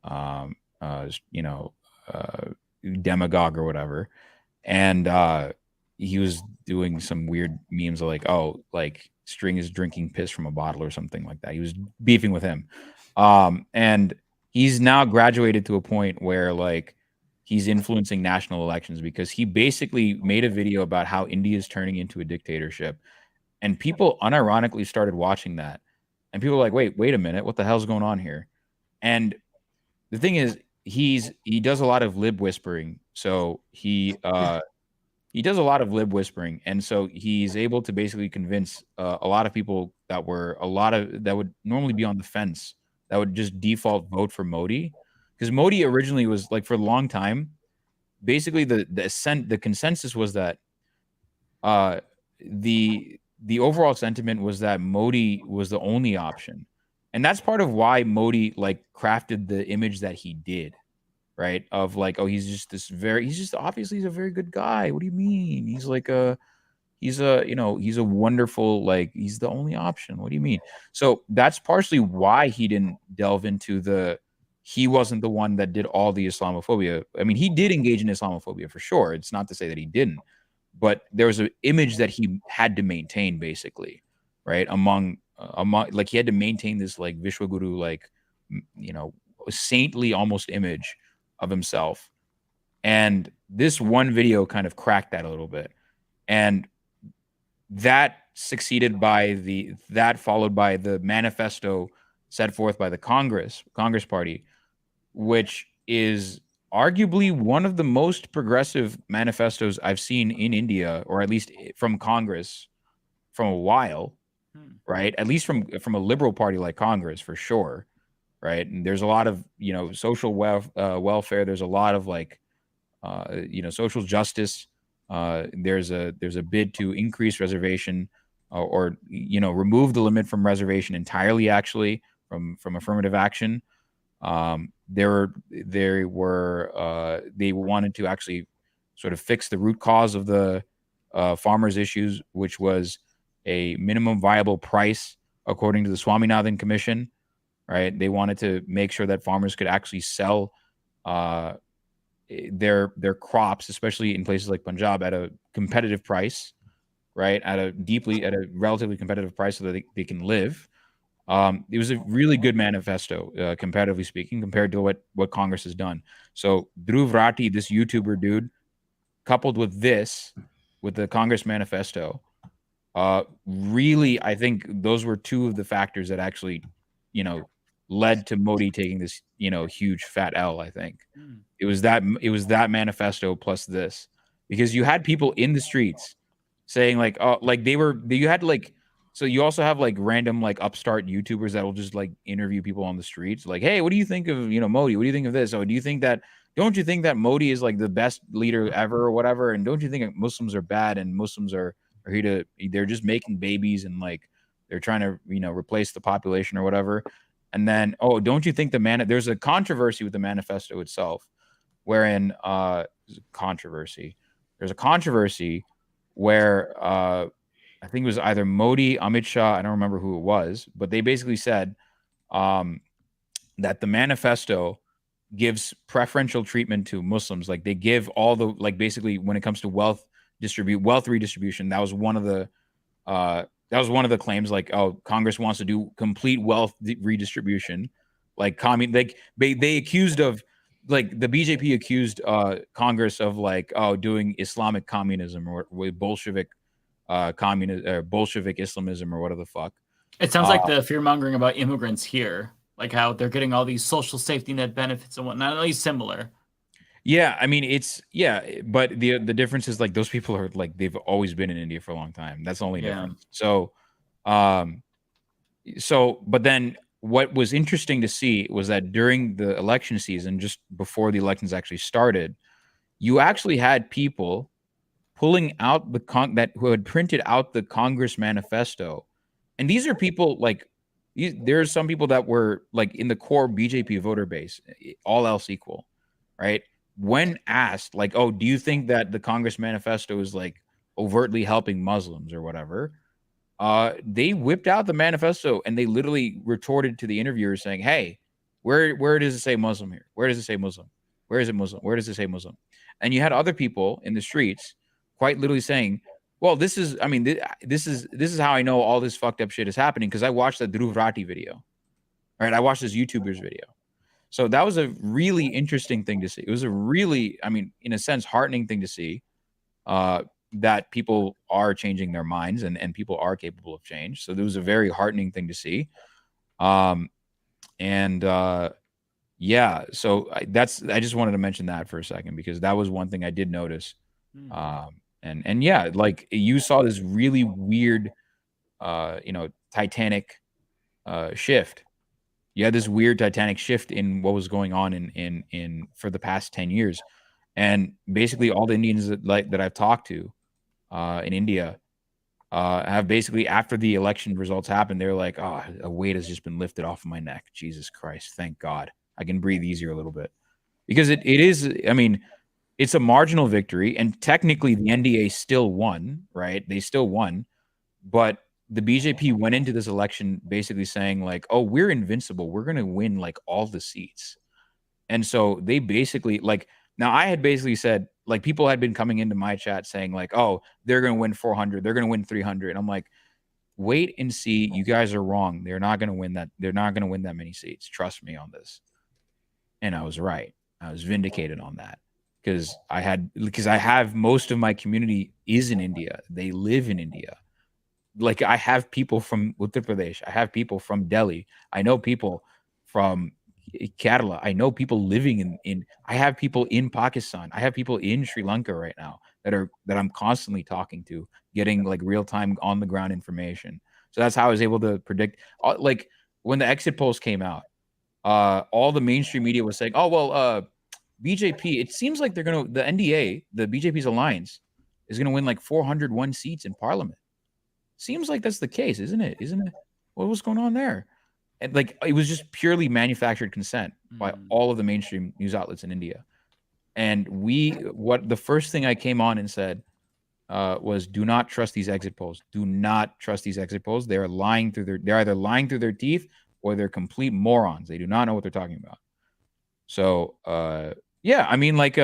you know, demagogue or whatever, and he was doing some weird memes of like, oh, like String is drinking piss from a bottle or something like that. He was beefing with him. And he's now graduated to a point where like he's influencing national elections because he basically made a video about how India is turning into a dictatorship. And people unironically started watching that. And people were like, wait a minute, what the hell's going on here? And the thing is, he does a lot of lib whispering. So he does a lot of lib whispering, and so he's able to basically convince a lot of people that would normally be on the fence, that would just default vote for Modi, because Modi originally was like for a long time, basically the consensus was that the overall sentiment was that Modi was the only option, and that's part of why Modi like crafted the image that he did. Right, of like, oh, he's obviously he's a very good guy. What do you mean? He's a wonderful, like, he's the only option. What do you mean? So that's partially why he didn't delve into he wasn't the one that did all the Islamophobia. I mean, he did engage in Islamophobia for sure. It's not to say that he didn't, but there was an image that he had to maintain basically, right? Among like he had to maintain this like Vishwaguru, like, saintly almost image of himself, and this one video kind of cracked that a little bit, and that succeeded followed by the manifesto set forth by the Congress Party, which is arguably one of the most progressive manifestos I've seen in India, or at least from Congress from a while, right? At least from a liberal party like Congress, for sure. Right. And there's a lot of, social welfare. There's a lot of like, social justice. There's a bid to increase reservation or remove the limit from reservation entirely, actually, from affirmative action. They wanted to actually sort of fix the root cause of the farmers' issues, which was a minimum viable price, according to the Swaminathan Commission. Right, they wanted to make sure that farmers could actually sell their crops, especially in places like Punjab, at a competitive price, right? At a relatively competitive price, so that they can live. It was a really good manifesto, comparatively speaking, compared to what Congress has done. So Dhruv Rathi, this YouTuber dude, coupled with the Congress manifesto, really, I think those were two of the factors that actually, led to Modi taking this, huge fat L. I think it was that manifesto plus this, because you had people in the streets saying like, oh, like you had like, so you also have like random like upstart YouTubers that will just like interview people on the streets, like, hey, what do you think of Modi? What do you think of this? Oh, don't you think that Modi is like the best leader ever or whatever? And don't you think Muslims are bad and Muslims are here they're just making babies and like they're trying to replace the population or whatever? And then, oh, don't you think there's a controversy with the manifesto itself, wherein there's a controversy where I think it was either Modi, Amit Shah, I don't remember who it was, but they basically said that the manifesto gives preferential treatment to Muslims. Like they give all the, like basically when it comes to wealth redistribution, that was one of the claims, like, oh, Congress wants to do complete wealth redistribution, like they accused of, like the BJP accused Congress of like, oh, doing Islamic communism or Bolshevik communist Bolshevik Islamism or whatever the fuck. It sounds like the fear mongering about immigrants here, like how they're getting all these social safety net benefits and whatnot, at least similar. Yeah, I mean but the difference is like those people are like they've always been in India for a long time. That's the only difference. So, but then what was interesting to see was that during the election season, just before the elections actually started, you actually had people pulling out who had printed out the Congress manifesto, and these are people like there's some people that were like in the core BJP voter base, all else equal, right? When asked, like, oh, do you think that the Congress manifesto is like overtly helping Muslims or whatever? They whipped out the manifesto and they literally retorted to the interviewers saying, hey, where does it say Muslim here? Where does it say Muslim? Where is it Muslim? Where does it say Muslim? And you had other people in the streets quite literally saying, well, this is how I know all this fucked up shit is happening because I watched the Dhruv Rathi video. Right? I watched this YouTuber's video. So that was a really interesting thing to see. It was a really, I mean, in a sense, heartening thing to see that people are changing their minds and people are capable of change. So there was a very heartening thing to see. Yeah, so I just wanted to mention that for a second because that was one thing I did notice. And yeah, like you saw this really weird, Titanic shift. You had this weird Titanic shift in what was going on in for the past 10 years. And basically all the Indians that I've talked to in India have basically, after the election results happened, they're like, oh, a weight has just been lifted off of my neck. Jesus Christ, thank God. I can breathe easier a little bit. Because it is, I mean, it's a marginal victory. And technically the NDA still won, right? They still won. But the BJP went into this election basically saying like, oh, we're invincible. We're going to win like all the seats. And so they basically like, now I had basically said, like people had been coming into my chat saying like, oh, they're going to win 400. They're going to win 300. And I'm like, wait and see. You guys are wrong. They're not going to win that. They're not going to win that many seats. Trust me on this. And I was right. I was vindicated on that because I have most of my community is in India. They live in India. Like I have people from Uttar Pradesh. I have people from Delhi. I know people from Kerala. I know people living in I have people in Pakistan. I have people in Sri Lanka right now that I'm constantly talking to, getting like real-time on the ground information. So that's how I was able to predict. Like when the exit polls came out, all the mainstream media was saying, oh well, BJP, it seems like the NDA, the BJP's alliance, is gonna win like 401 seats in parliament. Seems like that's the case, isn't it? What was going on there? And like it was just purely manufactured consent by all of the mainstream news outlets in India. And the first thing I came on and said was, do not trust these exit polls. Do not trust these exit polls. They're either lying through their teeth or they're complete morons. They do not know what they're talking about. So yeah, I mean like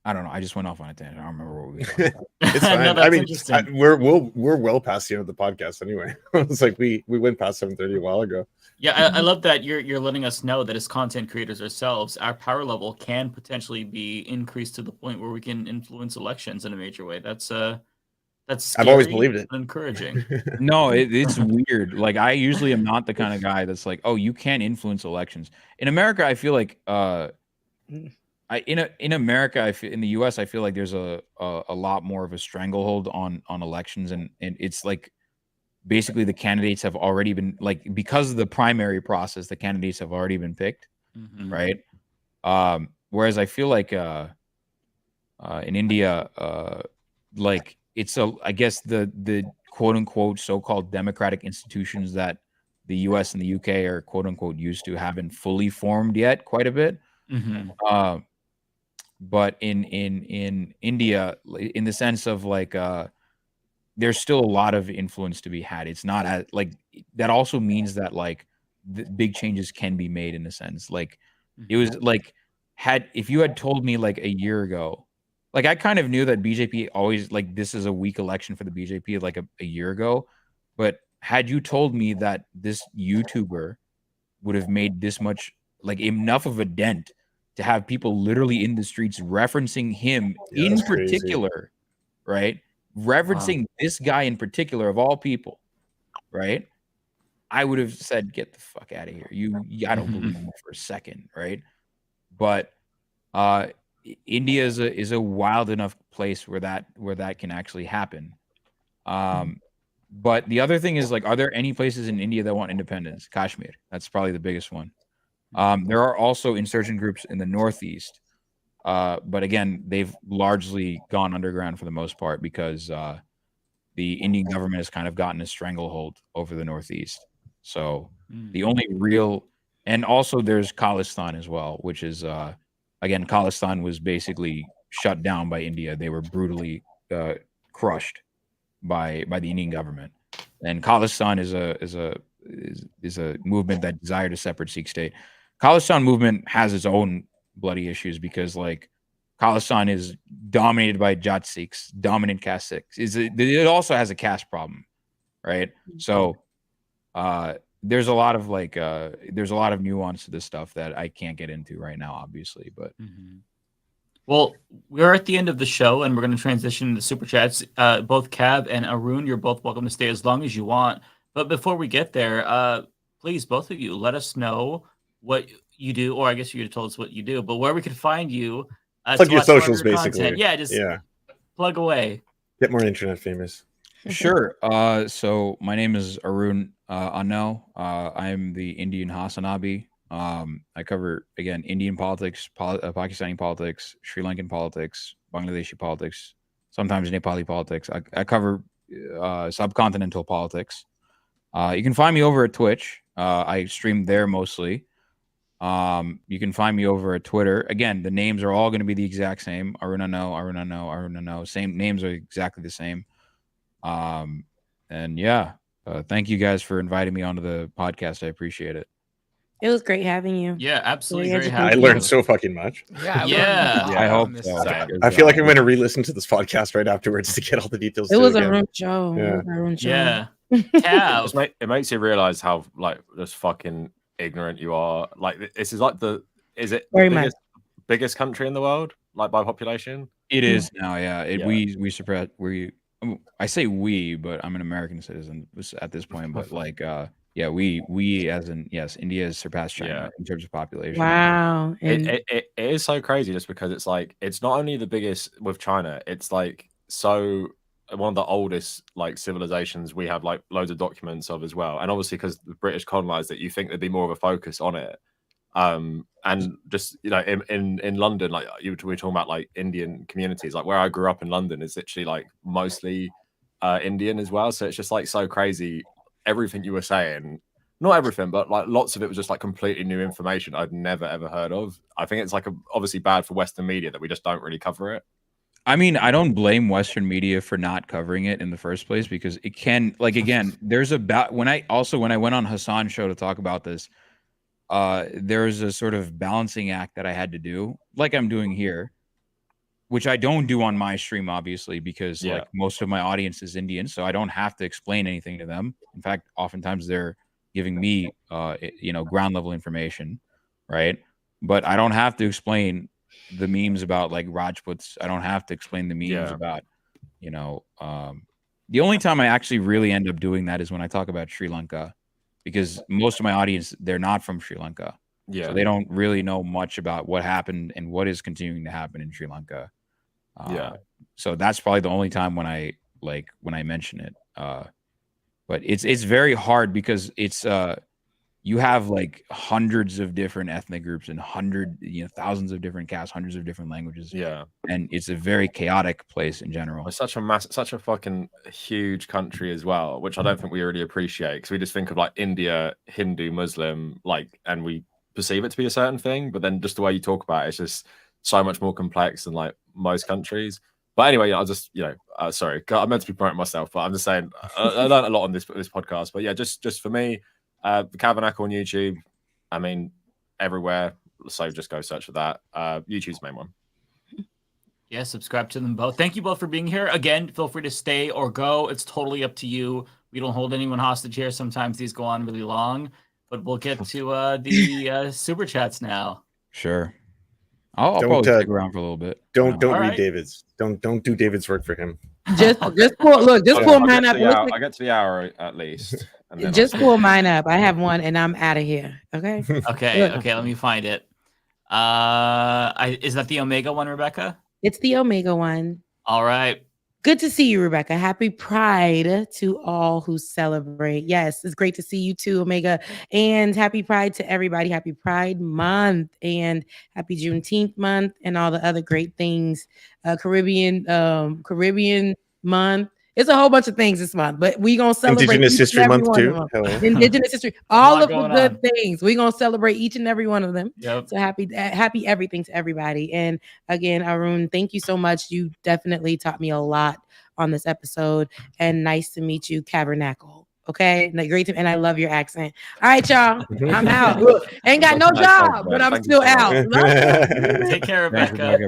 I don't know. I just went off on a tangent. I don't remember what we were talking about. It's fine. No, I mean, interesting. we're well past the end of the podcast anyway. It's like we went past 7:30 a while ago. Yeah, I love that you're letting us know that as content creators ourselves, our power level can potentially be increased to the point where we can influence elections in a major way. That's scary. I've always believed it. And encouraging. No, it's weird. Like I usually am not the kind of guy that's like, oh, you can't influence elections. In America, I feel like in America, in the U.S., I feel like there's a lot more of a stranglehold on elections, and it's like basically the candidates have already been like, because of the primary process, the candidates have already been picked, right? Whereas I feel like in India, like I guess the quote unquote so-called democratic institutions that the U.S. and the U.K. are quote unquote used to haven't fully formed yet, quite a bit. But in India, in the sense of like there's still a lot of influence to be had. It's not like that also means that like the big changes can be made in a sense. Like it was like if you had told me like a year ago, like I kind of knew that BJP always like this is a weak election for the BJP like a year ago, but had you told me that this YouTuber would have made this much like enough of a dent to have people literally in the streets referencing him in particular, right? referencing this guy in particular of all people, right? I would have said, "Get the fuck out of here." I don't believe him for a second, right? But India is a wild enough place where that can actually happen. But the other thing is, like, are there any places in India that want independence? Kashmir, that's probably the biggest one. There are also insurgent groups in the northeast, but again, they've largely gone underground for the most part because the Indian government has kind of gotten a stranglehold over the northeast. So the only real, and also there's Khalistan as well, which is again, Khalistan was basically shut down by India. They were brutally crushed by the Indian government, and Khalistan is a movement that desired a separate Sikh state. Khalistan movement has its own bloody issues because, like, Khalistan is dominated by Jat Sikhs, dominant caste Sikhs. It also has a caste problem, right? So there's a lot of nuance to this stuff that I can't get into right now, obviously. But well, we're at the end of the show, and we're going to transition to Super Chats. Both Cav and Arun, you're both welcome to stay as long as you want. But before we get there, please, both of you, let us know what you do, or I guess you told us what you do, but where we can find you. Plug your socials, basically. Content. Yeah, just plug away. Get more internet famous. Sure. So my name is Arun Anno. I'm the Indian Hasanabi. I cover, again, Indian politics, Pakistani politics, Sri Lankan politics, Bangladeshi politics, sometimes Nepali politics. I cover subcontinental politics. You can find me over at Twitch. I stream there mostly. You can find me over at Twitter. Again, the names are all going to be the exact same. Arun Anno, Arun Anno, Arun Anno. Same names are exactly the same. And yeah, thank you guys for inviting me onto the podcast. I appreciate it. It was great having you. Yeah, absolutely Very great I having learned you. so fucking much. I hope so. I feel like I'm going to re-listen to this podcast right afterwards to get all the details. It was a room show. Yeah. It makes you realize how, like, just fucking ignorant you are. Like, this is like the biggest country in the world, like, by population? It is now, yeah. We surpassed. I say we, but I'm an American citizen at this point. But like, yeah, we as in, yes, India has surpassed China in terms of population. Wow. It is so crazy just because it's like, it's not only the biggest with China, it's like one of the oldest, like, civilizations we have, like, loads of documents of as well. And obviously because the British colonized it, you think there'd be more of a focus on it. And just, you know, in London, like, we were talking about, like, Indian communities, like where I grew up in London is literally, like, mostly Indian as well. So it's just, like, so crazy. Everything you were saying, not everything, but, like, lots of it was just, like, completely new information I'd never ever heard of. I think it's, like, obviously bad for Western media that we just don't really cover it. I mean, I don't blame Western media for not covering it in the first place, because it can, like, again, there's when I went on Hassan's show to talk about this, there's a sort of balancing act that I had to do, like I'm doing here, which I don't do on my stream, obviously, because like most of my audience is Indian, so I don't have to explain anything to them. In fact, oftentimes they're giving me, ground level information, right? But I don't have to explain the memes about, like, Rajputs. I don't have to explain the memes about, the only time I actually really end up doing that is when I talk about Sri Lanka, because most of my audience, they're not from Sri Lanka. So they don't really know much about what happened and what is continuing to happen in Sri Lanka. So that's probably the only time when I mention it. But it's very hard because it's you have, like, hundreds of different ethnic groups and thousands of different castes, hundreds of different languages. Yeah. And it's a very chaotic place in general. It's such a fucking huge country as well, which I don't think we really appreciate, because we just think of, like, India, Hindu, Muslim, like, and we perceive it to be a certain thing, but then just the way you talk about it, it's just so much more complex than, like, most countries. But anyway, I'll just, sorry, I meant to be promoting myself, but I'm just saying I learned a lot on this podcast. But yeah, just for me, the Kavernacle on YouTube, I mean, everywhere. So just go search for that. YouTube's the main one. Yeah, subscribe to them both. Thank you both for being here. Again, feel free to stay or go. It's totally up to you. We don't hold anyone hostage here. Sometimes these go on really long, but we'll get to the super chats now. Sure. I'll probably stick around for a little bit. Don't read David's. Don't do David's work for him. Just pull mine up. I get to the hour at least. And then Just pull mine up. I have one, and I'm out of here. Okay. Okay. Let me find it. Is that the Omega one, Rebecca? It's the Omega one. All right. Good to see you, Rebecca. Happy Pride to all who celebrate. Yes, it's great to see you too, Omega. And happy Pride to everybody. Happy Pride Month and happy Juneteenth month and all the other great things. Caribbean month. It's a whole bunch of things this month, but we're going to celebrate Indigenous History Month too. Indigenous History. All of the good things. We're going to celebrate each and every one of them. Yep. So happy everything to everybody. And again, Arun, thank you so much. You definitely taught me a lot on this episode. And nice to meet you, Kavernacle. Okay, great to, and I love your accent. All right, y'all, I'm out. Ain't got no job, but I'm still out. Take care, Rebecca.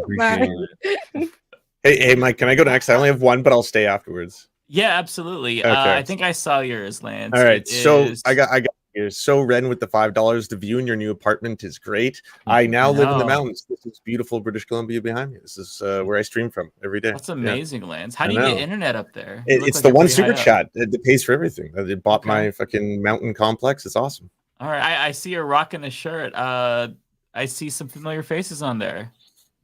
Hey, Mike, can I go next? I only have one, but I'll stay afterwards. Yeah, absolutely. Okay. I think I saw yours, Lance. All right, I got here. So Ren with the $5. The view in your new apartment is great. I now live in the mountains. This is beautiful British Columbia behind me. This is where I stream from every day. That's amazing, Lance. How do you get internet up there? It's the one super chat that pays for everything. They bought my fucking mountain complex. It's awesome. All right, I see you're rocking the shirt. I see some familiar faces on there.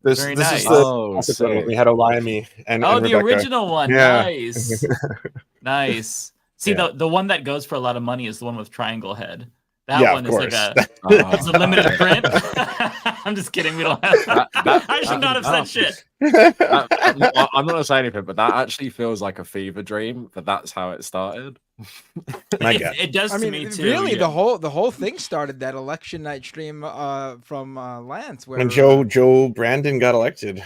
This is the episode we had Olayemi and the Rebecca. original one. Yeah. Nice. Nice. See, the one that goes for a lot of money is the one with triangle head. That one is like it's a limited print. I'm just kidding. We don't have that. I should not have said shit. I'm not gonna say anything, but that actually feels like a fever dream. But that's how it started. It does to me too. Really, the whole thing started that election night stream from Lance, where when Joe Brandon got elected.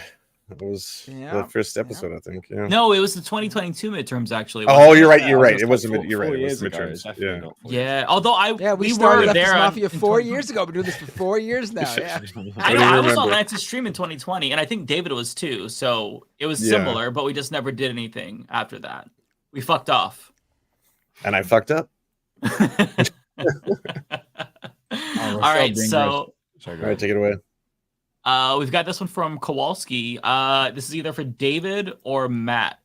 It was the first episode, I think. Yeah. No, it was the 2022 midterms actually. Oh, you're right. You're right. It wasn't. You're right. It was midterms. Yeah. Although we started up this Mafia 4 years ago. We're doing this for 4 years now. Yeah. I was on Lance's stream in 2020, and I think David was too. So it was similar, but we just never did anything after that. We fucked off. And I fucked up. All right. So. All right, take it away. We've got this one from Kowalski. This is either for David or Matt.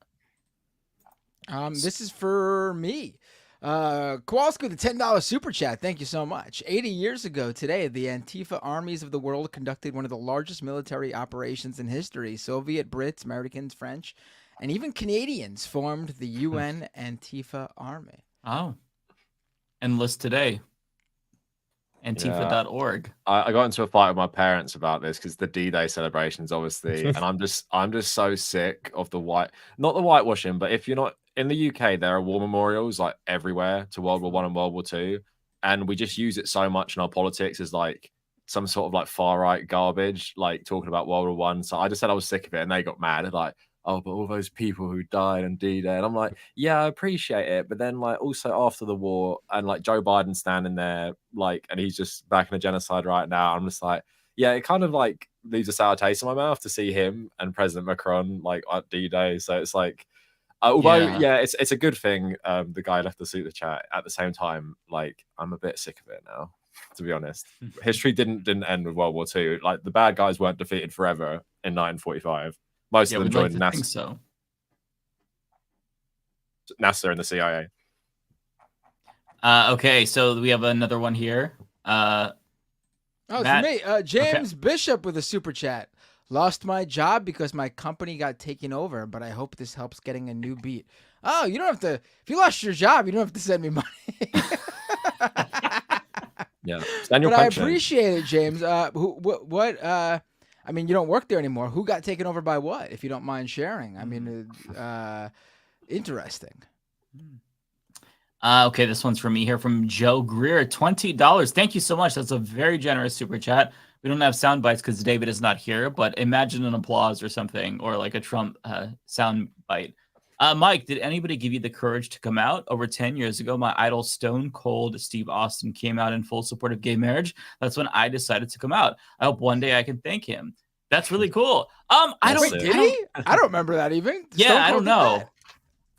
This is for me. Kowalski with the $10 super chat. Thank you so much. 80 years ago today, the Antifa armies of the world conducted one of the largest military operations in history. Soviet, Brits, Americans, French, and even Canadians formed the UN Antifa Army. Oh. Enlist today. Antifa.org. I got into a fight with my parents about this because the D-Day celebrations, obviously, and I'm just so sick of not the whitewashing, but if you're not in the UK, there are war memorials like everywhere to World War I and World War II, and we just use it so much in our politics as like some sort of like far right garbage, like talking about World War I. So I just said I was sick of it, and they got mad. They're like, oh, but all those people who died on D-Day. And I'm like, yeah, I appreciate it. But then, like, also after the war, and like Joe Biden standing there, like, and he's just backing a genocide right now. I'm just like, yeah, it kind of like leaves a sour taste in my mouth to see him and President Macron like at D-Day. So it's like, although, it's a good thing. The guy left the super chat. At the same time, like, I'm a bit sick of it now, to be honest. History didn't end with World War II. Like, the bad guys weren't defeated forever in 1945. Most of them joined NASA. So. NASA and the CIA. Okay, so we have another one here. It's me. James Bishop with a super chat. Lost my job because my company got taken over, but I hope this helps getting a new beat. Oh, you don't have to. If you lost your job, you don't have to send me money. Yeah, but I appreciate it, James. What? I mean, you don't work there anymore. Who got taken over by what, if you don't mind sharing? I mean, interesting. Okay, this one's from me here from Joe Greer. $20. Thank you so much. That's a very generous super chat. We don't have sound bites because David is not here, but imagine an applause or something, or like a Trump sound bite. Mike, did anybody give you the courage to come out? Over 10 years ago, my idol Stone Cold Steve Austin came out in full support of gay marriage. That's when I decided to come out. I hope one day I can thank him. That's really cool. Did he? I don't remember that even. Yeah, I don't know.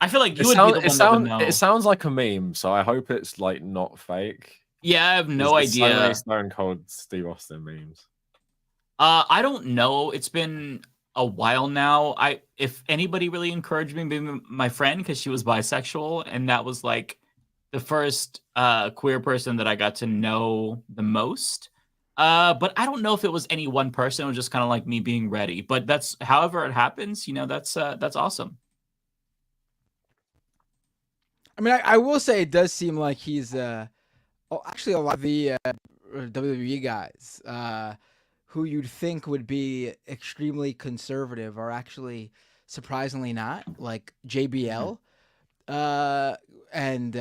I feel like you would be the one that would know. It sounds like a meme, so I hope it's like not fake. Yeah, I have no idea. So many Stone Cold Steve Austin memes. I don't know. It's been a while now. If anybody really encouraged me, maybe my friend, because she was bisexual, and that was like the first queer person that I got to know the most. But I don't know if it was any one person. It was just kind of like me being ready. But that's however it happens. that's awesome. I mean, I will say it does seem like he's actually a lot of the WWE guys who you'd think would be extremely conservative are actually surprisingly not, like JBL. And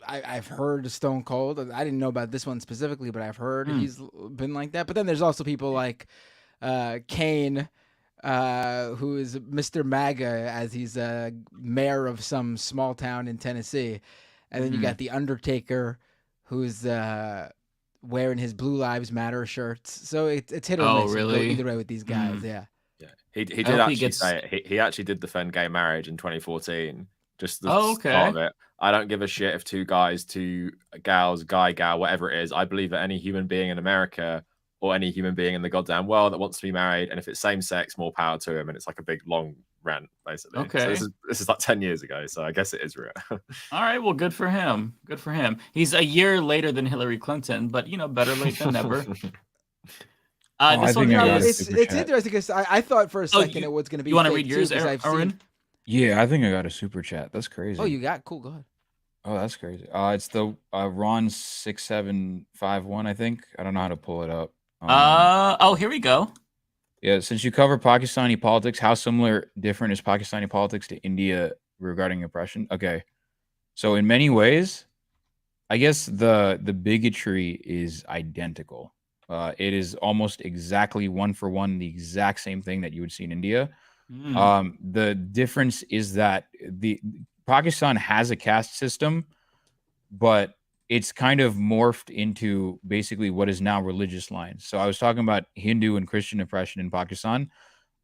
I've heard Stone Cold. I didn't know about this one specifically, but I've heard he's been like that. But then there's also people like Kane, who is Mr. MAGA, as he's a mayor of some small town in Tennessee. And then you got The Undertaker, who's wearing his Blue Lives Matter shirts. So it's hit or miss. Really? Go either way with these guys, yeah. He did actually say it. He actually did defend gay marriage in 2014. Just the start of it. I don't give a shit if two guys, two gals, guy, gal, whatever it is. I believe that any human being in America or any human being in the goddamn world that wants to be married, and if it's same sex, more power to him. And it's like a big long rant, basically. Okay. So this is like 10 years ago, so I guess it is real. All right, well, good for him. Good for him. He's a year later than Hillary Clinton, but better late than never. It's interesting because I thought for a second it was going to be. You want to read yours, Aaron? Yeah, I think I got a super chat. That's crazy. Oh, you got cool. Go ahead. Oh, that's crazy. It's the Ron6751. I think I don't know how to pull it up. Here we go. Yeah, since you cover Pakistani politics, how different is Pakistani politics to India regarding oppression? Okay, so in many ways, I guess the bigotry is identical. It is almost exactly one for one the exact same thing that you would see in India. The difference is that Pakistan has a caste system, but it's kind of morphed into basically what is now religious lines. So I was talking about Hindu and Christian oppression in Pakistan.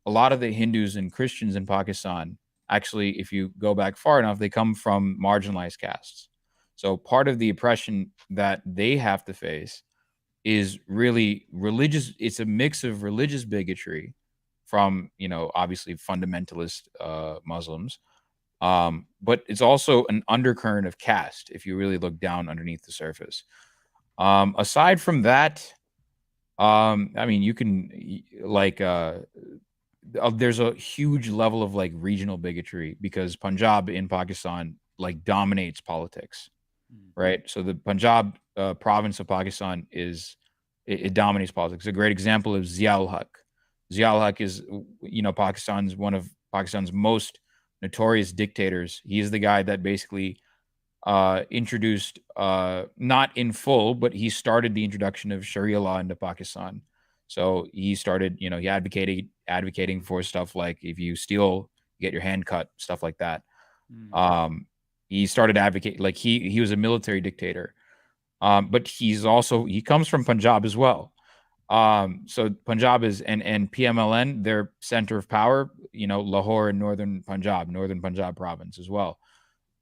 A lot of the Hindus and Christians in Pakistan, actually, if you go back far enough, they come from marginalized castes. So part of the oppression that they have to face is really religious. It's a mix of religious bigotry from, obviously fundamentalist Muslims. But it's also an undercurrent of caste if you really look down underneath the surface. Aside from that, I mean, you can there's a huge level of like regional bigotry because Punjab in Pakistan like dominates politics, right? So the Punjab province of Pakistan it dominates politics. A great example is Zia-ul Haq. Zia-ul Haq is, one of Pakistan's most notorious dictators. He's the guy that basically introduced, not in full, but he started the introduction of Sharia law into Pakistan. So he started, he advocating for stuff like if you steal, you get your hand cut, stuff like that. He started advocating, like he was a military dictator. But he comes from Punjab as well. So Punjab is and PMLN, their center of power, Lahore and northern Punjab province as well.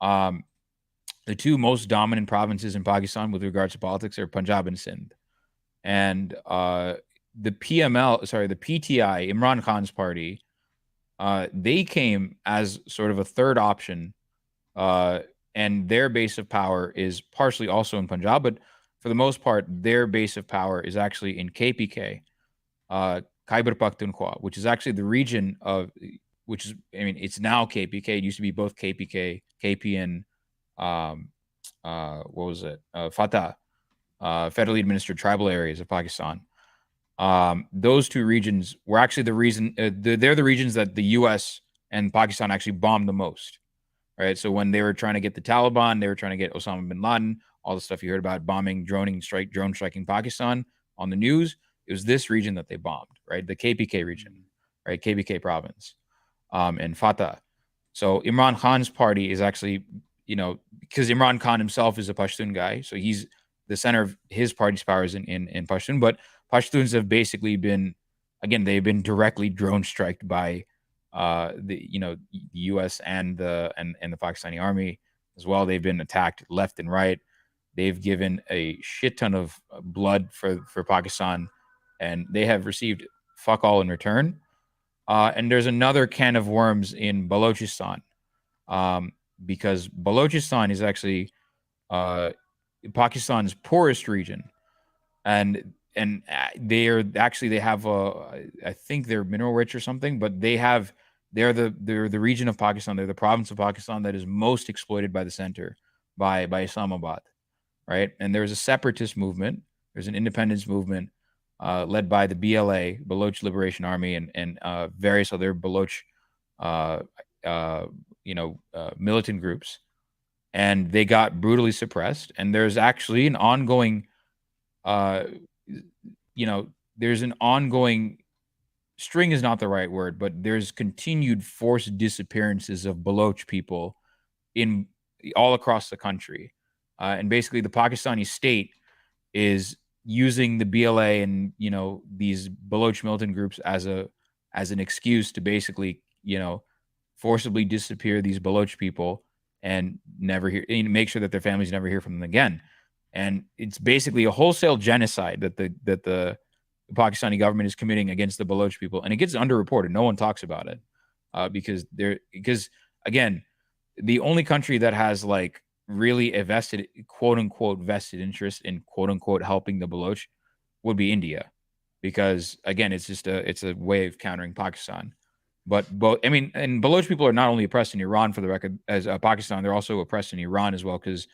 The two most dominant provinces in Pakistan with regards to politics are Punjab and Sindh. And the PTI, Imran Khan's party, they came as sort of a third option, and their base of power is partially also in Punjab, but for the most part, their base of power is actually in KPK, Khyber Pakhtunkhwa, which is actually the region it's now KPK. It used to be both KPK, KPN, Fatah, federally administered tribal areas of Pakistan. Those two regions were actually the reason, they're the regions that the US and Pakistan actually bombed the most. Right. So when they were trying to get the Taliban, they were trying to get Osama bin Laden, all the stuff you heard about bombing, drone striking Pakistan on the news. It was this region that they bombed, right? The KPK region, right? KPK province, and Fatah. So Imran Khan's party is actually, because Imran Khan himself is a Pashtun guy. So he's the center of his party's powers in Pashtun. But Pashtuns have basically been, again, they've been directly drone striked by the U.S. and the Pakistani army as well. They've been attacked left and right. They've given a shit ton of blood for Pakistan, and they have received fuck all in return. And there's another can of worms in Balochistan, because Balochistan is actually Pakistan's poorest region, and they have I think they're mineral rich or something, but they're the region of Pakistan, they're the province of Pakistan that is most exploited by the center, by Islamabad, right? And there's a separatist movement, there's an independence movement led by the BLA, Baloch Liberation Army, and various other Baloch militant groups, and they got brutally suppressed. And there's actually an ongoing there's an ongoing, string is not the right word, but there's continued forced disappearances of Baloch people in all across the country. And basically the Pakistani state is using the BLA and, these Baloch militant groups as an excuse to basically, forcibly disappear these Baloch people and make sure that their families never hear from them again. And it's basically a wholesale genocide that the Pakistani government is committing against the Baloch people, and it gets underreported. No one talks about it because again, the only country that has like really a vested, quote unquote, vested interest in quote unquote helping the Baloch would be India, because again, it's a way of countering Pakistan. But and Baloch people are not only oppressed in Iran, for the record, as Pakistan, they're also oppressed in Iran as well, because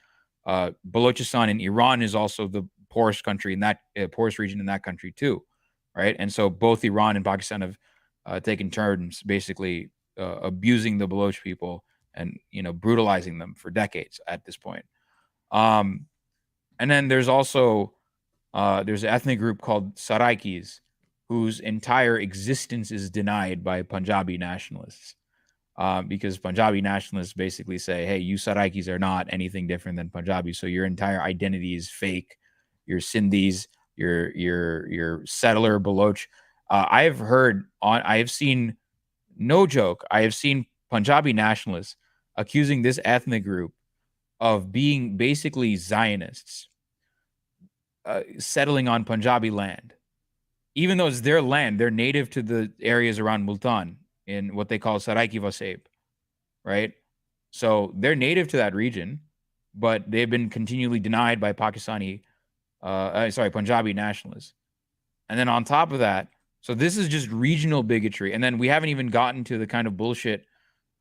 Balochistan in Iran is also the poorest country in that poorest region in that country too, right? And so both Iran and Pakistan have taken turns basically abusing the Baloch people and brutalizing them for decades at this point. And then there's also there's an ethnic group called Saraikis, whose entire existence is denied by Punjabi nationalists. Because Punjabi nationalists basically say, hey, you Saraikis are not anything different than Punjabi, so your entire identity is fake. You're Sindhis, you're settler Baloch. I have seen, no joke, I have seen Punjabi nationalists accusing this ethnic group of being basically Zionists, settling on Punjabi land. Even though it's their land, they're native to the areas around Multan, in what they call Saraiki Vaseb, right? So they're native to that region, but they've been continually denied by Punjabi nationalists. And then on top of that, so this is just regional bigotry. And then we haven't even gotten to the kind of bullshit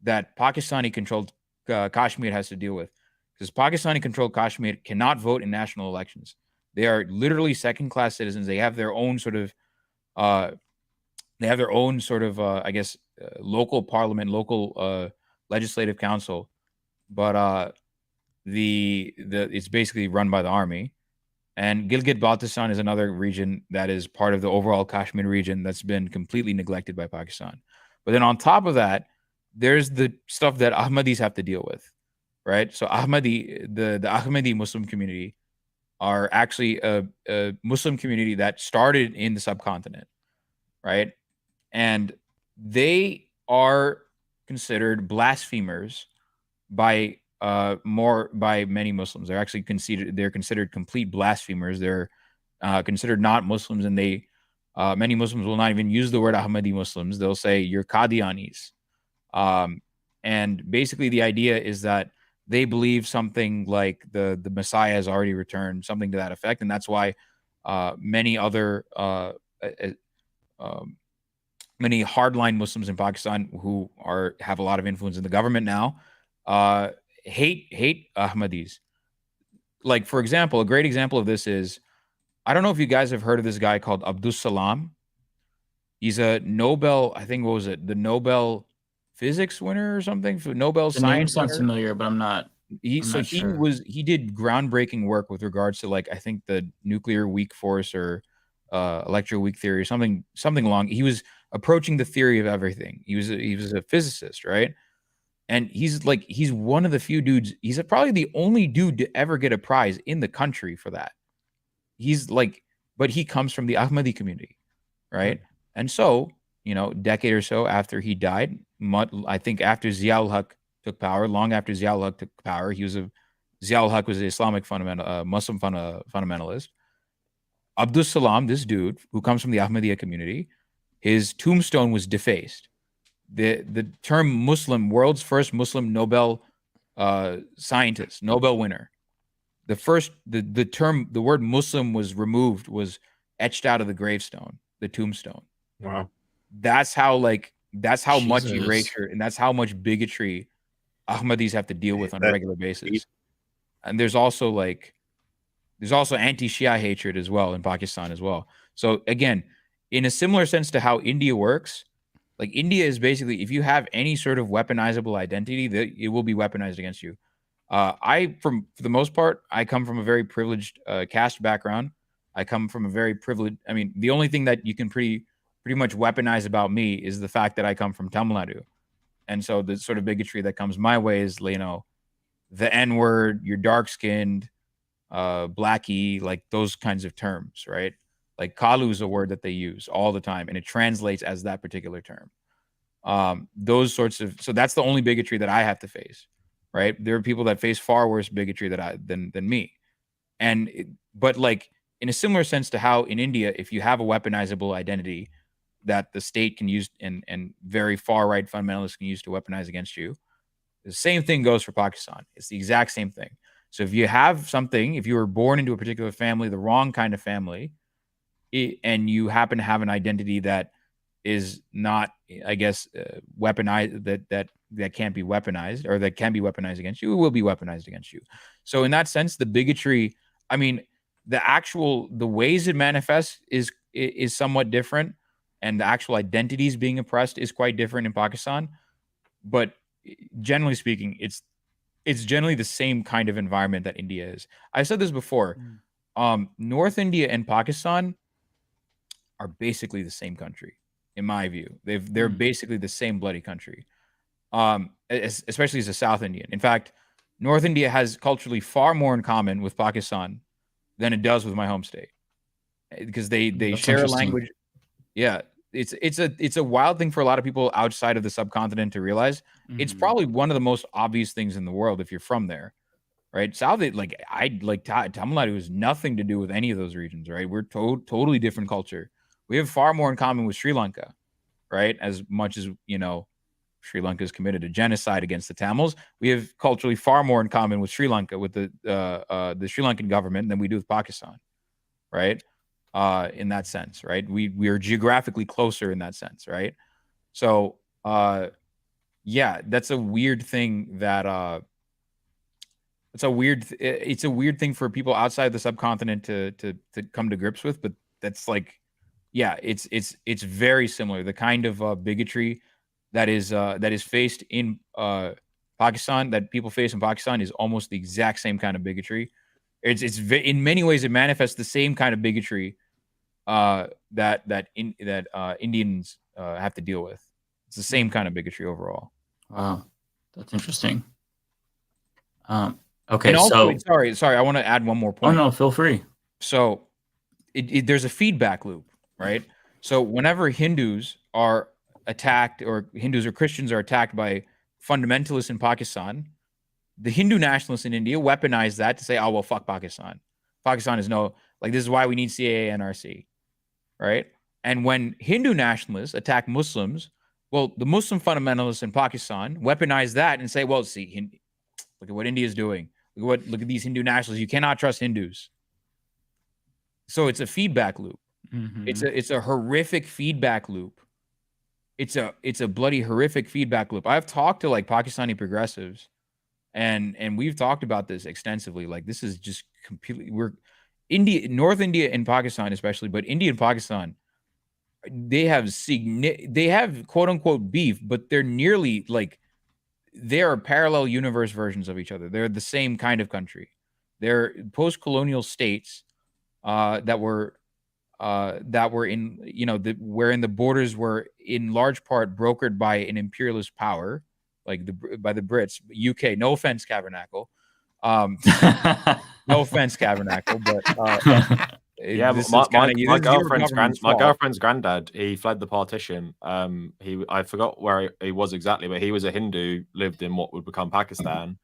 that Pakistani-controlled Kashmir has to deal with. Because Pakistani-controlled Kashmir cannot vote in national elections. They are literally second-class citizens. They have their own sort of local parliament, local legislative council, but it's basically run by the army. And Gilgit-Baltistan is another region that is part of the overall Kashmir region that's been completely neglected by Pakistan. But then on top of that, there's the stuff that Ahmadis have to deal with, right? So the Ahmadi Muslim community are actually a Muslim community that started in the subcontinent, right? And they are considered blasphemers by many Muslims. They're actually considered complete blasphemers. They're considered not Muslims, and many Muslims will not even use the word Ahmadi Muslims. They'll say you're Qadianis. And basically the idea is that they believe something like the Messiah has already returned, something to that effect. And that's why many hardline Muslims in Pakistan who have a lot of influence in the government now hate Ahmadis. Like, for example, a great example of this is, I don't know if you guys have heard of this guy called Abdus Salam. He's a Nobel, I think, what was it? The Nobel physics winner or something? For Nobel the science name sounds winner. familiar, but I'm not. He did groundbreaking work with regards to, like, I think the nuclear weak force or electroweak theory or something along. He was approaching the theory of everything. He was a physicist, right? And he's one of the few dudes. He's probably the only dude to ever get a prize in the country for that. But he comes from the Ahmadi community, right? And so, decade or so after he died, I think after Ziaul Haq took power, long after Ziaul Haq took power, Ziaul Haq was an Islamic Muslim fundamentalist. Abdus Salam, this dude who comes from the Ahmadiyya community, his tombstone was defaced. The term Muslim, world's first Muslim Nobel scientist, Nobel winner. The word Muslim was removed, was etched out of the gravestone, the tombstone. Wow. That's how much Jesus. erasure and that's how much bigotry Ahmadis have to deal with on a regular basis. And there's also anti-Shia hatred as well in Pakistan as well. So again, in a similar sense to how India works, like India is basically, if you have any sort of weaponizable identity, that it will be weaponized against you. For the most part, I come from a very privileged caste background. I come from a very privileged. I mean, the only thing that you can pretty much weaponize about me is the fact that I come from Tamil Nadu, and so the sort of bigotry that comes my way is, you know, the N-word, you're dark-skinned, blackie, like those kinds of terms, right? Like Kalu is a word that they use all the time, and it translates as that particular term. Those sorts of, so that's the only bigotry that I have to face, right? There are people that face far worse bigotry than me, but like in a similar sense to how in India, if you have a weaponizable identity that the state can use and very far right fundamentalists can use to weaponize against you, the same thing goes for Pakistan. It's the exact same thing. So if you have something, if you were born into a particular family, the wrong kind of family, and you happen to have an identity that is not, I guess, weaponized, that can't be weaponized, or that can be weaponized against you, it will be weaponized against you. So in that sense, the bigotry, I mean, the ways it manifests is somewhat different, and the actual identities being oppressed is quite different in Pakistan. But generally speaking, it's generally the same kind of environment that India is. I said this before. North India and Pakistan are basically the same country, in my view. They're basically the same bloody country, especially as a South Indian. In fact, North India has culturally far more in common with Pakistan than it does with my home state, because they share a language. Yeah, it's a wild thing for a lot of people outside of the subcontinent to realize. It's probably one of the most obvious things in the world if you're from there, right? Tamil Nadu has nothing to do with any of those regions, right? We're totally different culture. We have far more in common with Sri Lanka, right? As much as, you know, Sri Lanka is committed to genocide against the Tamils, we have culturally far more in common with Sri Lanka, with the Sri Lankan government, than we do with Pakistan, right? In that sense, right? We are geographically closer in that sense, right? So, yeah, that's a weird thing that it's a weird thing for people outside the subcontinent to come to grips with, but that's like, yeah, it's very similar. The kind of bigotry that is faced in Pakistan, that people face in Pakistan, is almost the exact same kind of bigotry. It's in many ways it manifests the same kind of bigotry that Indians have to deal with. It's the same kind of bigotry overall. Wow, that's interesting. Okay, and also, so sorry, I want to add one more point. Oh no, feel free. So there's a feedback loop, right? So whenever Hindus are attacked, or Hindus or Christians are attacked by fundamentalists in Pakistan, the Hindu nationalists in India weaponize that to say, oh, well, fuck Pakistan. Pakistan is this is why we need CAA, NRC, right? And when Hindu nationalists attack Muslims, well, the Muslim fundamentalists in Pakistan weaponize that and say, well, see, look at what India is doing. Look at these Hindu nationalists. You cannot trust Hindus. So it's a feedback loop. It's a horrific feedback loop. It's a bloody horrific feedback loop. I've talked to like Pakistani progressives, and we've talked about this extensively. Like, this is just completely, North India and Pakistan especially, but India and Pakistan, they have quote unquote beef, but they're nearly like, they are parallel universe versions of each other. They're the same kind of country. They're post-colonial states that were in, you know, wherein the borders were in large part brokered by an imperialist power, like by the Brits, UK. No offense, Kavernacle. No offense, Kavernacle, but yeah, my girlfriend's granddad, he fled the partition. I forgot where he was exactly, but he was a Hindu, lived in what would become Pakistan.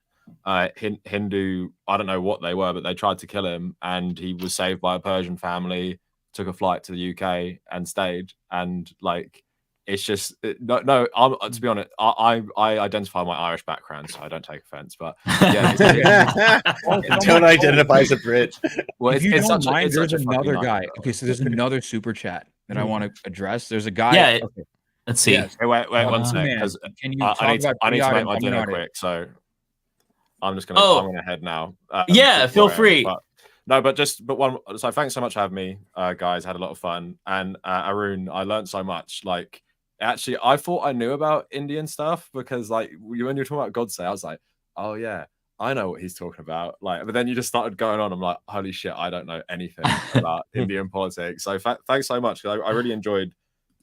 Hindu, I don't know what they were, but they tried to kill him, and he was saved by a Persian family, took a flight to the UK and stayed, and like it's just no. To be honest, I identify my Irish background, so I don't take offense. But yeah, don't identify as a Brit. Well, if you don't mind, there's another guy. Okay, so there's another super chat that I want to address. There's a guy. Yeah. Okay. Let's see. Yes. Hey, wait 1 second, because can you I need to make my dinner quick. So I'm just gonna I'm gonna head now. Yeah, feel free. But so thanks so much for having me, guys. Had a lot of fun. And Arun, I learned so much. Like, actually, I thought I knew about Indian stuff because, like, when you were talking about God Say, I was like, oh yeah, I know what he's talking about. Like, but then you just started going on. I'm like, holy shit, I don't know anything about Indian politics. So thanks so much. I really enjoyed.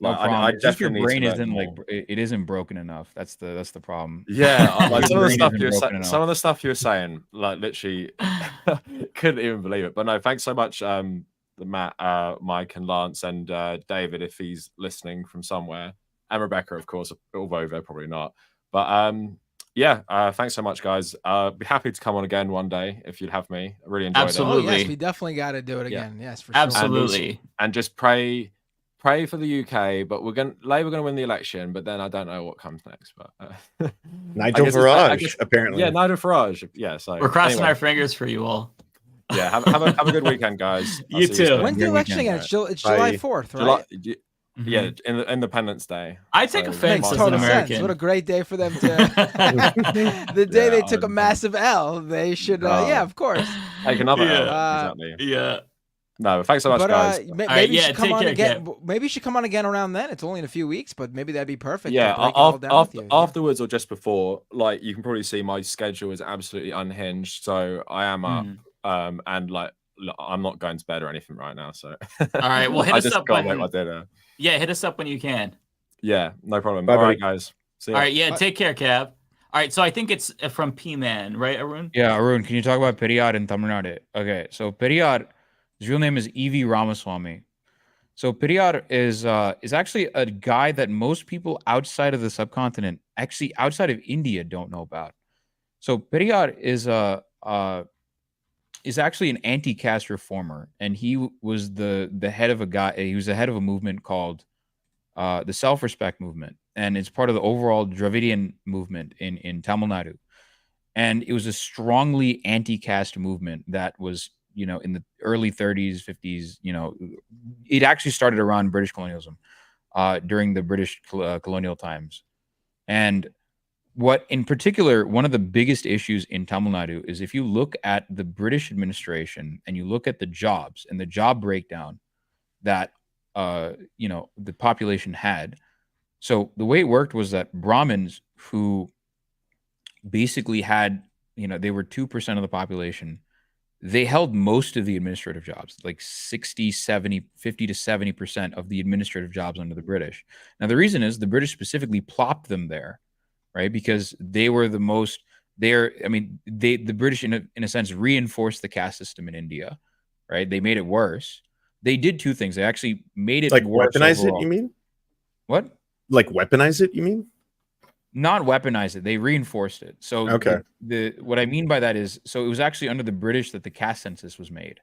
Like, no I definitely your brain isn't like it isn't broken enough. That's the problem. Yeah, like some of the stuff you were saying, like literally couldn't even believe it. But no, thanks so much, Matt, Mike, and Lance, and David, if he's listening from somewhere, and Rebecca, of course, although they're probably not. But thanks so much, guys. Be happy to come on again one day if you'd have me. I really enjoyed Oh, Absolutely. yes, we definitely got to do it again. Yes, for sure. Absolutely. And just pray for the UK, but Labour going to win the election, but then I don't know what comes next. But Nigel Farage, apparently. Yeah, Nigel Farage. Yeah, so we're crossing our fingers for you all. Yeah, have a good weekend, guys. You too. When's the election again? It's July 4th, right? Yeah, Independence Day. I take offense as an American. What a great day for them to. The day they took a massive L, they should. Yeah, of course. Take another L. Exactly. Yeah. No, thanks so much, guys. Maybe you should come on again. Maybe you should come on again around then. It's only in a few weeks, but maybe that'd be perfect. Yeah, afterwards or just before, like you can probably see my schedule is absolutely unhinged. So I am up, and like I'm not going to bed or anything right now. So all right, well, hit us up when make my dinner. Yeah, hit us up when you can. Yeah, no problem. Bye, all right, guys. See ya. All right, yeah, take care, Cav. All right, so I think it's from P-Man, right, Arun? Yeah, Arun, can you talk about Periyar in Tamil Nadu? Okay, so Periyar. His real name is E.V. Ramaswamy. So Periyar is actually a guy that most people outside of the subcontinent, actually outside of India, don't know about. So Periyar is actually an anti-caste reformer, and he was the head of he was the head of a movement called the Self-Respect Movement, and it's part of the overall Dravidian movement in Tamil Nadu. And it was a strongly anti-caste movement that was, in the early 30s, 50s, it actually started around British colonialism during the British colonial times. And what in particular, one of the biggest issues in Tamil Nadu is if you look at the British administration and you look at the jobs and the job breakdown that, the population had. So the way it worked was that Brahmins, who basically had, they were 2% of the population, they held most of the administrative jobs, like 60, 70, 50 to 70% of the administrative jobs under the British. Now, the reason is the British specifically plopped them there, right? Because they were the most, the British, in a sense, reinforced the caste system in India, right? They made it worse. They did two things. They actually made it like worse weaponize overall. it, you mean? What? Like weaponize it, you mean? Not weaponize it. They reinforced it. So okay. What I mean by that is, so it was actually under the British that the caste census was made,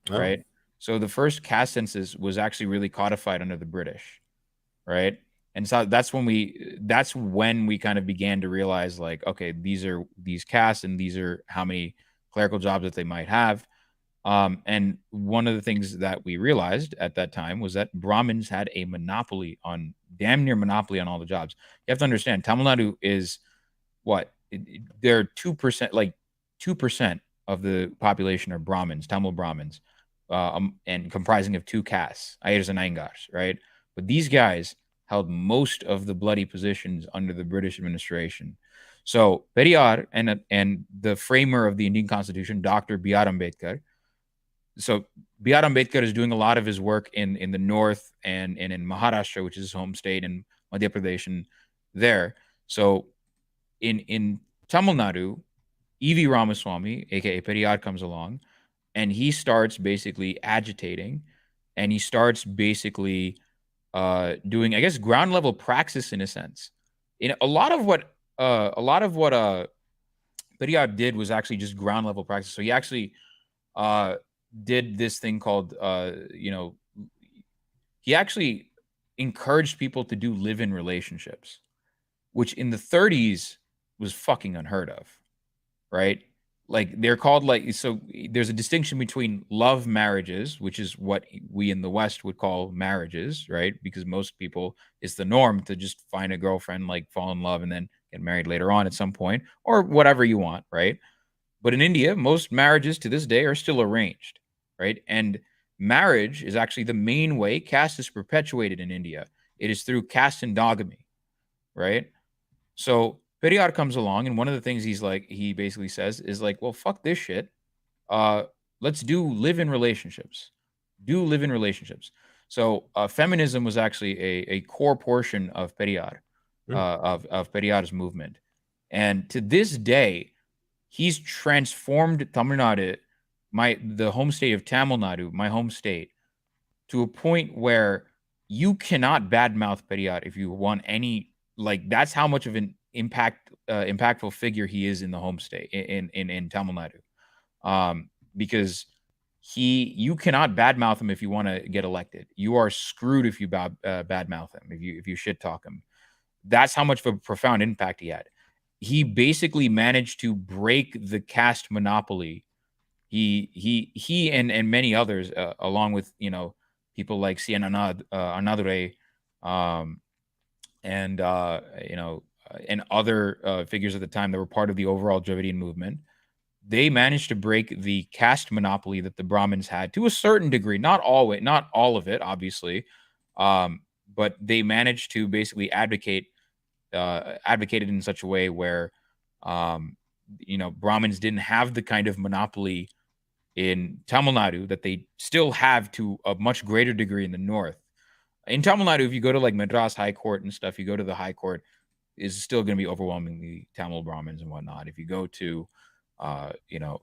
right? So the first caste census was actually really codified under the British, right? And so that's when we kind of began to realize, like, okay, these are these castes and these are how many clerical jobs that they might have. And one of the things that we realized at that time was that Brahmins had a damn near monopoly on all the jobs. You have to understand, Tamil Nadu is what? They're 2%, like 2% of the population are Brahmins, Tamil Brahmins, and comprising of two castes, Ayers and Iyengars, right? But these guys held most of the bloody positions under the British administration. So Periyar and the framer of the Indian Constitution, Dr. B.R. Ambedkar. So B.R. Ambedkar is doing a lot of his work in the north and in Maharashtra, which is his home state, and Madhya Pradesh and there. So in Tamil Nadu, E.V. Ramaswamy, aka Periyar, comes along, and he starts basically agitating, and he starts basically doing, I guess, ground level praxis in a sense. In a lot of what Periyar did was actually just ground level practice. So he actually did this thing called he actually encouraged people to do live-in relationships, which in the 30s was fucking unheard of, right? Like they're called like, so there's a distinction between love marriages, which is what we in the West would call marriages, right? Because most people, it's the norm to just find a girlfriend, like fall in love and then get married later on at some point, or whatever you want, right? But in India, most marriages to this day are still arranged, right? And marriage is actually the main way caste is perpetuated in India. It is through caste endogamy, right? So Periyar comes along, and one of the things he basically says is like, well, fuck this shit. Let's do live-in relationships. Do live-in relationships. So feminism was actually a core portion of Periyar, of Periyar's movement. And to this day, he's transformed Tamil Nadu, the home state of Tamil Nadu, my home state, to a point where you cannot badmouth Periyar if you want any. Like that's how much of an impactful figure he is in the home state in Tamil Nadu, because you cannot badmouth him if you want to get elected. You are screwed if you badmouth him, if you shit talk him. That's how much of a profound impact he had. He basically managed to break the caste monopoly. He and many others, along with people like C.N. Anadure, and and other figures at the time that were part of the overall Dravidian movement, they managed to break the caste monopoly that the Brahmins had to a certain degree, not all of it, obviously, but they managed to basically advocated in such a way where Brahmins didn't have the kind of monopoly in Tamil Nadu that they still have to a much greater degree in the north. In Tamil Nadu, if you go to like Madras High Court and stuff, you go to the High Court, is still going to be overwhelmingly Tamil Brahmins and whatnot. If you go to,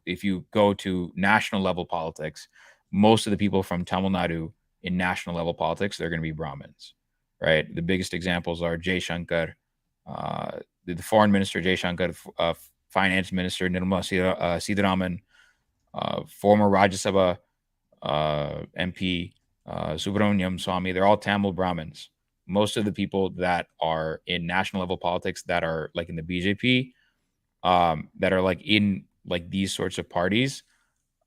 if you go to national level politics, most of the people from Tamil Nadu in national level politics, they're going to be Brahmins, right? The biggest examples are Jay Shankar, the foreign minister Jay Shankar, finance minister Nirmala Sitharaman, former Rajya Sabha MP Subramaniam Swamy. They're all Tamil Brahmins. Most of the people that are in national level politics that are like in the BJP, that are like in like these sorts of parties,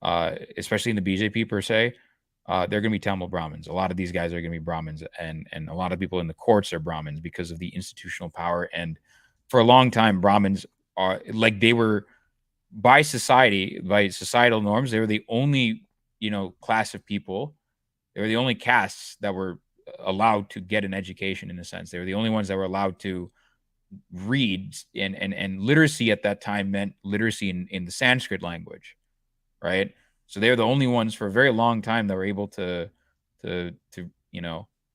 especially in the BJP per se, they're going to be Tamil Brahmins. A lot of these guys are going to be Brahmins, and a lot of people in the courts are Brahmins because of the institutional power. And for a long time, Brahmins are like, they were by societal norms, they were the only class of people. They were the only castes that were allowed to get an education, in a sense. They were the only ones that were allowed to read, and literacy at that time meant literacy in the Sanskrit language, right? So they were the only ones for a very long time that were able to they're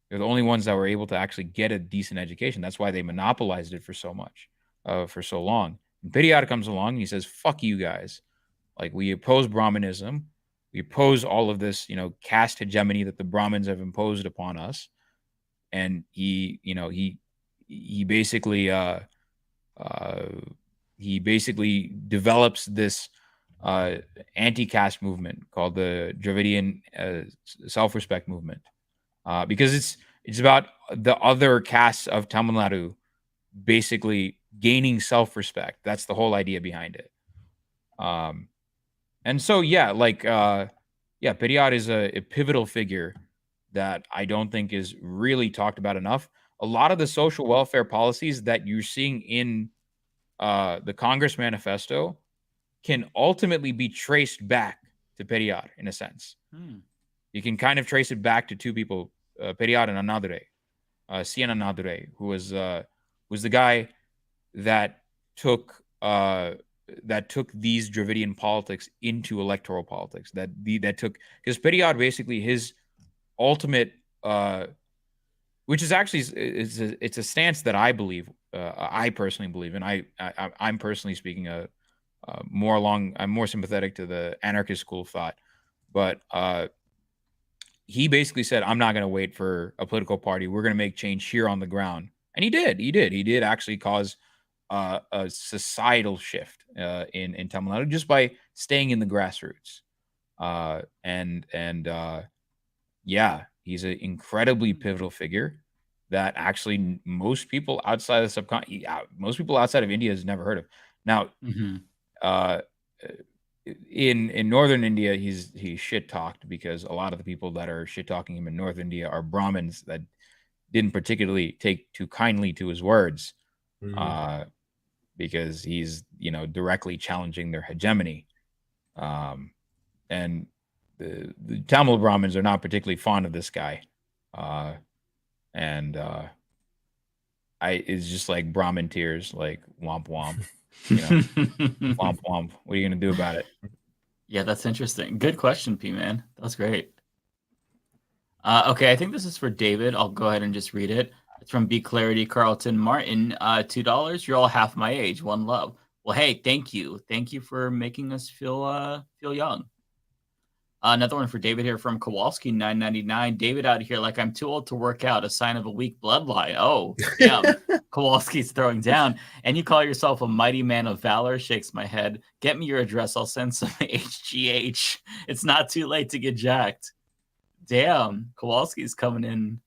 the only ones that were able to actually get a decent education. That's why they monopolized it for so long. And Periyar comes along and he says, fuck you guys. Like, we oppose Brahmanism. We oppose all of this, caste hegemony that the Brahmins have imposed upon us. And he basically develops this anti-caste movement called the Dravidian self-respect movement, because it's about the other castes of Tamil Nadu basically gaining self-respect. That's the whole idea behind it. And so, Periyar is a pivotal figure that I don't think is really talked about enough. A lot of the social welfare policies that you're seeing in the Congress manifesto can ultimately be traced back to Periyar, in a sense. You can kind of trace it back to two people, Periyar and Anadure, C.N. Anadure, who was the guy that took these Dravidian politics into electoral politics. That took, because Periyar basically, his ultimate, which is actually it's a stance that I believe, I personally believe, and I'm personally speaking I'm more sympathetic to the anarchist school of thought, but he basically said, I'm not going to wait for a political party. We're going to make change here on the ground. And he did actually cause a societal shift in Tamil Nadu just by staying in the grassroots. He's an incredibly pivotal figure that actually most people outside of most people outside of India has never heard of. Now, in northern India, he's shit talked because a lot of the people that are shit talking him in North India are Brahmins that didn't particularly take too kindly to his words, because he's directly challenging their hegemony, and the Tamil Brahmins are not particularly fond of this guy, it's just like Brahmin tears, like womp womp, womp womp. What are you gonna do about it? Yeah, that's interesting. Good question, P-Man. That was great. Okay, I think this is for David. I'll go ahead and just read it. It's from B Clarity Carlton Martin. $2. You're all half my age. One love. Well, hey, thank you. Thank you for making us feel young. Another one for David here from Kowalski, $9.99. David out here like I'm too old to work out, a sign of a weak bloodline. Oh, yeah. Kowalski's throwing down. And you call yourself a mighty man of valor? Shakes my head. Get me your address. I'll send some HGH. It's not too late to get jacked. Damn, Kowalski's coming in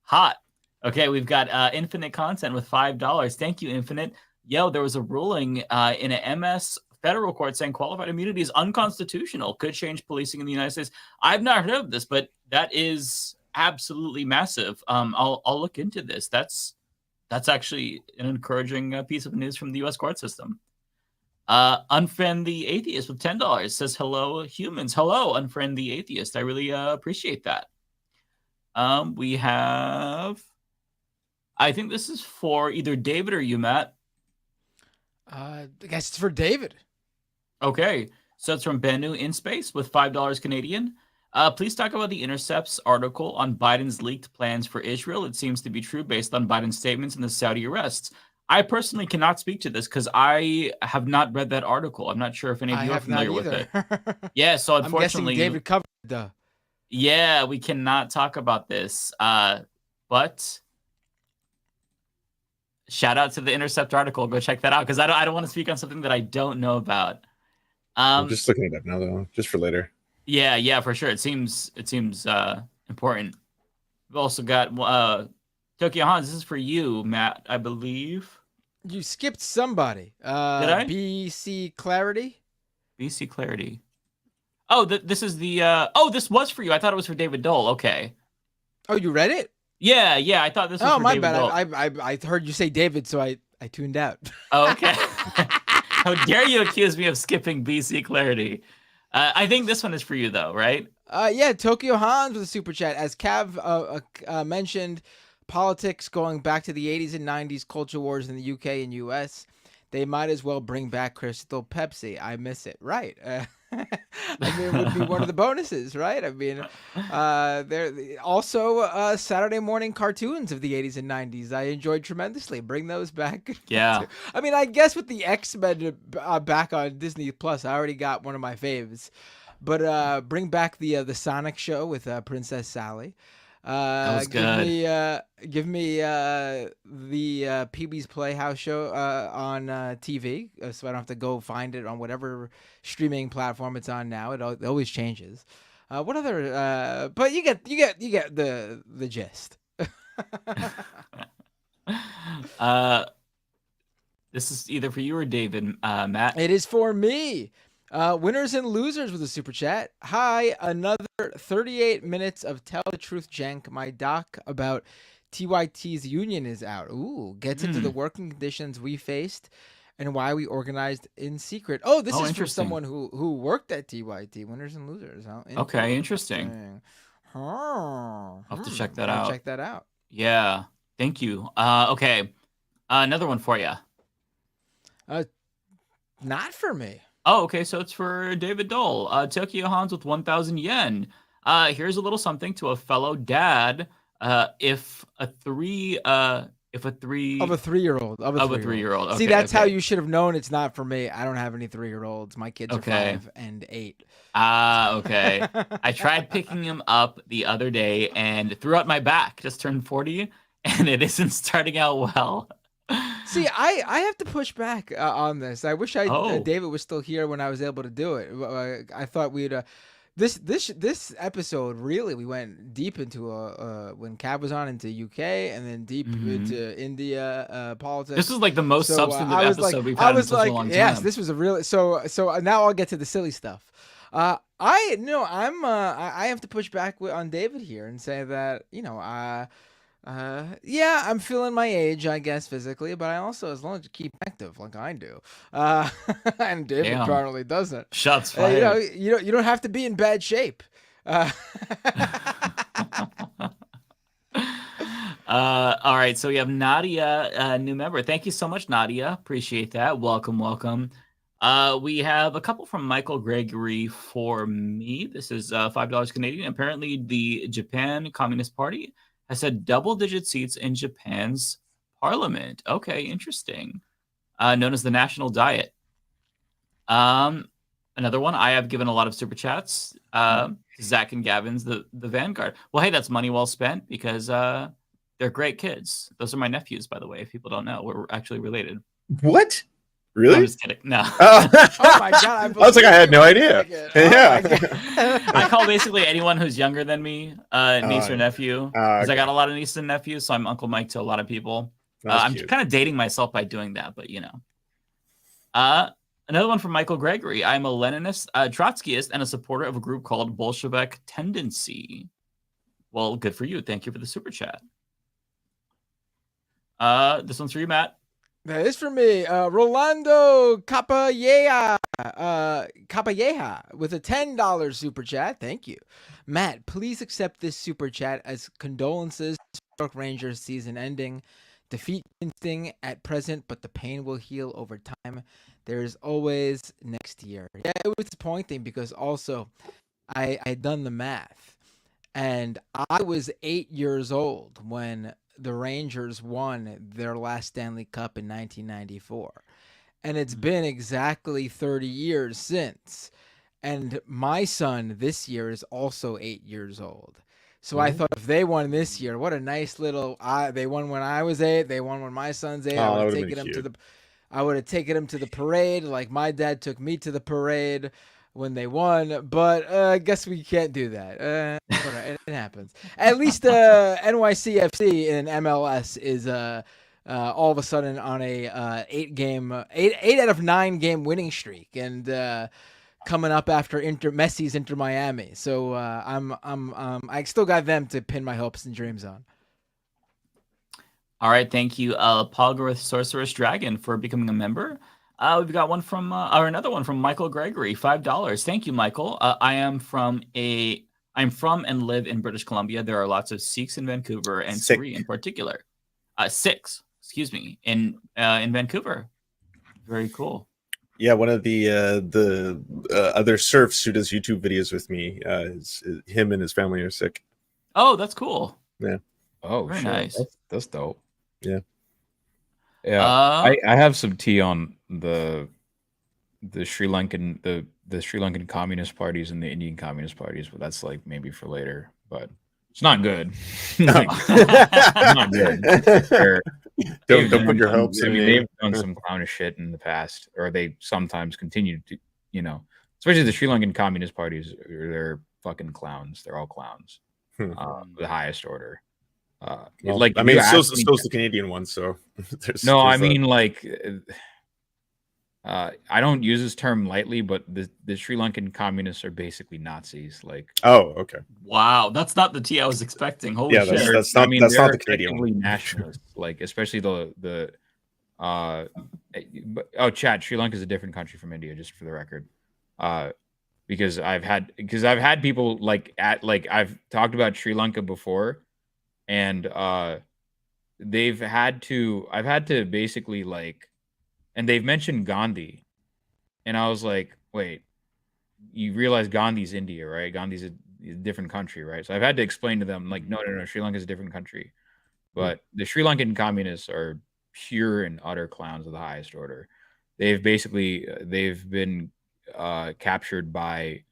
hot. Okay, we've got Infinite Content with $5. Thank you, Infinite. Yo, there was a ruling in an MS federal court saying qualified immunity is unconstitutional, could change policing in the United States. I've not heard of this, but that is absolutely massive. I'll look into this. That's actually an encouraging piece of news from the U.S. court system. Unfriend the Atheist with $10 says, hello, humans. Hello, Unfriend the Atheist. I really appreciate that. We have, I think this is for either David or you, Matt. I guess it's for David. Okay, so it's from Benu in Space with $5 Canadian. Please talk about the Intercept's article on Biden's leaked plans for Israel. It seems to be true based on Biden's statements and the Saudi arrests. I personally cannot speak to this because I have not read that article. I'm not sure if any of you are familiar with it. Yeah, so unfortunately, I'm guessing David covered the. Yeah, we cannot talk about this. But shout out to the Intercept article. Go check that out because I don't want to speak on something that I don't know about. I'm just looking it up now, though, just for later. Yeah, for sure. It seems important. We've also got Tokyo Hans. This is for you, Matt, I believe. You skipped somebody. Did I? BC Clarity. BC Clarity. Oh, this is the. This was for you. I thought it was for David Dole. Okay. Oh, you read it? Yeah. I thought this was for my David bad. Dole. I heard you say David, so I tuned out. Oh, okay. How dare you accuse me of skipping BC Clarity? I think this one is for you, though, right? Yeah, Tokyo Hans with a super chat. As Cav mentioned, politics going back to the 80s and 90s, culture wars in the UK and US. They might as well bring back Crystal Pepsi. I miss it. Right. I mean, it would be one of the bonuses, right? I mean, there also Saturday morning cartoons of the 80s and 90s. I enjoyed tremendously. Bring those back. Yeah. I mean, I guess with the X-Men back on Disney Plus, I already got one of my faves. But bring back the Sonic show with Princess Sally. That was good. Give me the Pee-wee's Playhouse show on TV, so I don't have to go find it on whatever streaming platform it's on now. It always changes. What other? But you get the gist. This is either for you or David, Matt. It is for me. Winners and losers with a super chat. Hi, another 38 minutes of Tell the Truth Jank. My doc about TYT's union is out. Ooh, gets into the working conditions we faced and why we organized in secret. Oh, this is for someone who worked at TYT. Winners and losers. Huh? Okay, interesting. I'll have to check that out. Check that out. Yeah, thank you. Okay, another one for you. Not for me. Oh, okay. So it's for David Dole. Tokyo Hans with 1,000 yen. Here's a little something to a fellow dad. If a three-year-old. Okay, see, that's how you should have known it's not for me. I don't have any 3-year-olds. My kids are 5 and 8. Okay. I tried picking him up the other day and threw out my back. Just turned 40, and it isn't starting out well. See, I have to push back on this. I wish David was still here when I was able to do it. I thought we'd This episode really we went deep into when Cav was on into UK and then deep into India politics. This is like the most substantive episode we've had in such a long time. Yes, this was a really so now I'll get to the silly stuff. I have to push back on David here and say that yeah, I'm feeling my age, I guess, physically, but I also, as long as you keep active like I do, and David apparently doesn't. Shots fired. You don't have to be in bad shape. All right, so we have Nadia, new member. Thank you so much, Nadia. Appreciate that. Welcome. We have a couple from Michael Gregory for me. This is $5 Canadian. Apparently, the Japan Communist Party has had double-digit seats in Japan's parliament. Okay, interesting. Known as the National Diet. Another one, I have given a lot of super chats. Zach and Gavin's the Vanguard. Well, hey, that's money well spent because they're great kids. Those are my nephews, by the way, if people don't know. We're actually related. What? Really? I'm just kidding. No. Oh my god! I was like, I had no idea. Yeah. I call basically anyone who's younger than me niece or nephew because I got a lot of nieces and nephews, so I'm Uncle Mike to a lot of people. I'm kind of dating myself by doing that, but another one from Michael Gregory. I'm a Leninist, Trotskyist, and a supporter of a group called Bolshevik Tendency. Well, good for you. Thank you for the super chat. This one's for you, Matt. That is for me. Rolando Capalleja with a $10 super chat. Thank you. Matt, please accept this super chat as condolences to York Rangers season ending. Defeat instinct at present, but the pain will heal over time. There is always next year. Yeah, it was disappointing because also I had done the math. And I was 8 years old when the Rangers won their last Stanley Cup in 1994. And it's been exactly 30 years since. And my son this year is also 8 years old. So I thought if they won this year, what a nice little they won when I was 8, they won when my son's 8. I would have taken him to the parade like my dad took me to the parade when they won, but I guess we can't do that. It happens. At least NYCFC in MLS is all of a sudden on a 8 out of 9 game winning streak, and coming up after Messi's Inter Miami. So I still got them to pin my hopes and dreams on. All right, thank you, Palgarith Sorceress Dragon, for becoming a member. We've got one from another one from Michael Gregory, $5. Thank you, Michael. I'm from and live in British Columbia. There are lots of Sikhs in Vancouver, and 3 in particular. 6, excuse me, in Vancouver. Very cool. Yeah, one of the other serfs who does YouTube videos with me, him and his family are Sikh. Oh, that's cool. Yeah. Oh, very sure. nice. That's dope. Yeah. Yeah, I have some tea on the Sri Lankan the Sri Lankan communist parties and the Indian communist parties, but that's like maybe for later. But it's not good. It's not good. Don't put your hopes in. They've done some clownish shit in the past, or they sometimes continue to. Especially the Sri Lankan communist parties. They're fucking clowns. They're all clowns. The highest order. Like I mean, so's the Canadian one. So I mean, like, I don't use this term lightly, but the Sri Lankan communists are basically Nazis. Like, oh, okay, wow, that's not the tea I was expecting. Holy shit! That's not the Canadian one. Nationalists, like, especially Chad, Sri Lanka is a different country from India, just for the record. Because I've had people I've talked about Sri Lanka before. And I've had to basically and they've mentioned Gandhi, and I was like, wait, you realize Gandhi's India, right? Gandhi's a different country, right? So I've had to explain to them, like, no, Sri Lanka is a different country. But the Sri Lankan communists are pure and utter clowns of the highest order. They've been captured by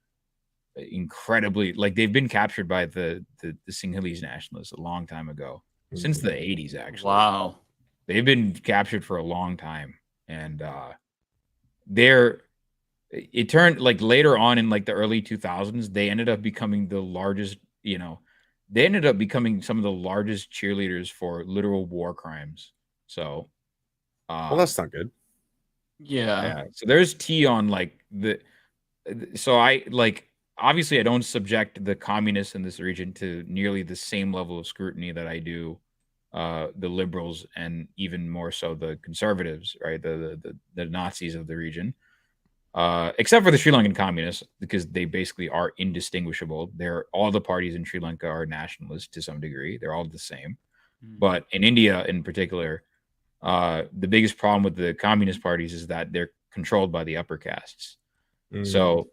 they've been captured by the Sinhalese nationalists a long time ago, since the 80s actually. Wow, they've been captured for a long time, and they're it turned like later on in like the early 2000s, they ended up becoming the largest, they ended up becoming some of the largest cheerleaders for literal war crimes. So, well, that's not good. Yeah. So there's tea on like so I like, obviously I don't subject the communists in this region to nearly the same level of scrutiny that I do the liberals and even more so the conservatives, right? The Nazis of the region. Except for the Sri Lankan communists, because they basically are indistinguishable. All the parties in Sri Lanka are nationalist to some degree. They're all the same. But in India in particular, the biggest problem with the communist parties is that they're controlled by the upper castes. So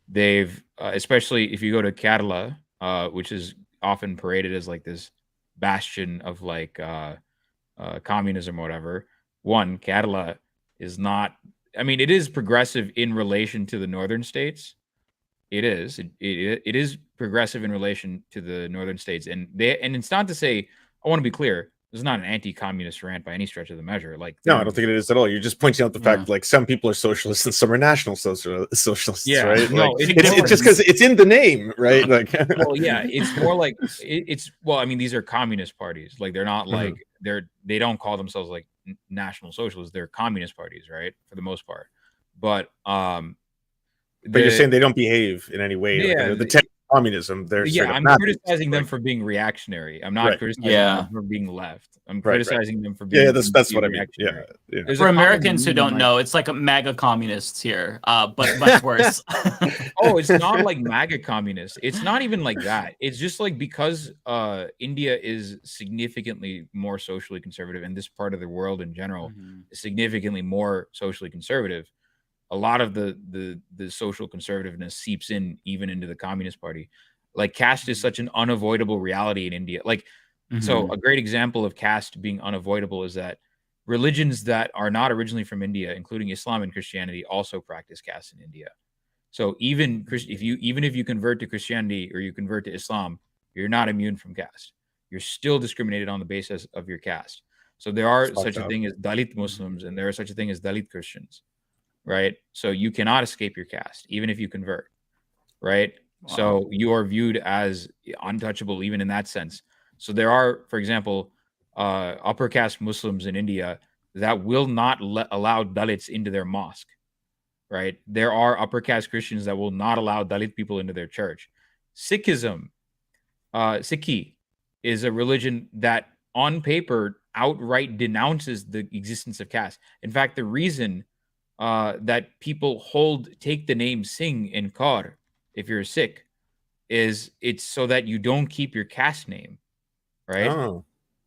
they've, especially if you go to Kerala, which is often paraded as like this bastion of like communism or whatever. One, Kerala is not, I mean, it is progressive in relation to the northern states. It is. It is progressive in relation to the northern states. And it's not to say, I want to be clear, this is not an anti-communist rant by any stretch of the measure. Like, no, I don't think it is at all. You're just pointing out the fact, like, some people are socialists and some are national socialists, right? No, like, it's just because it's in the name, right? Like, well, yeah, it's more like it's. Well, I mean, these are communist parties. Like, they're not like they don't call themselves like national socialists. They're communist parties, right? For the most part, but you're saying they don't behave in any way. Yeah, like, the communism. They're I'm criticizing them for being reactionary. I'm not criticizing them for being left. I'm criticizing them for being that's what I mean. Yeah. For Americans who don't know, it's like a MAGA communists here, but much worse. Oh, it's not like MAGA communists. It's not even like that. It's just like because India is significantly more socially conservative, and this part of the world in general is significantly more socially conservative. A lot of the social conservativeness seeps in even into the Communist Party. Like, caste is such an unavoidable reality in India. Like, so a great example of caste being unavoidable is that religions that are not originally from India, including Islam and Christianity, also practice caste in India. So even if you convert to Christianity or you convert to Islam, you're not immune from caste. You're still discriminated on the basis of your caste. So there are such a thing as Dalit Muslims, and there are such a thing as Dalit Christians. Right. So you cannot escape your caste, even if you convert. Right. Wow. So you are viewed as untouchable, even in that sense. So there are, for example, upper caste Muslims in India that will not allow Dalits into their mosque. Right. There are upper caste Christians that will not allow Dalit people into their church. Sikhism, Sikhi, is a religion that on paper outright denounces the existence of caste. In fact, the reason that people take the name Singh in Kaur, if you're a Sikh, is it's so that you don't keep your caste name, right? Oh,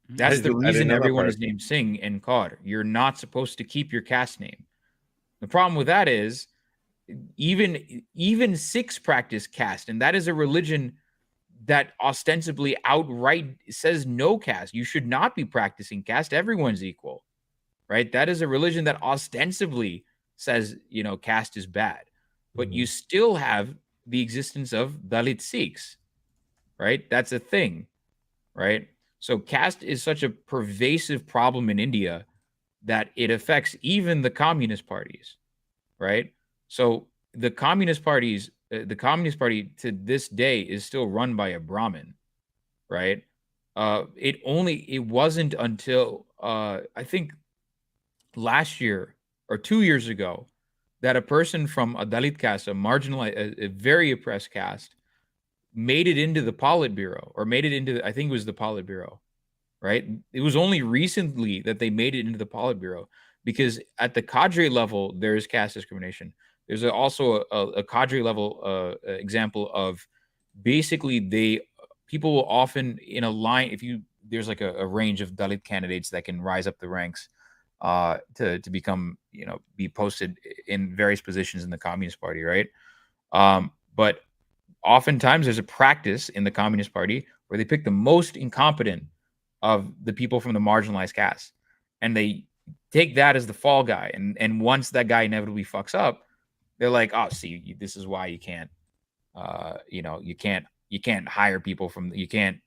that's the reason everyone is named Singh in Kaur. You're not supposed to keep your caste name. The problem with that is even Sikhs practice caste, and that is a religion that ostensibly outright says no caste. You should not be practicing caste. Everyone's equal, right? That is a religion that ostensibly says, caste is bad, but you still have the existence of Dalit Sikhs, right? That's a thing, right? So caste is such a pervasive problem in India that it affects even the communist parties, right? So the communist Party to this day is still run by a Brahmin, right? It wasn't until I think last year or 2 years ago that a person from a Dalit caste, a very oppressed caste, made it into the Politburo, or made it into, I think it was the Politburo, right? It was only recently that they made it into the Politburo, because at the cadre level, there is caste discrimination. There's also a cadre level example of basically people will often in a line, there's like a range of Dalit candidates that can rise up the ranks to become, be posted in various positions in the Communist Party, right? But oftentimes there's a practice in the Communist Party where they pick the most incompetent of the people from the marginalized caste, and they take that as the fall guy. And once that guy inevitably fucks up, they're like, oh, see, this is why you can't, you can't hire people you can't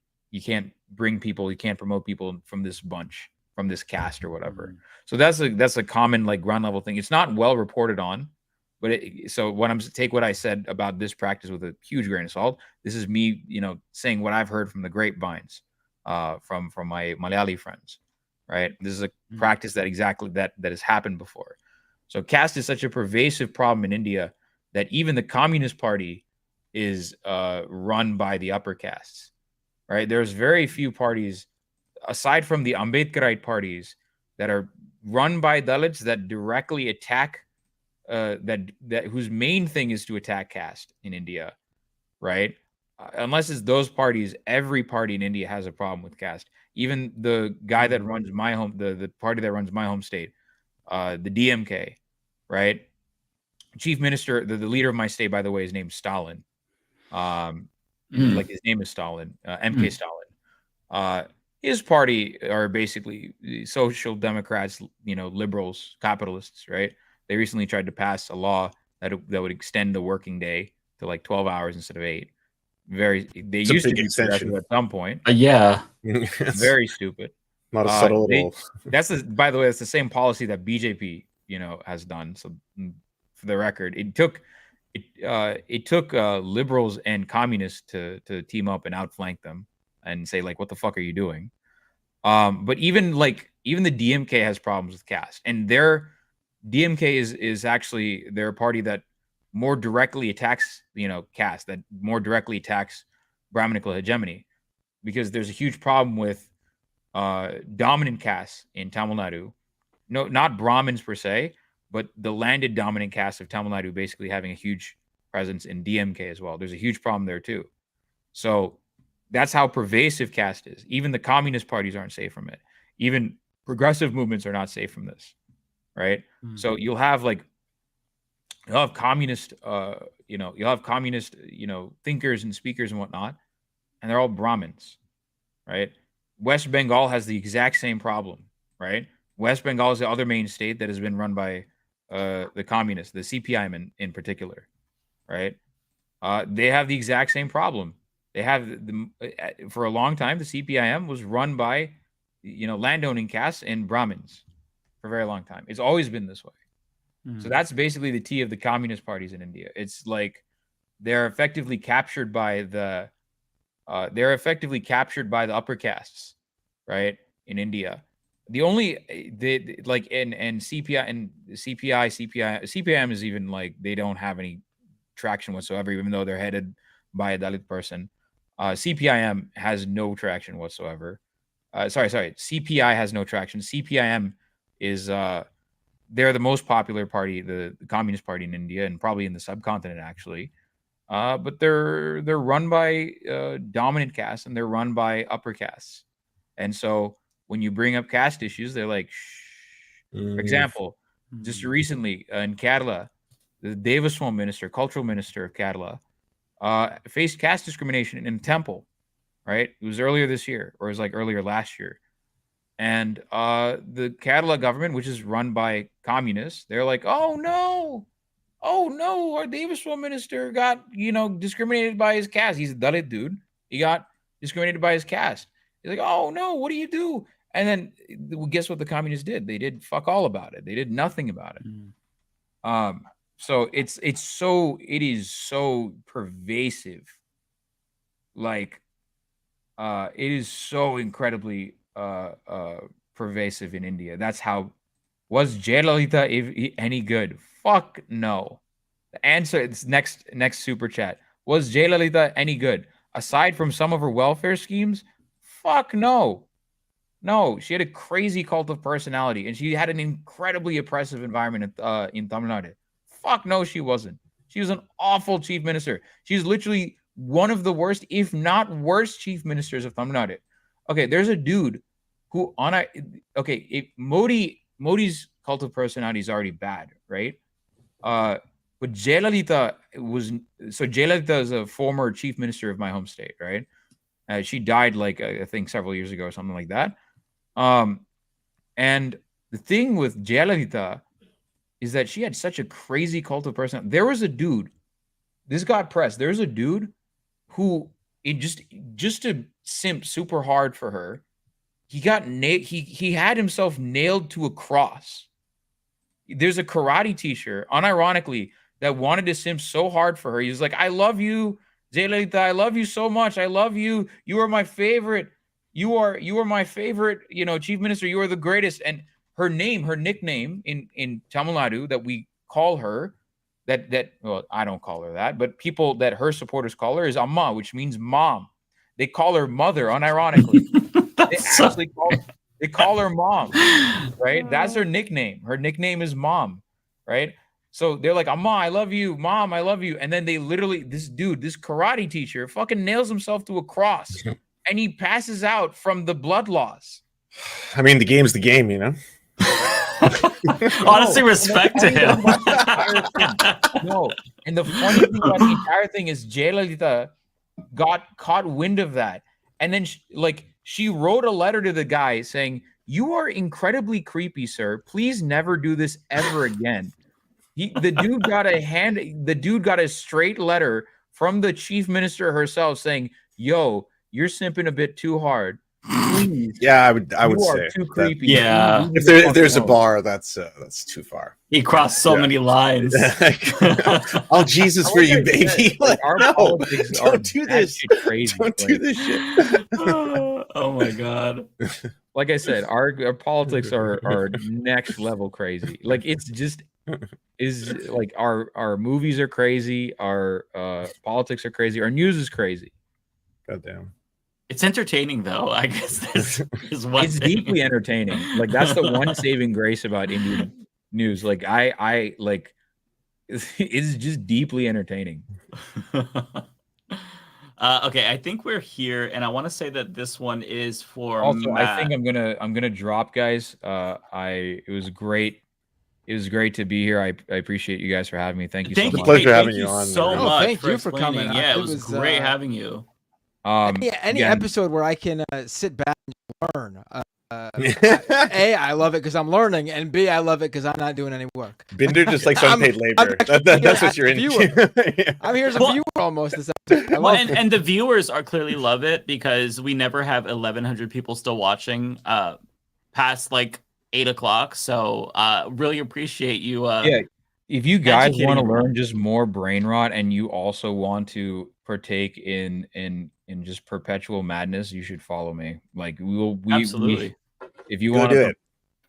bring people, you can't promote people from this bunch, from this caste or whatever. So that's a common like ground level thing. It's not well reported on, But so what take what I said about this practice with a huge grain of salt. This is me, saying what I've heard from the grapevines, from my Malayali friends, right? This is a practice that has happened before. So caste is such a pervasive problem in India that even the Communist Party is run by the upper castes, right? There's very few parties, aside from the Ambedkarite parties, that are run by Dalits that directly attack, that whose main thing is to attack caste in India, right? Unless it's those parties, every party in India has a problem with caste. Even the guy that runs my home, the party that runs my home state, the DMK, right? Chief Minister, the leader of my state, by the way, is named Stalin. Like his name is Stalin, MK Stalin. His party are basically social democrats, liberals, capitalists, right? They recently tried to pass a law that would extend the working day to like 12 hours instead of 8. They used to be progressive at some point. Yeah. Very stupid. Not subtle at all. By the way, that's the same policy that BJP, has done. So for the record, it took liberals and communists to team up and outflank them and say, like, what the fuck are you doing? But even the DMK has problems with caste, and their DMK is actually their party that more directly attacks, caste, that more directly attacks Brahminical hegemony, because there's a huge problem with dominant castes in Tamil Nadu. No, not Brahmins per se, but the landed dominant caste of Tamil Nadu basically having a huge presence in DMK as well. There's a huge problem there too. So that's how pervasive caste is. Even the communist parties aren't safe from it. Even progressive movements are not safe from this, right? So you'll have communist, thinkers and speakers and whatnot, and they're all Brahmins, right? West Bengal has the exact same problem, right? West Bengal is the other main state that has been run by the communists, the CPIM in particular, right? They have the exact same problem. They have for a long time, the CPIM was run by, landowning castes and Brahmins for a very long time. It's always been this way. So that's basically the T of the communist parties in India. It's like they're effectively captured by the upper castes, right? In India. The only and CPI and CPIM is even like they don't have any traction whatsoever, even though they're headed by a Dalit person. CPIM has no traction whatsoever. CPI has no traction. CPIM is they're the most popular party, the Communist Party in India, and probably in the subcontinent actually. But they're run by dominant castes, and they're run by upper castes. And so when you bring up caste issues, they're like, shh. For example, just recently in Kerala, the Devaswam cultural minister of Kerala, faced caste discrimination in a temple, right? It was earlier this year, or it was like earlier last year. And the Kerala government, which is run by communists, they're like, oh no, our Devaswam minister got, discriminated by his caste. He's a Dalit dude. He got discriminated by his caste. He's like, oh no, what do you do? And then guess what the communists did? They did fuck all about it. They did nothing about it. So it is so pervasive. Like, it is so incredibly pervasive in India. That's how. Was Jayalalitha any good? Fuck no. The answer is next super chat. Was Jayalalitha any good? Aside from some of her welfare schemes, fuck no. No, she had a crazy cult of personality, and she had an incredibly oppressive environment in Tamil Nadu. Fuck no, she wasn't. She was an awful chief minister. She's literally one of the worst, if not worst, chief ministers of Tamil Nadu. Okay, there's a dude who Modi's cult of personality is already bad, right? But Jayalalitha Jayalalitha is a former chief minister of my home state, right? She died I think several years ago or something like that. And the thing with Jayalalitha is that she had such a crazy cult of personality. There was a dude, this got pressed. There's a dude who just to simp super hard for her, he had himself nailed to a cross. There's a karate teacher. Unironically, that wanted to simp so hard for her. He was like, I love you, Jayalalitha. I love you so much. I love you. You are my favorite. You are my favorite, chief minister. You are the greatest. And her nickname in Tamil Nadu that we call her, well, I don't call her that, but people that her supporters call her is Amma, which means mom. They call her mother, unironically. They call her mom, right? That's her nickname. Her nickname is mom, right? So they're like, Amma, I love you. Mom, I love you. And then they literally, this karate teacher fucking nails himself to a cross and he passes out from the blood loss. I mean, the game's the game, Honestly, respect to him. No. And the funny thing about the entire thing is Jayalalitha got caught wind of that. And then she wrote a letter to the guy saying, you are incredibly creepy, sir. Please never do this ever again. The dude got a straight letter from the chief minister herself saying, yo, you're simping a bit too hard. Please. Yeah, I would say too creepy. Yeah. If there's a bar, that's too far. He crossed so many lines. Oh, Jesus for you, baby! Our politics don't do this. Crazy. Don't do this shit. Oh my god! Like I said, our politics are next level crazy. Like it's just is like our movies are crazy. Our politics are crazy. Our news is crazy. Goddamn. It's entertaining, though. I guess there's one. It's deeply entertaining. Like that's the one saving grace about Indian news. Like I like, it's just deeply entertaining. Okay, I think we're here, and I want to say that this one is for. Also, Matt. I think I'm gonna drop, guys. It was great. It was great to be here. I appreciate you guys for having me. Thank you so much. Pleasure having you on. So much. Thank you for coming. Yeah, it was great having you. Any episode where I can sit back and learn. A, I love it because I'm learning, and B, I love it because I'm not doing any work. Binder just likes unpaid labor. That's what you're into. Yeah. I'm here as a viewer almost. This episode. And the viewers are clearly love it because we never have 1,100 people still watching past like 8 o'clock. So really appreciate you. If you guys want to learn just more brain rot and you also want to partake in just perpetual madness, you should follow me. Like absolutely. If you want to,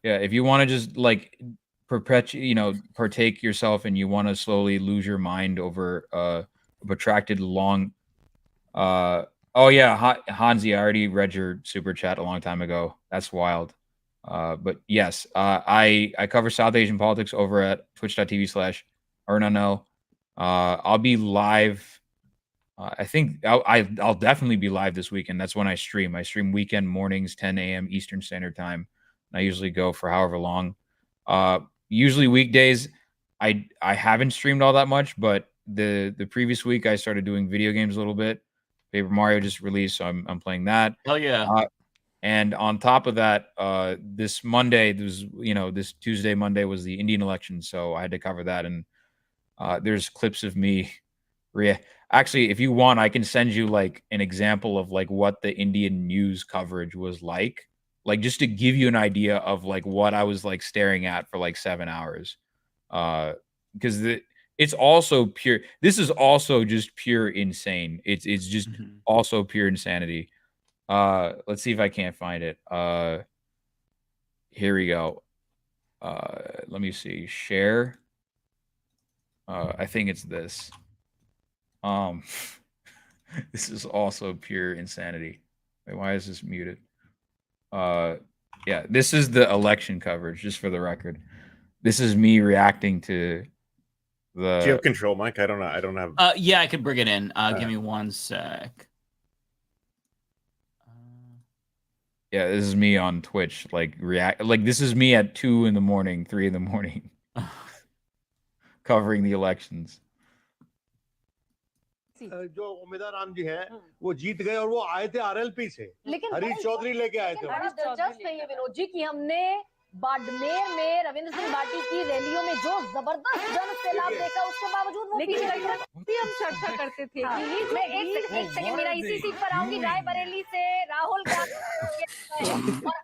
if you want to just like partake yourself and you want to slowly lose your mind over a protracted long. Oh yeah, Hansi, I already read your super chat a long time ago. That's wild. But yes, I cover South Asian politics over at twitch.tv/EarnUnknown. I'll be live. I think I'll definitely be live this weekend. That's when I stream. I stream weekend mornings, 10 a.m. Eastern Standard Time. And I usually go for however long. Usually weekdays, I haven't streamed all that much, but the previous week I started doing video games a little bit. Paper Mario just released, so I'm playing that. Hell yeah. And on top of that, this Tuesday, Monday was the Indian election, so I had to cover that. And there's clips of me. Actually, if you want, I can send you like an example of like what the Indian news coverage was like just to give you an idea of like what I was like staring at for like 7 hours. Because it's also pure. This is also just pure insane. It's just also pure insanity. Let's see if I can't find it. Here we go. Let me see. Share. I think it's this. This is also pure insanity. Wait, why is this muted? Yeah, this is the election coverage, just for the record. This is me reacting to the. Do you have control, Mike? I don't know. I don't have. Yeah, I could bring it in. Give me 1 sec. Yeah, this is me on Twitch. Like this is me at 2 in the morning, 3 in the morning, covering the elections. जो उम्मीदवार राम जी हैं वो जीत गए और वो आए थे RLP से हरीश चौधरी लेके आए थे दिलचस्प नहीं है विनोद जी कि हमने बाड़मेर में रविंद्र सिंह बाटी की रैलियों में जो जबरदस्त जन सैलाब देखा, उसके बावजूद वो लेकिन हम चर्चा करते थे मैं एक सेकंड मेरा इसी सीट पर आऊंगी। रायबरेली से राहुल गांधी और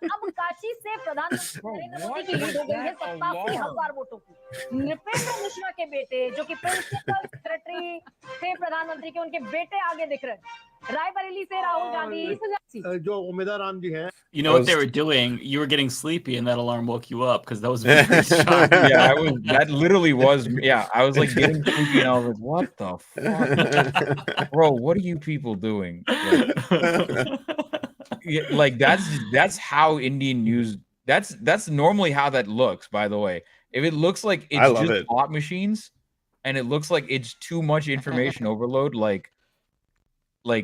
अब काशी से प्रधानमंत्री नरेंद्र मोदी की लीड हो गई है 87,000 वोटों की। नृपेंद्र मिश्रा के बेटे जो कि प्रिंसिपल सेक्रेटरी थे प्रधानमंत्री के, उनके बेटे आगे दिख रहे हैं। रायबरेली से राहुल गांधी जो उम्मीदवार राम जी हैं। You know what they were doing? You were getting sleepy, and that alarm woke you up because that was very sharp. Yeah, I was. That literally was. Yeah, I was like getting sleepy, and I was like, "What the fuck, bro? What are you people doing?" Like that's how Indian news. That's normally how that looks. By the way, if it looks like it's just slot machines, and it looks like it's too much information overload, like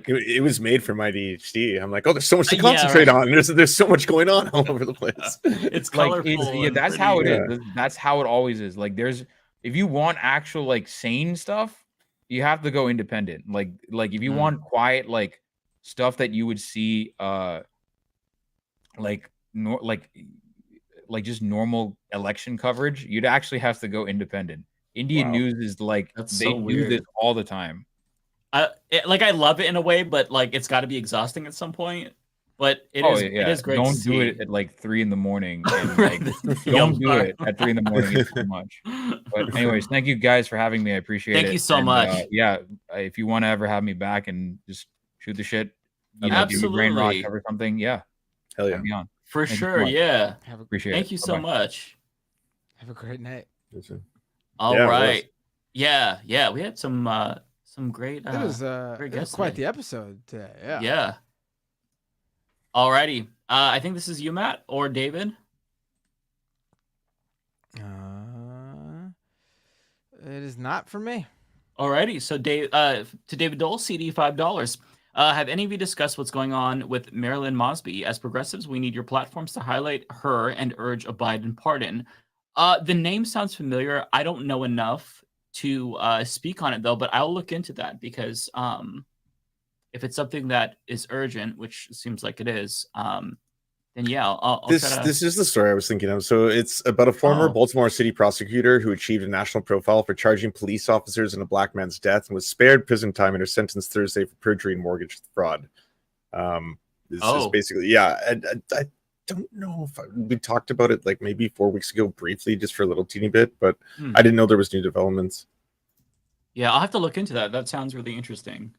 it was made for my ADHD. I'm like, oh, there's so much to concentrate on. There's so much going on all over the place. It's colorful. Like, that's how it is. That's how it always is. Like if you want actual like sane stuff, you have to go independent. Like if you want quiet like stuff that you would see like just normal election coverage, you'd actually have to go independent. Indian news is like they do this all the time. I love it in a way, but like it's got to be exhausting at some point. But it is great. Don't do it at like 3 a.m. and like don't do it at 3 a.m. It's too much. But anyways, thank you guys for having me. I appreciate it. Thank you so much. Yeah, if you want to ever have me back and just shoot the shit, absolutely, do brain rot cover something, yeah, hell yeah, be on for sure. Yeah, appreciate it. Thank you so much. Have a great night. All right. Yeah, we had some great. It was quite the episode today. Yeah. Yeah. Alrighty. I think this is you, Matt, or David. It is not for me. Alrighty. So, to David Dole, CD $5. Have any of you discussed what's going on with Marilyn Mosby? As progressives, we need your platforms to highlight her and urge a Biden pardon. The name sounds familiar. I don't know enough to speak on it, though, but I'll look into that because if it's something that is urgent, which seems like it is, then yeah, I'll this is the story I was thinking of. So it's about a former Baltimore City prosecutor who achieved a national profile for charging police officers in a black man's death and was spared prison time and her sentenced Thursday for perjury and mortgage fraud. This is basically, I don't know if we talked about it like maybe 4 weeks ago briefly, just for a little teeny bit, but I didn't know there was new developments. Yeah, I'll have to look into that. That sounds really interesting.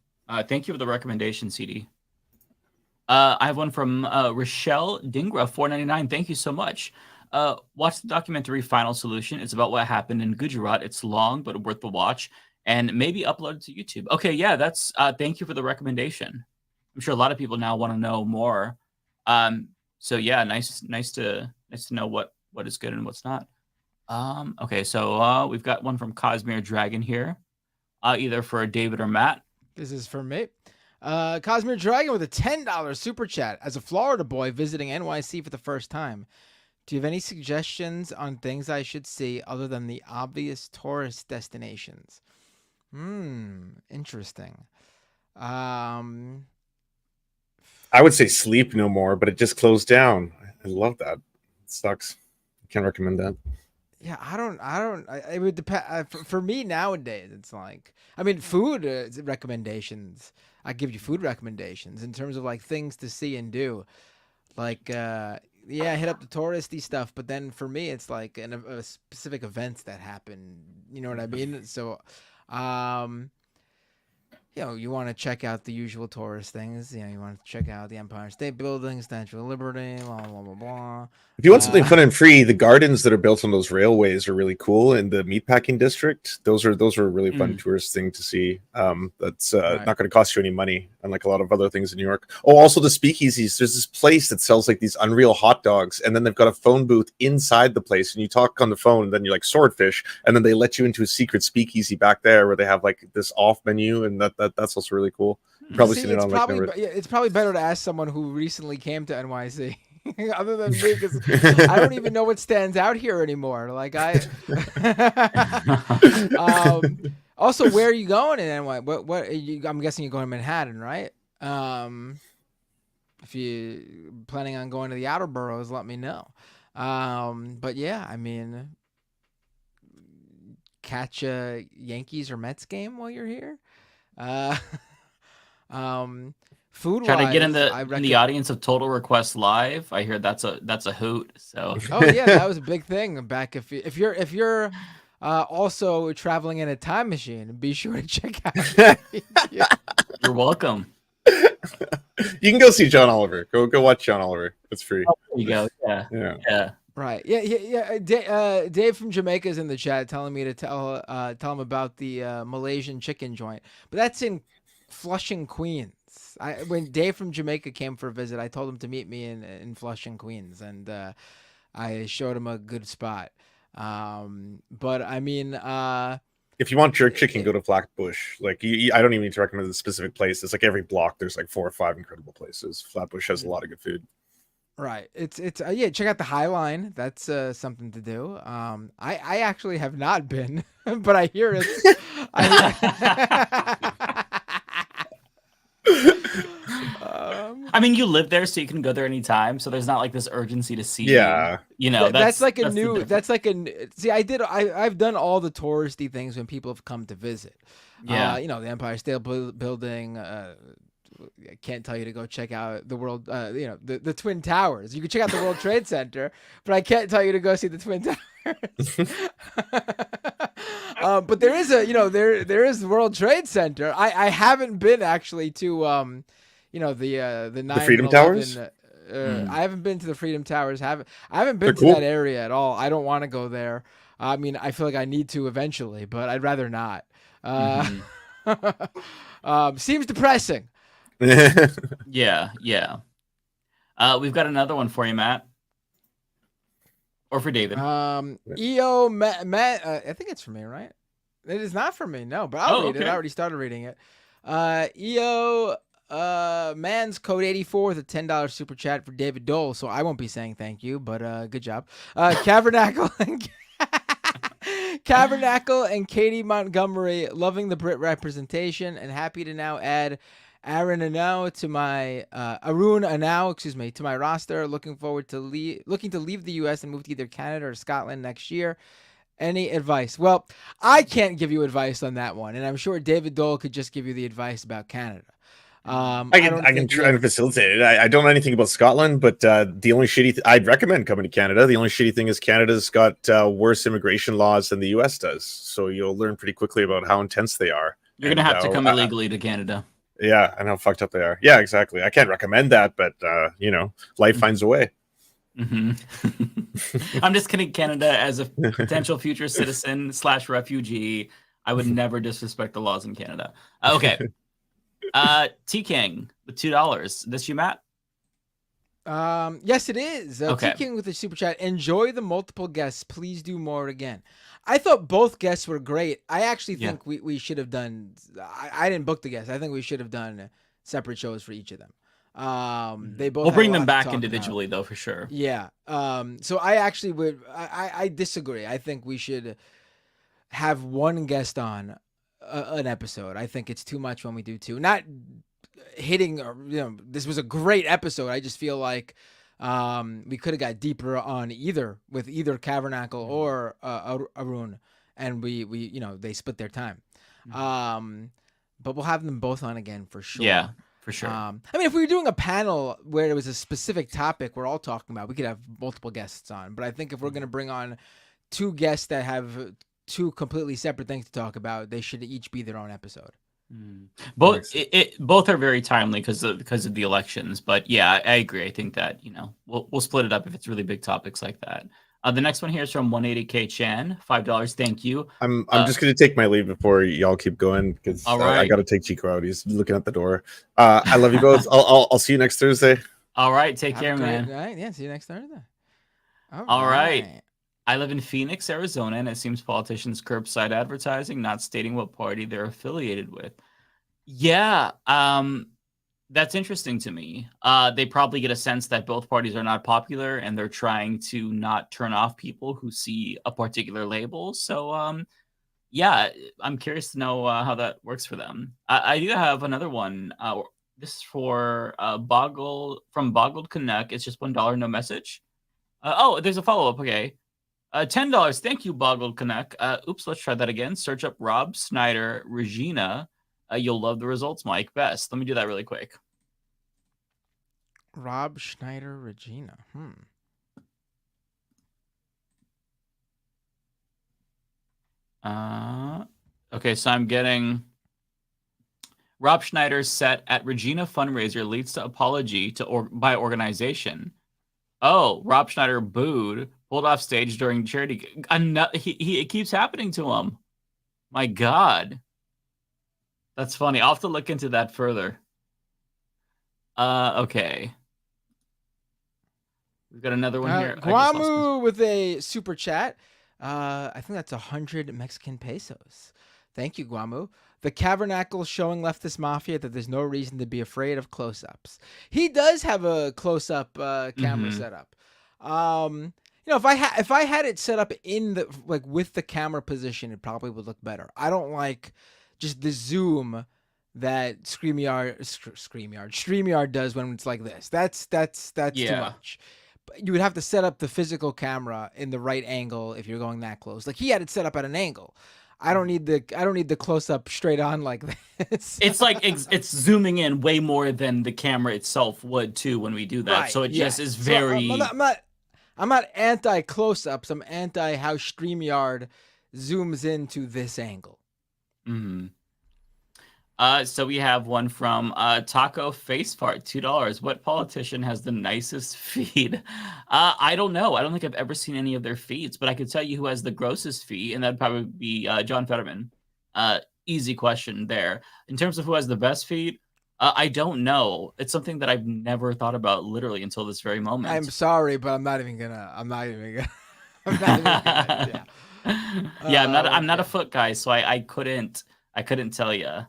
Thank you for the recommendation, CD. I have one from Rochelle Dingra, $4.99. Thank you so much. Watch the documentary Final Solution. It's about what happened in Gujarat. It's long, but worth the watch, and maybe uploaded to YouTube. Okay, yeah, that's. Thank you for the recommendation. I'm sure a lot of people now want to know more. So yeah, nice to know what is good and what's not. Okay, so we've got one from Cosmere Dragon here, either for David or Matt. This is for me. Cosmere Dragon with a $10 super chat. As a Florida boy visiting NYC for the first time, do you have any suggestions on things I should see other than the obvious tourist destinations? Interesting. I would say Sleep No More, but it just closed down. I love that. It sucks. I can't recommend that. Yeah, it would depend. For me nowadays, it's like, I mean, food recommendations. I give you food recommendations in terms of like things to see and do. Like, hit up the touristy stuff. But then for me, it's like a specific events that happen. You know what I mean? So, you want to check out the usual tourist things. You want to check out the Empire State Building, Statue of Liberty, blah, blah, blah, blah. If you want something fun and free, the gardens that are built on those railways are really cool in the meatpacking district. Those are a really fun tourist thing to see. That's not going to cost you any money, unlike a lot of other things in New York. Oh, also the speakeasies. There's this place that sells like these unreal hot dogs, and then they've got a phone booth inside the place, and you talk on the phone, and then you're like swordfish, and then they let you into a secret speakeasy back there where they have like this off menu, and that's also really cool. You've probably seen it on it's probably better to ask someone who recently came to NYC. Other than me, because I don't even know what stands out here anymore. Like also, where are you going in NY? I'm guessing you're going to Manhattan, right? If you planning on going to the outer boroughs, let me know. But yeah, I mean, catch a Yankees or Mets game while you're here. Uh, food Try to get in wise, the audience of Total Request Live. I hear that's a hoot. So oh yeah, that was a big thing back. If you're also traveling in a time machine, be sure to check out. You're welcome. You can go see John Oliver. Go watch John Oliver. It's free. Oh, there you go. Yeah. Right. Yeah. Dave from Jamaica is in the chat telling me to tell him about the Malaysian chicken joint, but that's in Flushing, Queens. When Dave from Jamaica came for a visit, I told him to meet me in Flushing, Queens, and I showed him a good spot. But I mean, if you want jerk chicken, go to Flatbush. Like, I don't even need to recommend a specific place. It's like every block, there's like 4 or 5 incredible places. Flatbush has a lot of good food. Right. It's yeah. Check out the High Line. That's something to do. I actually have not been, but I hear it's. I mean, you live there, so you can go there anytime. So there's not like this urgency to see. Yeah. You know, that's like a new. That's like a. See, I've done all the touristy things when people have come to visit. Yeah. You know, the Empire State Building. I can't tell you to go check out the world, the Twin Towers. You can check out the World Trade Center, but I can't tell you to go see the Twin Towers. But there is there is the World Trade Center. I haven't been actually to, the Freedom Towers. I haven't been to the Freedom Towers. I haven't been to that area at all. I don't want to go there. I mean, I feel like I need to eventually, but I'd rather not. Seems depressing. Yeah. We've got another one for you, Matt, or for David. EO Matt. I think it's for me, right? It is not for me, no. But I'll read it. I already started reading it. EO man's code 84 with a $10 super chat for David Dole. So I won't be saying thank you, but good job. Kavernacle and Katie Montgomery, loving the Brit representation and happy to now add Arun Anau to my roster. Looking to leave the U.S. and move to either Canada or Scotland next year. Any advice? Well, I can't give you advice on that one, and I'm sure David Dole could just give you the advice about Canada. I can try to facilitate it. I don't know anything about Scotland, but the only shitty I'd recommend coming to Canada. The only shitty thing is Canada's got worse immigration laws than the U.S. does, so you'll learn pretty quickly about how intense they are. You're gonna have to come illegally to Canada. Yeah, and how fucked up they are. Yeah, exactly. I can't recommend that, but life finds a way. Mm-hmm. I'm just kidding. Canada, as a potential future citizen / refugee, I would never disrespect the laws in Canada. Okay. T King with $2. This you, Matt? Yes, it is. Okay. T King with the super chat. Enjoy the multiple guests. Please do more again. I thought both guests were great. I actually think we should have done. I didn't book the guests. I think we should have done separate shows for each of them. They both. We'll bring them back individually, though, for sure. Yeah. So I actually would. I disagree. I think we should have one guest on an episode. I think it's too much when we do two. Not hitting. This was a great episode. I just feel like we could have got deeper on either Kavernacle or Arun, and we they split their time. But we'll have them both on again for sure. Yeah. For sure. I mean, if we were doing a panel where it was a specific topic we're all talking about, we could have multiple guests on. But I think if we're going to bring on two guests that have two completely separate things to talk about, they should each be their own episode. Both are very timely because of the elections. But yeah, I agree. I think that we'll split it up if it's really big topics like that. The next one here is from 180K Chan, $5. Thank you. I'm just going to take my leave before y'all keep going because I got to take Chico out. He's looking at the door. I love you both. I'll see you next Thursday. All right, take care, man. Right, yeah, see you next Thursday. All right. I live in Phoenix, Arizona, and it seems politicians curbside advertising, not stating what party they're affiliated with. Yeah, that's interesting to me. They probably get a sense that both parties are not popular and they're trying to not turn off people who see a particular label. So, yeah, I'm curious to know how that works for them. I do have another one. This is for Boggled Canuck. It's just $1, no message. Oh, there's a follow-up. Okay. $10. Thank you, Boggled Connect. Oops, let's try that again. Search up Rob Schneider, Regina. You'll love the results, Mike. Best. Let me do that really quick. Rob Schneider, Regina. Okay, so I'm getting Rob Schneider's set at Regina fundraiser leads to apology by organization. Oh, Rob Schneider booed, pulled off stage during charity. It keeps happening to him. My God. That's funny. I'll have to look into that further. Okay. We've got another one here. Guamu with a super chat. I think that's 100 Mexican pesos. Thank you, Guamu. The Kavernacle showing Leftist Mafia that there's no reason to be afraid of close-ups. He does have a close-up camera setup. You know, if I had it set up in the with the camera position, it probably would look better. I don't like just the zoom that StreamYard does when it's like this. That's too much. You would have to set up the physical camera in the right angle if you're going that close. Like he had it set up at an angle. I don't need the close up straight on like this. It's like it's zooming in way more than the camera itself would too when we do that. Right, so it just is very. So I'm not anti close ups. I'm anti how StreamYard zooms into this angle. So we have one from Taco Facefart, $2. What politician has the nicest feed? I don't know. I don't think I've ever seen any of their feeds, but I could tell you who has the grossest feed, and that'd probably be John Fetterman. Easy question there. In terms of who has the best feed, I don't know. It's something that I've never thought about literally until this very moment. I'm sorry, but I'm not even gonna. Yeah, I'm not a foot guy, so I couldn't tell you.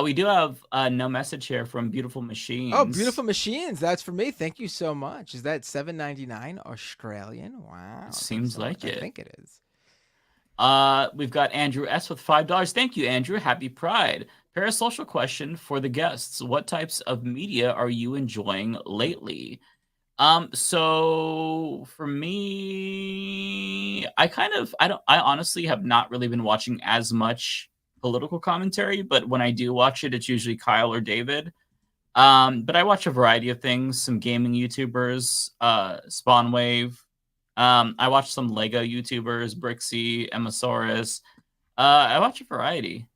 We do have no message here from Beautiful Machines. Oh, Beautiful Machines. That's for me. Thank you so much. Is that $7.99 Australian? Wow. Seems like it. I think it is. We've got Andrew S. with $5. Thank you, Andrew. Happy Pride. Parasocial question for the guests. What types of media are you enjoying lately? So for me, I honestly have not really been watching as much political commentary, but when I do watch it, it's usually Kyle or David. But I watch a variety of things, some gaming YouTubers, Spawnwave. I watch some Lego YouTubers, Brixie, Emmasaurus. I watch a variety.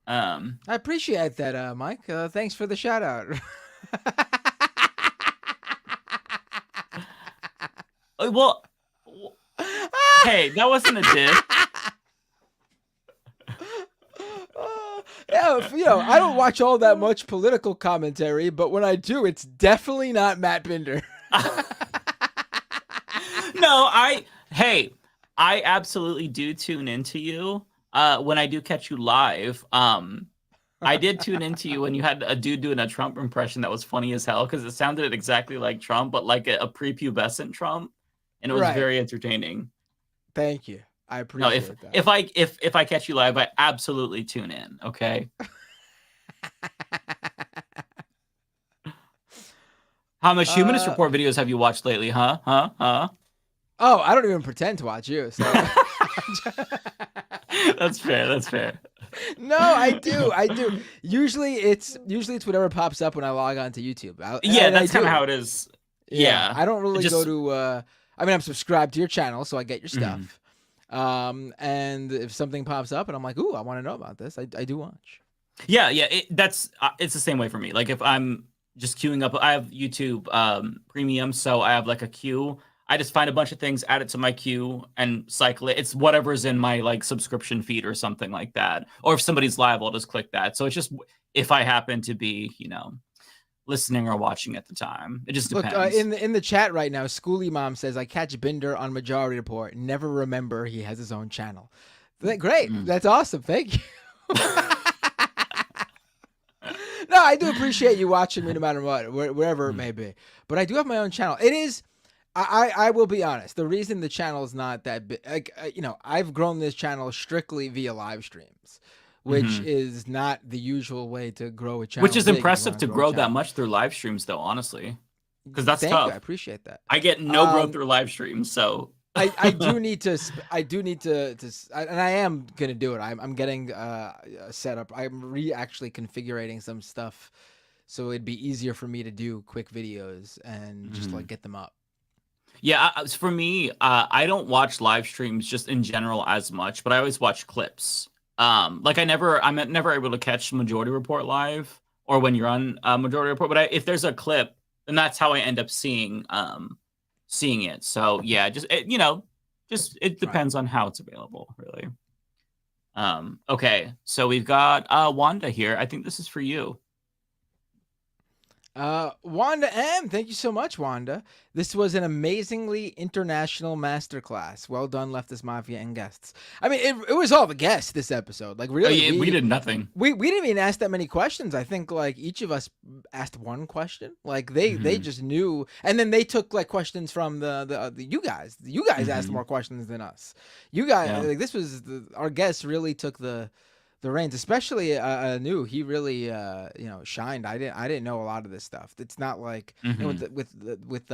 I appreciate that, Mike. Thanks for the shout out. Well, hey, that wasn't a diss. Yeah, I don't watch all that much political commentary, but when I do, it's definitely not Matt Binder. No, I absolutely do tune into you when I do catch you live. I did tune into you when you had a dude doing a Trump impression that was funny as hell because it sounded exactly like Trump, but like a prepubescent Trump, and it was very entertaining. Thank you. I appreciate that. If I catch you live, I absolutely tune in. Okay. How much Humanist Report videos have you watched lately? Huh? Oh, I don't even pretend to watch you. So. That's fair. No, I do. Usually it's whatever pops up when I log on to YouTube. That's kind of how it is. Yeah. I don't really go to. I'm subscribed to your channel, so I get your stuff. And if something pops up and I'm like, ooh, I want to know about this, I do watch. Yeah, it's the same way for me. Like if I'm just queuing up, I have YouTube Premium, so I have like a queue. I just find a bunch of things, add it to my queue, and cycle it. It's whatever's in my like subscription feed or something like that. Or if somebody's live, I'll just click that. So it's just if I happen to be, listening or watching at the time. It just depends. Look, in the chat right now, Schoolie Mom says, I catch Binder on Majority Report. Never remember he has his own channel. Great. That's awesome. Thank you. No, I do appreciate you watching me no matter what, wherever it may be. But I do have my own channel. It is, I will be honest, the reason the channel is not that big, I've grown this channel strictly via live streams, which is not the usual way to grow a channel. Which is impressive to grow that much through live streams, though, honestly. because that's Thank tough. you. I appreciate that. I get no growth through live streams, so I do need to and I am gonna do it. I'm getting set up. I'm actually configuring some stuff so it'd be easier for me to do quick videos and just like get them up. Yeah, for me, I don't watch live streams just in general as much, but I always watch clips. Like I'm never able to catch Majority Report live or when you're on Majority Report. But if there's a clip, then that's how I end up seeing it. So yeah, it depends on how it's available, really. Okay, so we've got Wanda here. I think this is for you. Wanda M, thank you so much, Wanda. This was an amazingly international masterclass. Well done, Leftist Mafia and guests. I mean, it was all the guests this episode. Like, really, we did nothing. We didn't even ask that many questions. I think like each of us asked one question. Like they just knew, and then they took like questions from the you guys. You guys asked more questions than us. You guys, like this was our guests really took the reins, especially Anu. He really shined. I didn't know a lot of this stuff. It's not like with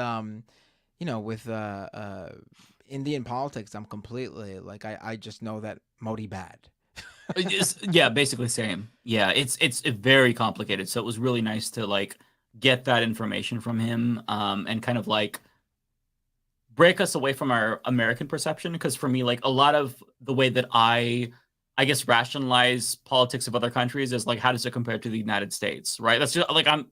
Indian politics, I'm completely like I just know that Modi bad. Yeah, basically same. Yeah, it's very complicated. So it was really nice to like get that information from him and kind of like break us away from our American perception. Because for me, like a lot of the way that I guess rationalize politics of other countries is like, how does it compare to the United States, right? That's just like I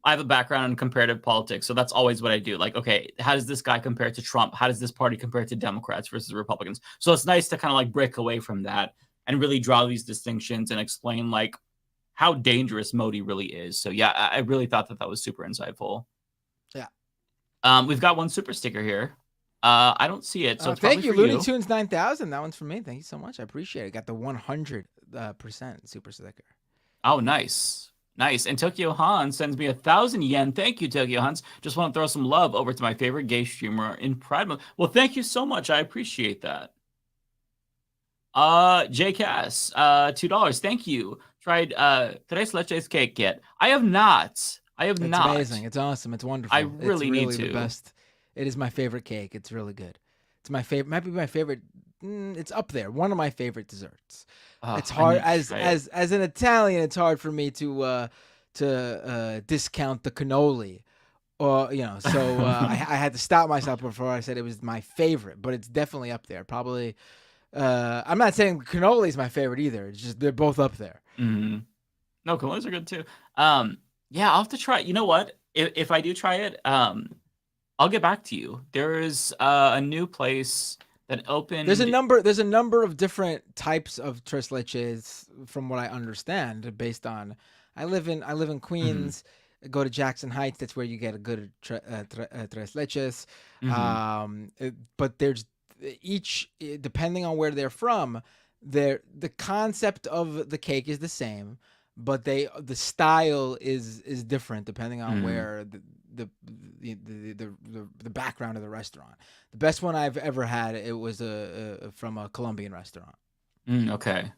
have a background in comparative politics, so that's always what I do. Like, okay, how does this guy compare to Trump? How does this party compare to Democrats versus Republicans? So it's nice to kind of like break away from that and really draw these distinctions and explain like how dangerous Modi really is. So yeah, I really thought that was super insightful. Yeah. We've got one super sticker here. I don't see it. So thank you, Looney Tunes 9000. That one's for me. Thank you so much. I appreciate it. Got the 100% super sticker. Oh, nice. And Tokyo Han sends me 1,000 yen. Thank you, Tokyo Hans. Just want to throw some love over to my favorite gay streamer in Pride Month. Well, thank you so much. I appreciate that. JCass, $2. Thank you. Tried Tres Leches cake yet? I have not. It's amazing. It's awesome. It's wonderful. I really need to. The best. It is my favorite cake. It's really good. It's my favorite. Might be my favorite. It's up there. One of my favorite desserts. It's hard as an Italian. It's hard for me to discount the cannoli, or So I had to stop myself before I said it was my favorite, but it's definitely up there. Probably. I'm not saying cannoli is my favorite either. It's just they're both up there. Mm-hmm. No, cannolis are good too. Yeah, I'll have to try. You know what? If I do try it, I'll get back to you. There is a new place that opened. There's a number of different types of tres leches, from what I understand. Based on, I live in Queens. Go to Jackson Heights. That's where you get a good tres leches. But there's each, depending on where they're from, the concept of the cake is the same, but the style is different depending on where the background of the restaurant. The best one I've ever had, it was from a Colombian restaurant. Okay.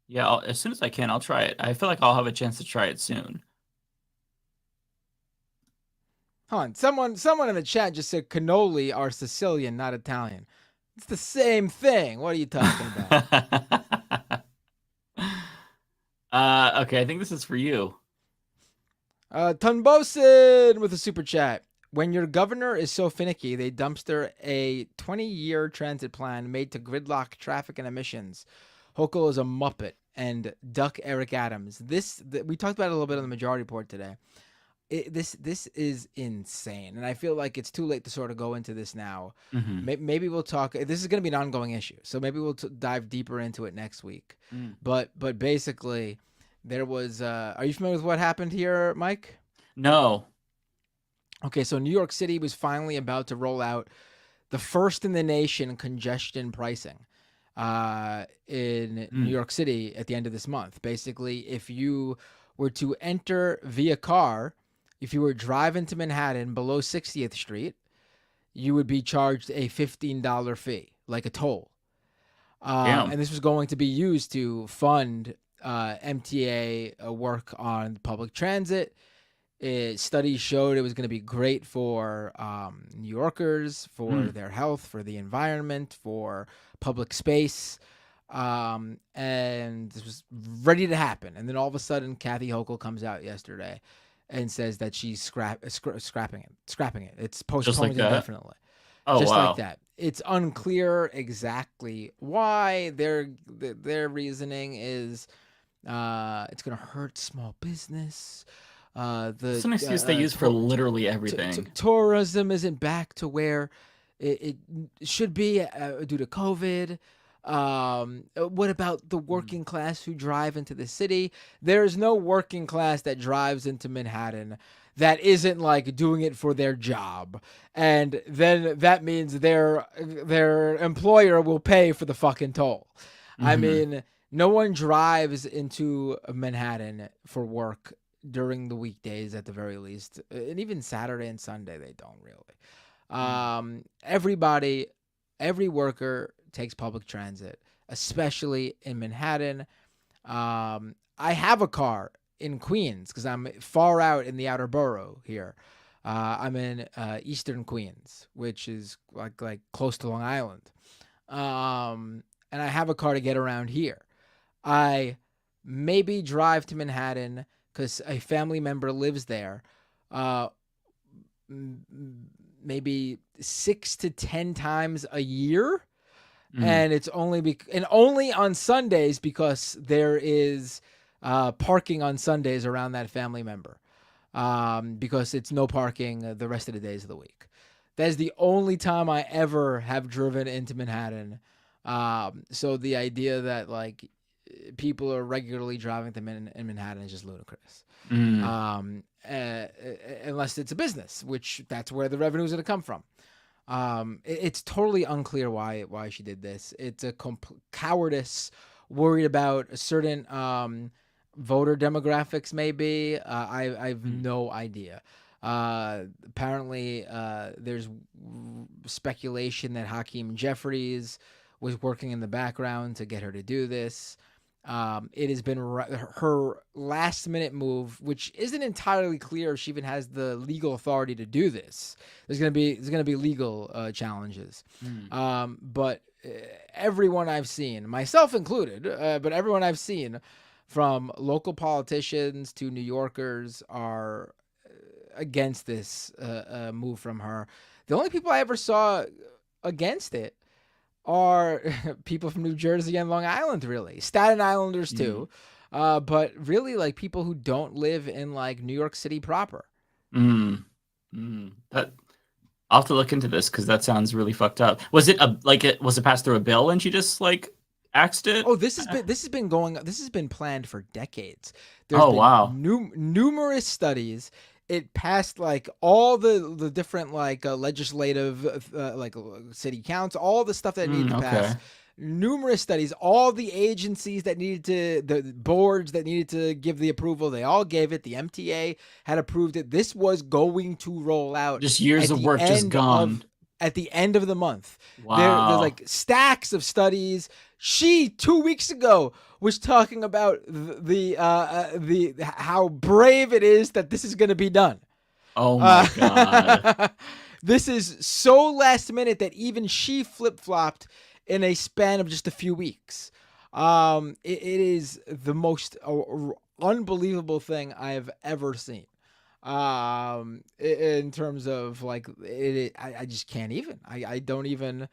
Yeah, as soon as I can, I'll try it. I feel like I'll have a chance to try it soon. Hold on, someone in the chat just said cannoli are Sicilian, not Italian. It's the same thing. What are you talking about? Okay, I think this is for you. Tunbosin with a super chat. When your governor is so finicky, they dumpster a 20-year transit plan made to gridlock traffic and emissions. Hochul is a muppet and duck Eric Adams. We talked about it a little bit on the Majority Report today. This is insane, and I feel like it's too late to sort of go into this now. Maybe we'll talk. This is going to be an ongoing issue, so maybe we'll dive deeper into it next week. But basically, there was. Are you familiar with what happened here, Mike? No. Okay, so New York City was finally about to roll out the first in the nation congestion pricing in New York City at the end of this month. Basically, if you were to enter via car, if you were driving to Manhattan below 60th Street, you would be charged a $15 fee, like a toll. And this was going to be used to fund MTA work on public transit Studies showed it was going to be great for New Yorkers, for their health, for the environment, for public space. And this was ready to happen. And then all of a sudden, Kathy Hochul comes out yesterday and says that she's scrapping it. It's postponed indefinitely. Oh, just wow. like that. It's unclear exactly why. Their reasoning is it's going to hurt small business. It's an excuse they use for literally everything. Tourism isn't back to where it should be due to COVID. What about the working class who drive into the city? There's no working class that drives into Manhattan that isn't like doing it for their job. And then that means their employer will pay for the fucking toll. I mean, no one drives into Manhattan for work during the weekdays at the very least. And even Saturday and Sunday, they don't really. Every worker takes public transit, especially in Manhattan. I have a car in Queens because I'm far out in the outer borough here. I'm in Eastern Queens, which is like close to Long Island. And I have a car to get around here. I maybe drive to Manhattan because a family member lives there. Maybe 6 to 10 times a year. And it's only on Sundays because there is parking on Sundays around that family member, because it's no parking the rest of the days of the week. That is the only time I ever have driven into Manhattan. So the idea that like people are regularly driving them in Manhattan is just ludicrous. Unless it's a business, which that's where the revenue is going to come from. It's totally unclear why she did this. It's a cowardice, worried about a certain voter demographics, maybe. I have no idea. Apparently, there's speculation that Hakeem Jeffries was working in the background to get her to do this. It has been her last minute move, which isn't entirely clear if she even has the legal authority to do this. There's gonna be legal challenges. But everyone I've seen, myself included, but everyone I've seen, from local politicians to New Yorkers, are against this move from her. The only people I ever saw against it are people from New Jersey and Long Island, really. Staten Islanders too. But really like people who don't live in like New York City proper. That I'll have to look into this because that sounds really fucked up. Was it was it passed through a bill and she just like axed it? Oh, this has been planned for decades. There's been numerous studies. It passed like all the different like legislative like city counts, all the stuff that needed to pass. Numerous studies, all the agencies that the boards that needed to give the approval, they all gave it. The MTA had approved it. This was going to roll out. Just years of work just gone. At the end of the month. Wow. There's like stacks of studies. She 2 weeks ago was talking about the how brave it is that this is going to be done. Oh my god. This is so last minute that even she flip-flopped in a span of just a few weeks. It is the most unbelievable thing I have ever seen. In terms of like I just can't even. I don't even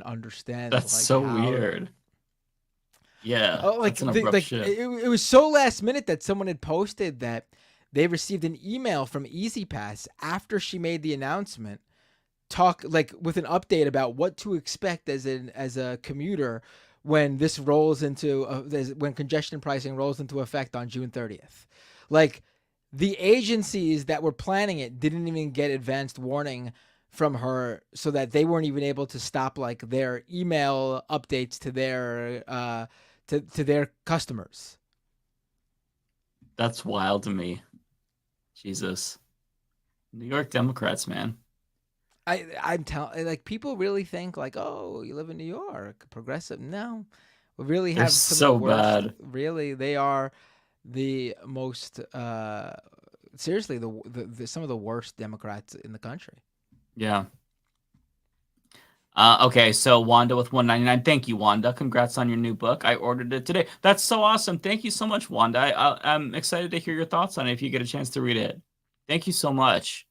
understand. That's like, so weird. Yeah, like that's an abrupt shit. It was so last minute that someone had posted that they received an email from EasyPass after she made the announcement, with an update about what to expect as a commuter when this rolls into when congestion pricing rolls into effect on June 30th. Like, the agencies that were planning it didn't even get advanced warning from her, so that they weren't even able to stop like their email updates to their to their customers. That's wild to me. Jesus. New York Democrats, man. I'm telling, like, people really think like, oh, you live in New York, progressive. No, we really have They're some so of the worst. bad. Really, they are. the most seriously the some of the worst Democrats in the country. Yeah. Okay, so Wanda with $1.99. Thank you, Wanda. Congrats on your new book. I ordered it today. That's so awesome. Thank you so much, Wanda. I'm excited to hear your thoughts on it if you get a chance to read it. Thank you so much.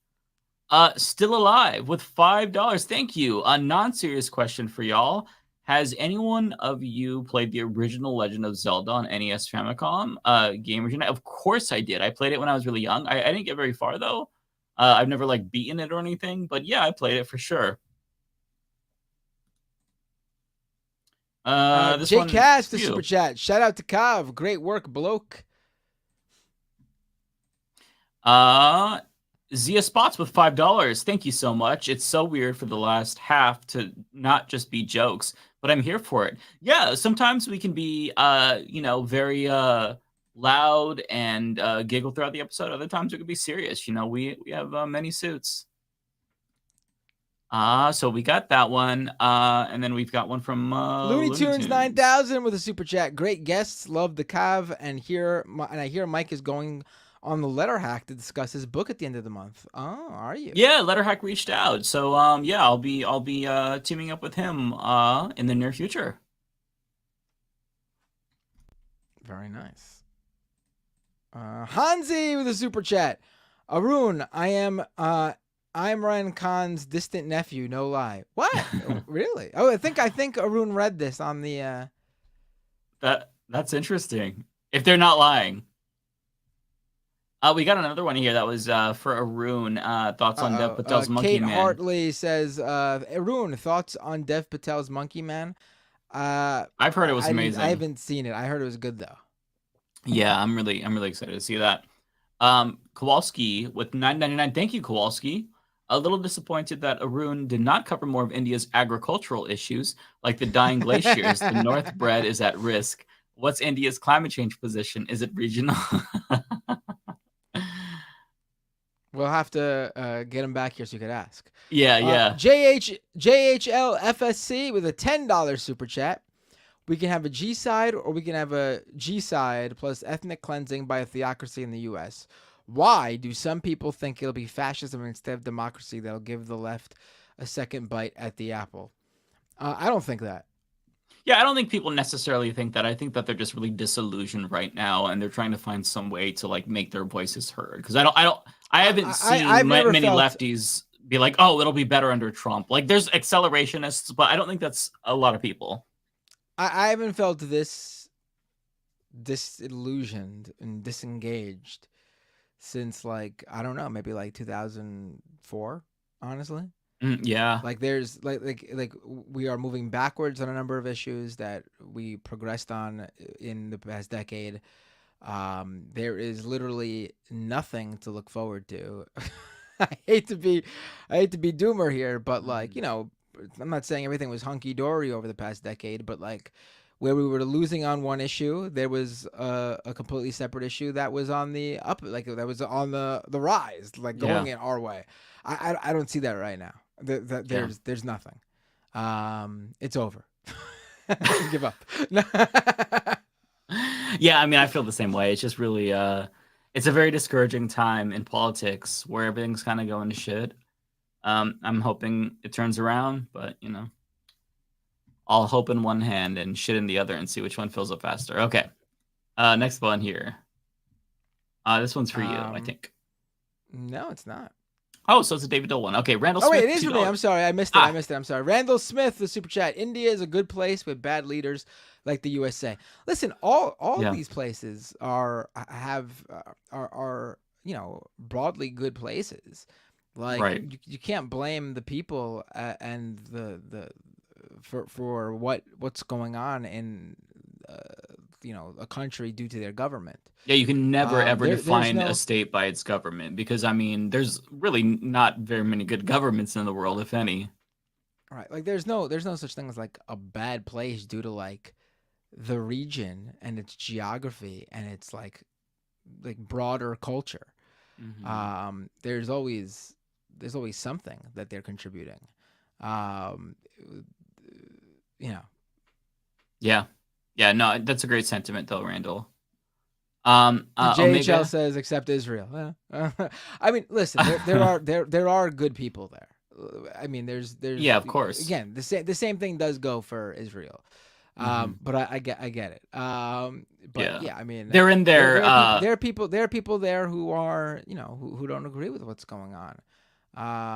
Still Alive with $5. Thank you. A non-serious question for y'all. Has anyone of you played the original Legend of Zelda on NES Famicom? Gamers Unite? Of course I did. I played it when I was really young. I didn't get very far though. I've never like beaten it or anything, but yeah, I played it for sure. This Jay one Cash, for the you. super chat. Shout out to Kav. Great work, bloke. Zia Spots with $5. Thank you so much. It's so weird for the last half to not just be jokes, but I'm here for it. Yeah, sometimes we can be very loud and giggle throughout the episode. Other times it could be serious. We have many suits. So we got that one. And then we've got one from Looney Tunes 9000 with a super chat. Great guests, love the Cav, and I hear Mike is going on the Letter Hack to discuss his book at the end of the month. Oh, are you? Yeah, Letterhack reached out. So yeah, I'll be teaming up with him in the near future. Very nice. Hansi with a super chat. Arun, I'm Ryan Khan's distant nephew, no lie. What? Really? Oh, I think Arun read this on the That's interesting. If they're not lying. We got another one here that was for Arun. Thoughts on Dev Patel's Monkey Kate Man. Hartley says, Arun, thoughts on Dev Patel's Monkey Man? I've heard it was amazing. I haven't seen it. I heard it was good though. Yeah, I'm really excited to see that. Kowalski with $9.99. Thank you, Kowalski. A little disappointed that Arun did not cover more of India's agricultural issues, like the dying glaciers. The North bread is at risk. What's India's climate change position? Is it regional? We'll have to get him back here so you could ask. Yeah. JHL FSC with a $10 super chat. We can have a G side or we can have a G side plus ethnic cleansing by a theocracy in the U.S. Why do some people think it'll be fascism instead of democracy that'll give the left a second bite at the apple? I don't think that. Yeah, I don't think people necessarily think that. I think that they're just really disillusioned right now, and they're trying to find some way to like make their voices heard. Because I haven't seen many lefties be like, "Oh, it'll be better under Trump." Like, there's accelerationists, but I don't think that's a lot of people. I haven't felt this disillusioned and disengaged since like I don't know, maybe like 2004. Honestly. Yeah. Like there's like we are moving backwards on a number of issues that we progressed on in the past decade. There is literally nothing to look forward to. I hate to be doomer here, but like, I'm not saying everything was hunky dory over the past decade, but like where we were losing on one issue, there was a completely separate issue that was on the up, like that was on the rise, like going in our way. I don't see that right now. There's nothing. It's over. Give up. Yeah, I mean, I feel the same way. It's just really, it's a very discouraging time in politics where everything's kind of going to shit. I'm hoping it turns around, but I'll hope in one hand and shit in the other and see which one fills up faster. Okay. Next one here. This one's for you, I think. No, it's not. Oh, so it's a David Dill one. Okay, Randall Smith. Oh, wait, it is for me. I'm sorry. I missed it. I'm sorry. Randall Smith, the super chat. India is a good place with bad leaders like the USA. Listen, all of these places are broadly good places. Like you can't blame the people and for what's going on in a country due to their government. Yeah, you can never ever define a state by its government because I mean, there's really not very many good governments in the world, if any. Right, like there's no such thing as like a bad place due to like the region and its geography and its like broader culture. Mm-hmm. There's always something that they're contributing. Yeah, no, that's a great sentiment though, Randall. JHL Omega says except Israel. I mean, listen, there are good people there. I mean, there's yeah, of course. Again, the same thing does go for Israel. But I get it. But yeah, I mean, they're in there. There are people there who are, you know, who don't agree with what's going on.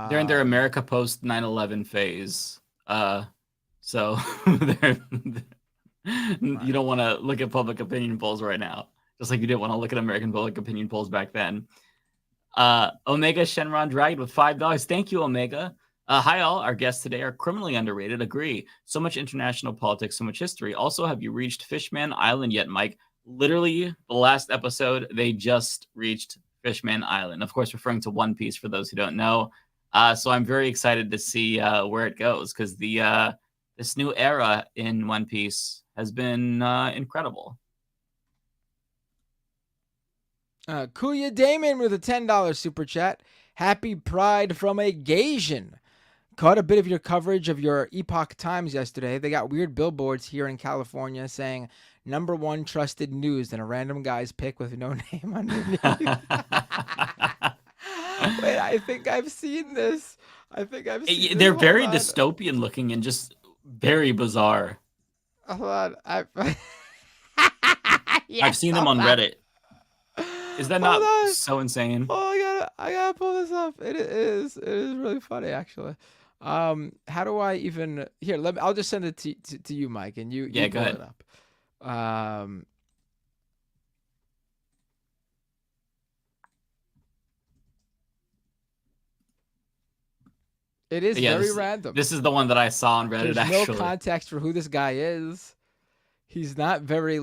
They're in their America post 9/11 phase. So you don't want to look at public opinion polls right now, just like you didn't want to look at American public opinion polls back then. Omega Shenron Dragon with $5. Thank you, Omega. Hi all, our guests today are criminally underrated. Agree. So much international politics, so much history. Also, have you reached Fishman Island yet, Mike? Literally, the last episode, they just reached Fishman Island. Of course, referring to One Piece for those who don't know. So I'm very excited to see where it goes, because this new era in One Piece has been incredible. Kuya Damon with a $10 super chat. Happy Pride from a Gaysian. Caught a bit of your coverage of your Epoch Times yesterday. They got weird billboards here in California saying #1 trusted news and a random guy's pic with no name underneath. Wait, I think I've seen this. They're very dystopian looking and just very bizarre. Hold on. I've seen them on Reddit. Is that not so insane? Oh, I gotta pull this up. It is really funny, actually. How do I even here? I'll just send it to you, Mike, and you go pull ahead. it up. It is very random. This is the one that I saw on Reddit. There's actually, no context for who this guy is. He's not very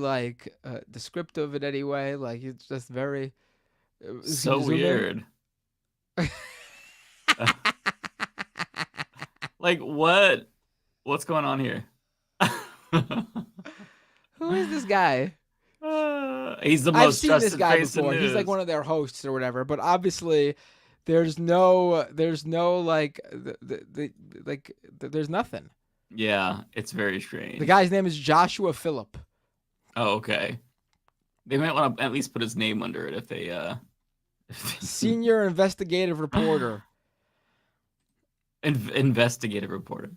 descriptive in any way. Like, he's just very so weird. Like, what's going on here? Who is this guy? He's the most I've seen trusted this guy face in before. He's news. like one of their hosts or whatever. But obviously, there's no there's nothing. Yeah, it's very strange. The guy's name is Joshua Phillip. Oh, okay. They might want to at least put his name under it if they Senior investigative reporter. Investigative reporter.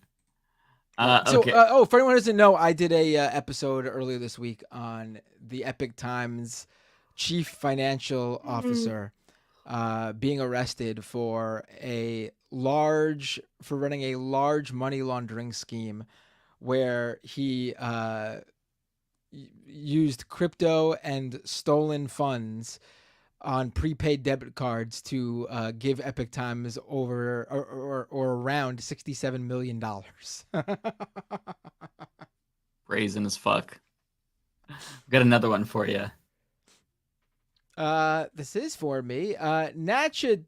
So, okay. For anyone who doesn't know, I did a episode earlier this week on the Epic Times chief financial officer being arrested for running a large money laundering scheme where he used crypto and stolen funds on prepaid debit cards to give Epic Times over or around $67 million. Brazen as fuck. Got another one for you. This is for me. Natchiket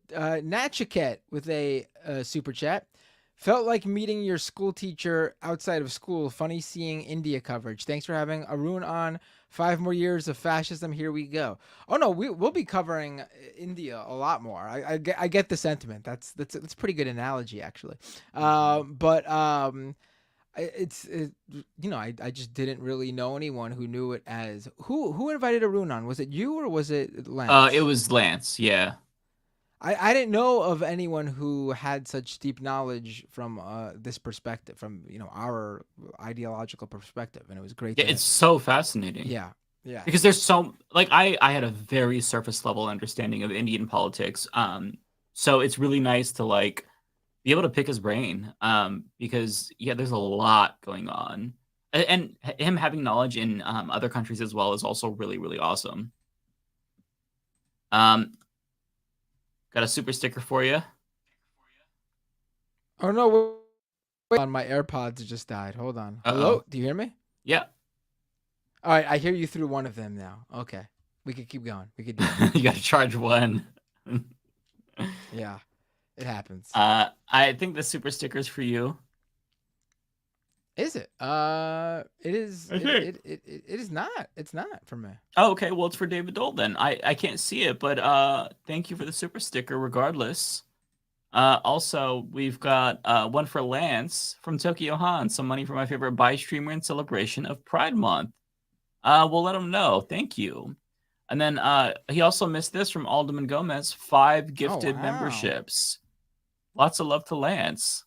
with a super chat. Felt like meeting your school teacher outside of school. Funny seeing India coverage. Thanks for having Arun on. 5 more years of fascism. Here we go. Oh no, we'll be covering India a lot more. I get the sentiment. That's a pretty good analogy, actually. I just didn't really know anyone who knew it as who invited Arun on. Was it you or was it Lance? It was Lance. Yeah. I didn't know of anyone who had such deep knowledge from this perspective, from our ideological perspective, and it was great. Yeah, it's so fascinating. Yeah. Because there's so I had a very surface level understanding of Indian politics. So it's really nice to be able to pick his brain. Because there's a lot going on, and him having knowledge in other countries as well is also really, really awesome. Got a super sticker for you. Oh no! Wait, on my AirPods just died. Hold on. Hello, do you hear me? Yeah. All right, I hear you through one of them now. Okay, we could keep going. We could do it. You got to charge one. Yeah, it happens. I think the super sticker is for you. Is it? It is. It is not. It's not for me. Oh, okay. Well, it's for David Dole then. I can't see it, but thank you for the super sticker regardless. Also, we've got one for Lance from Tokyo Han. Some money for my favorite buy streamer in celebration of Pride Month. We'll let him know. Thank you. And then he also missed this from Alderman Gomez, 5 gifted wow. memberships. Lots of love to Lance.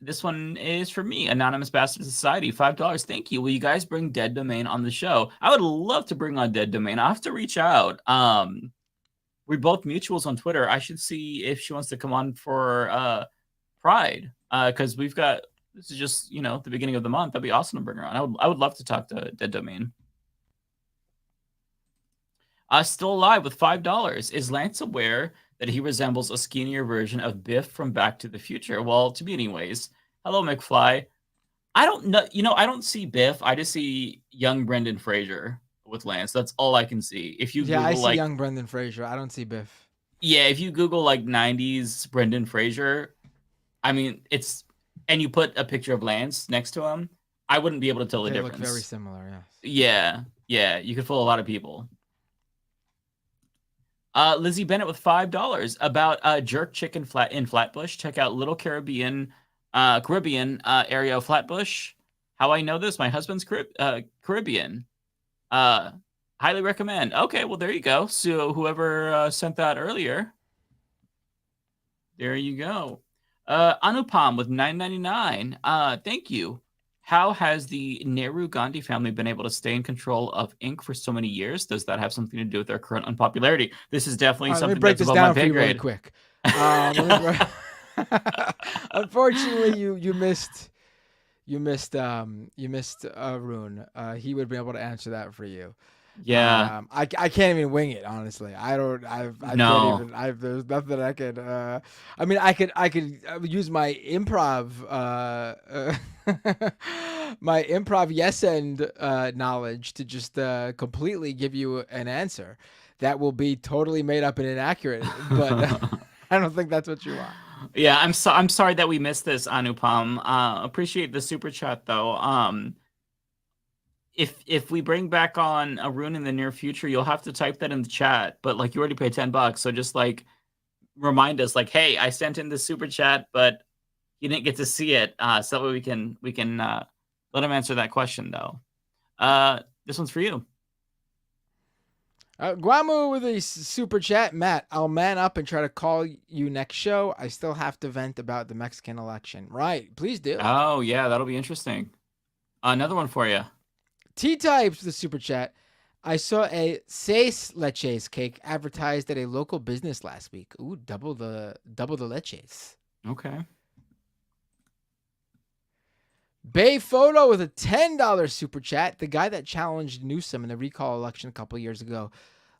This one is for me, Anonymous Bastard Society, $5. Thank you. Will you guys bring Dead Domain on the show? I would love to bring on Dead Domain. I'll have to reach out. We're both mutuals on Twitter. I should see if she wants to come on for Pride. Because we've got, this is just, you know, the beginning of the month. That'd be awesome to bring her on. I would love to talk to Dead Domain. Still alive with $5. Is Lance aware that he resembles a skinnier version of Biff from Back to the Future? Well, to me anyways. Hello, McFly. I don't know. You know, I don't see Biff. I just see young Brendan Fraser with Lance. That's all I can see. If you Google, I see like, young Brendan Fraser. I don't see Biff. Yeah, if you Google like 90s Brendan Fraser, I mean, it's, and you put a picture of Lance next to him, I wouldn't be able to tell the They difference. look very similar, yes. Yeah, you could fool a lot of people. Lizzie Bennett with $5 about jerk chicken in Flatbush. Check out Little Caribbean area of Flatbush. How I know this? My husband's Caribbean. Highly recommend. Okay, well, there you go. So whoever sent that earlier, there you go. Anupam with $9.99. Thank you. How has the Nehru Gandhi family been able to stay in control of ink for so many years? Does that have something to do with their current unpopularity? This is definitely something that's above down my pay for you really grade. quick. Unfortunately, you missed Arun. He would be able to answer that for you. Yeah. I can't even wing it, honestly. I can't even. There's nothing I could. I mean, I could use my improv, my improv yes and knowledge to just completely give you an answer that will be totally made up and inaccurate. But I don't think that's what you want. Yeah, I'm sorry that we missed this, Anupam. Appreciate the super chat though. If we bring back on Arun in the near future, you'll have to type that in the chat. But like, you already paid $10, so just like remind us, like, hey, I sent in the super chat, but you didn't get to see it. So that way we can let him answer that question though. This one's for you. Guamu with a super chat. Matt, I'll man up and try to call you next show. I still have to vent about the Mexican election. Right, please do. Oh yeah, that'll be interesting. Another one for you. T-Types with the super chat. I saw a seis leches cake advertised at a local business last week. Ooh, double the leches. Okay. Bay Photo with a $10 super chat. The guy that challenged Newsom in the recall election a couple years ago,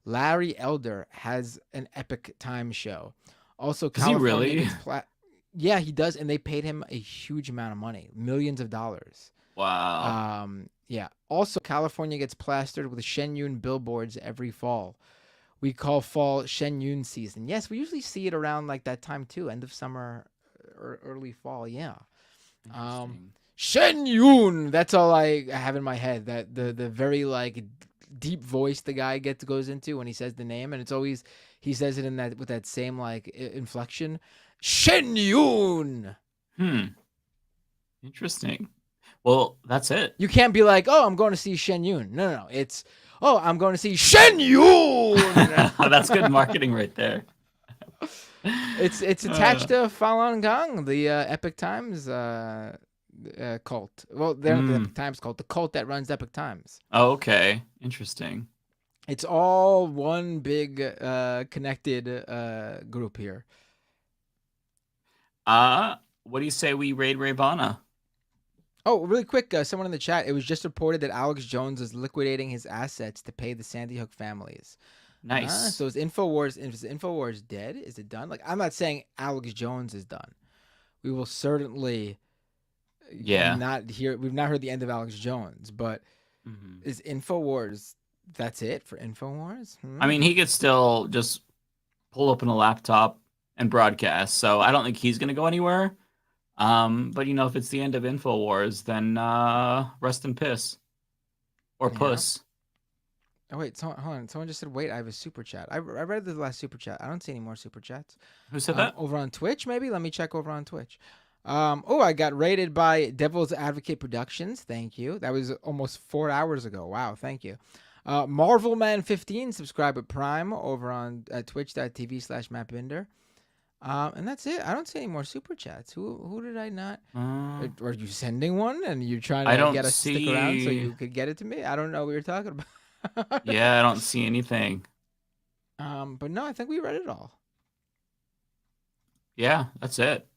Larry Elder, has an Epic Time show. Also, does he really? Yeah, he does, and they paid him a huge amount of money, millions of dollars. Wow. Yeah. Also, California gets plastered with Shen Yun billboards every fall. We call fall Shen Yun season. Yes, we usually see it around like that time too, end of summer or early fall. Yeah. Shen Yun. That's all I have in my head. That the very like deep voice the guy goes into when he says the name, and it's always he says it in that with that same like inflection. Shen Yun. Interesting. Well, that's it. You can't be like, oh, I'm going to see Shen Yun. No. It's, oh, I'm going to see Shen Yun. That's good marketing right there. It's attached to Falun Gong, the Epic Times cult. Well, they're not the Epic Times cult, the cult that runs Epic Times. Oh, okay. Interesting. It's all one big connected group here. What do you say we raid Ravana? Oh, really quick, someone in the chat. It was just reported that Alex Jones is liquidating his assets to pay the Sandy Hook families. Nice. So is Infowars dead? Is it done? Like, I'm not saying Alex Jones is done. We will certainly not hear. We've not heard the end of Alex Jones, but is Infowars? That's it for Infowars? I mean, he could still just pull open a laptop and broadcast. So I don't think he's going to go anywhere. But you know, if it's the end of Infowars, then rest in piss or puss. Oh wait, hold on. Someone just said, "Wait, I have a super chat." I read the last super chat. I don't see any more super chats. Who said that? Over on Twitch, maybe. Let me check over on Twitch. I got rated by Devil's Advocate Productions. Thank you. That was almost 4 hours ago. Wow, thank you. Marvelman15 subscribe with Prime over on twitch.tv/Mapbinder. And that's it. I don't see any more super chats. Who did I not? Are you sending one and you're trying to get us to stick around so you could get it to me? I don't know what you're talking about. Yeah, I don't see anything. But no, I think we read it all. Yeah, that's it.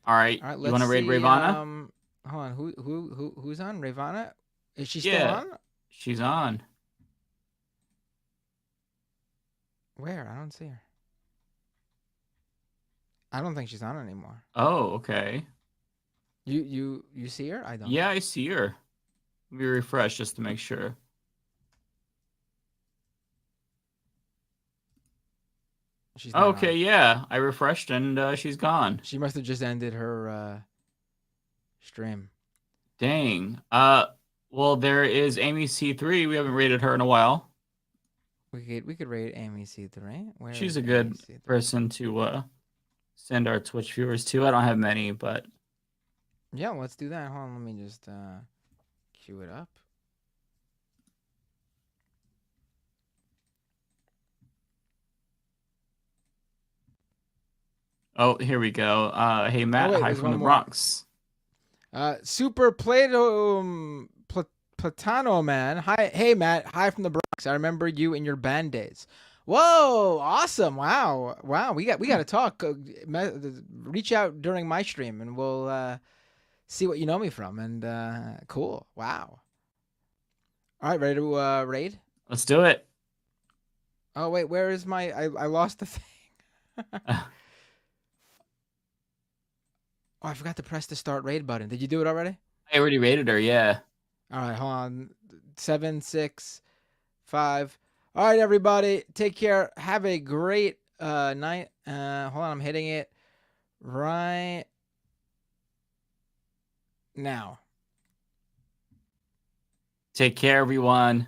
All right. You want to raid Ravana? Hold on. Who's on? Ravana? Is she still on? She's on. Where? I don't see her. I don't think she's on anymore. Oh, okay. You see her? I don't. Yeah, I see her. Let me refresh just to make sure. She's okay, yeah. I refreshed and she's gone. She must have just ended her stream. Dang. Well, there is Amy C3. We haven't rated her in a while. We could rate Amy C3. She's a good person to send our Twitch viewers to. I don't have many, but yeah, let's do that. Hold on, let me just queue it up. Oh, here we go. Hey Matt, hi from the Bronx. Super Platano man. Hi, hey Matt, hi from the Bronx. I remember you in your band days. Whoa, awesome! Wow. We got to talk. Reach out during my stream, and we'll see what you know me from. And cool. Wow. All right, ready to raid? Let's do it. Oh wait, where is my? I lost the thing. Oh, I forgot to press the start raid button. Did you do it already? I already raided her, yeah. All right, hold on. 7, 6, 5. All right, everybody. Take care. Have a great night. Hold on, I'm hitting it right now. Take care, everyone.